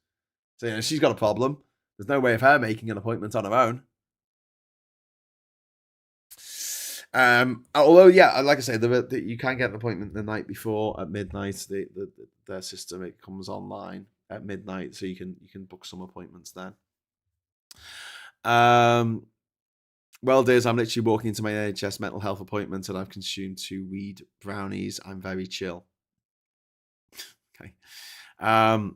So she's got a problem. There's no way of her making an appointment on her own. Although, yeah, like I say, you can get an appointment the night before at midnight. The system, it comes online at midnight, so you can book some appointments then. Well, Diz, I'm literally walking into my NHS mental health appointment and I've consumed 2 weed brownies. I'm very chill. Okay. And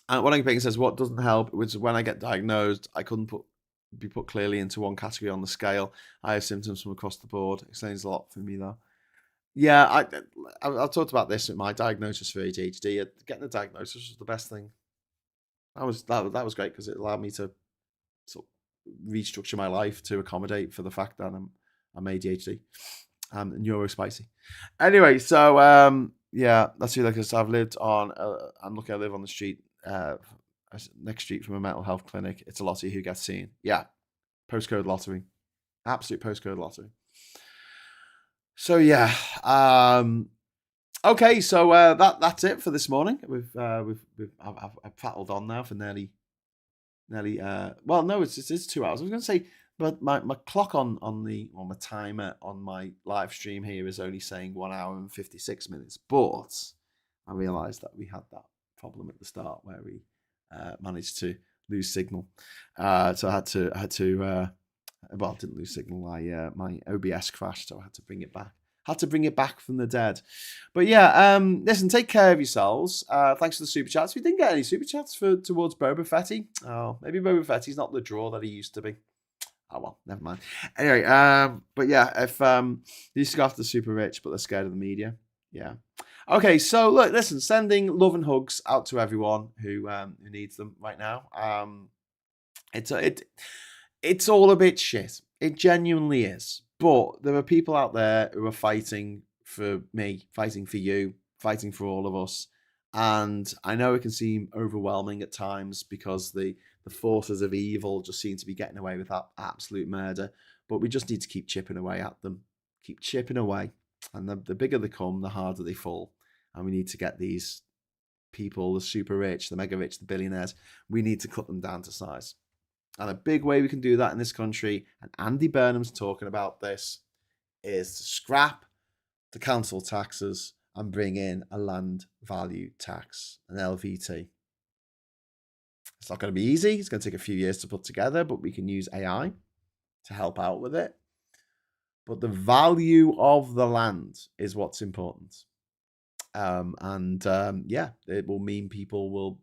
what I'm says, what doesn't help was when I get diagnosed, I couldn't be put clearly into one category on the scale. I have symptoms from across the board. Explains a lot for me, though. Yeah, I talked about this with my diagnosis for ADHD. Getting the diagnosis was the best thing. That was great because it allowed me to sort of restructure my life to accommodate for the fact that I'm ADHD and neurospicy. Anyway, so yeah, that's who. Like I've lived on. I'm lucky I live on the street. Next street from a mental health clinic. It's a lottery who gets seen. Yeah, postcode lottery, absolute postcode lottery. So yeah, okay. So that's it for this morning. I've prattled on now for nearly. Well, no, it's 2 hours. I was going to say, but my clock on my timer on my live stream here is only saying 1 hour and 56 minutes. But I realised that we had that problem at the start where we managed to lose signal, so I had to well, I didn't lose signal. My OBS crashed, so I had to bring it back. From the dead. But yeah, listen, take care of yourselves. Thanks for the super chats. We didn't get any super chats towards Boba Fetty. Oh, maybe Boba Fetty's not the draw that he used to be. Oh well, never mind. Anyway, but yeah, if they used to go after the super rich, but they're scared of the media. Yeah. Okay, so look, listen, sending love and hugs out to everyone who needs them right now. It's all a bit shit. It genuinely is. But there are people out there who are fighting for me, fighting for you, fighting for all of us. And I know it can seem overwhelming at times because the forces of evil just seem to be getting away with that absolute murder. But we just need to keep chipping away at them. Keep chipping away. And the bigger they come, the harder they fall. And we need to get these people, the super rich, the mega rich, the billionaires, we need to cut them down to size. And a big way we can do that in this country, and Andy Burnham's talking about this, is to scrap the council taxes and bring in a land value tax, an LVT. It's not going to be easy. It's going to take a few years to put together, but we can use AI to help out with it. But the value of the land is what's important. Yeah, it will mean people will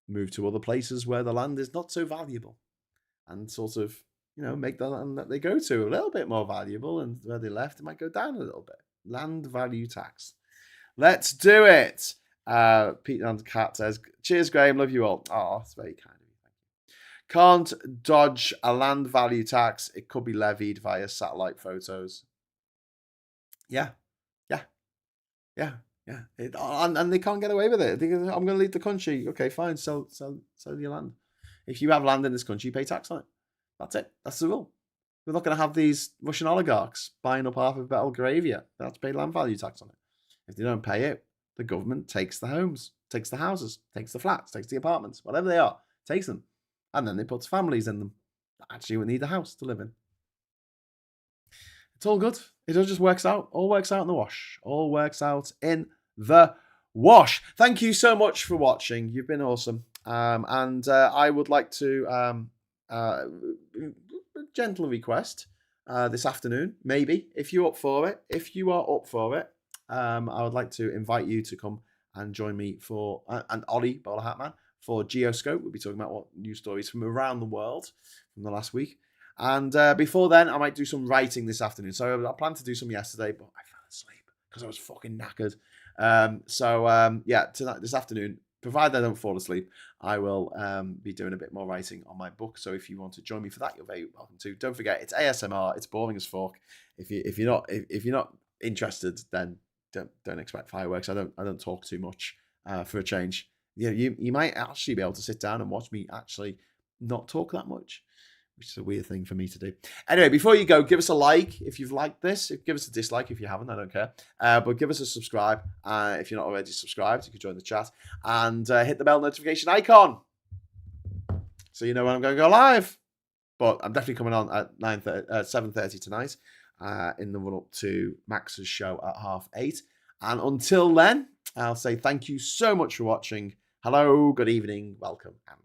move to other places where the land is not so valuable and sort of, make the land that they go to a little bit more valuable, and where they left, it might go down a little bit. Land value tax. Let's do it. Pete and Cat says, cheers, Graham. Love you all. Oh, that's very kind of you. Thank you. Can't dodge a land value tax. It could be levied via satellite photos. Yeah. And they can't get away with it. I'm going to leave the country. Okay, fine. Sell your land. If you have land in this country, you pay tax on it. That's it. That's the rule. We're not going to have these Russian oligarchs buying up half of Belgravia. They have to pay land value tax on it. If they don't pay it, the government takes the homes, takes the houses, takes the flats, takes the apartments, whatever they are, takes them. And then they put families in them. Actually, we need a house to live in. It's all good. It all just works out. All works out in the wash. All works out in the wash. Thank you so much for watching. You've been awesome. And I would like to gentle request this afternoon, maybe, if you're up for it. If you are up for it, I would like to invite you to come and join me for, and Ollie, Bowler Hatman, for Geoscope. We'll be talking about what news stories from around the world from the last week. And before then, I might do some writing this afternoon. So I planned to do some yesterday, but I fell asleep because I was fucking knackered. Yeah, tonight, this afternoon, provided I don't fall asleep, I will be doing a bit more writing on my book. So if you want to join me for that, you're very welcome to. Don't forget, it's ASMR. It's boring as fuck. If you're not interested, then don't expect fireworks. I don't talk too much for a change. You might actually be able to sit down and watch me actually not talk that much, which is a weird thing for me to do. Anyway, before you go, give us a like if you've liked this. Give us a dislike if you haven't. I don't care. But give us a subscribe. If you're not already subscribed, you can join the chat. And hit the bell notification icon so you know when I'm going to go live. But I'm definitely coming on at 7:30 tonight in the run-up to Max's show at 8:30. And until then, I'll say thank you so much for watching. Hello, good evening, welcome, and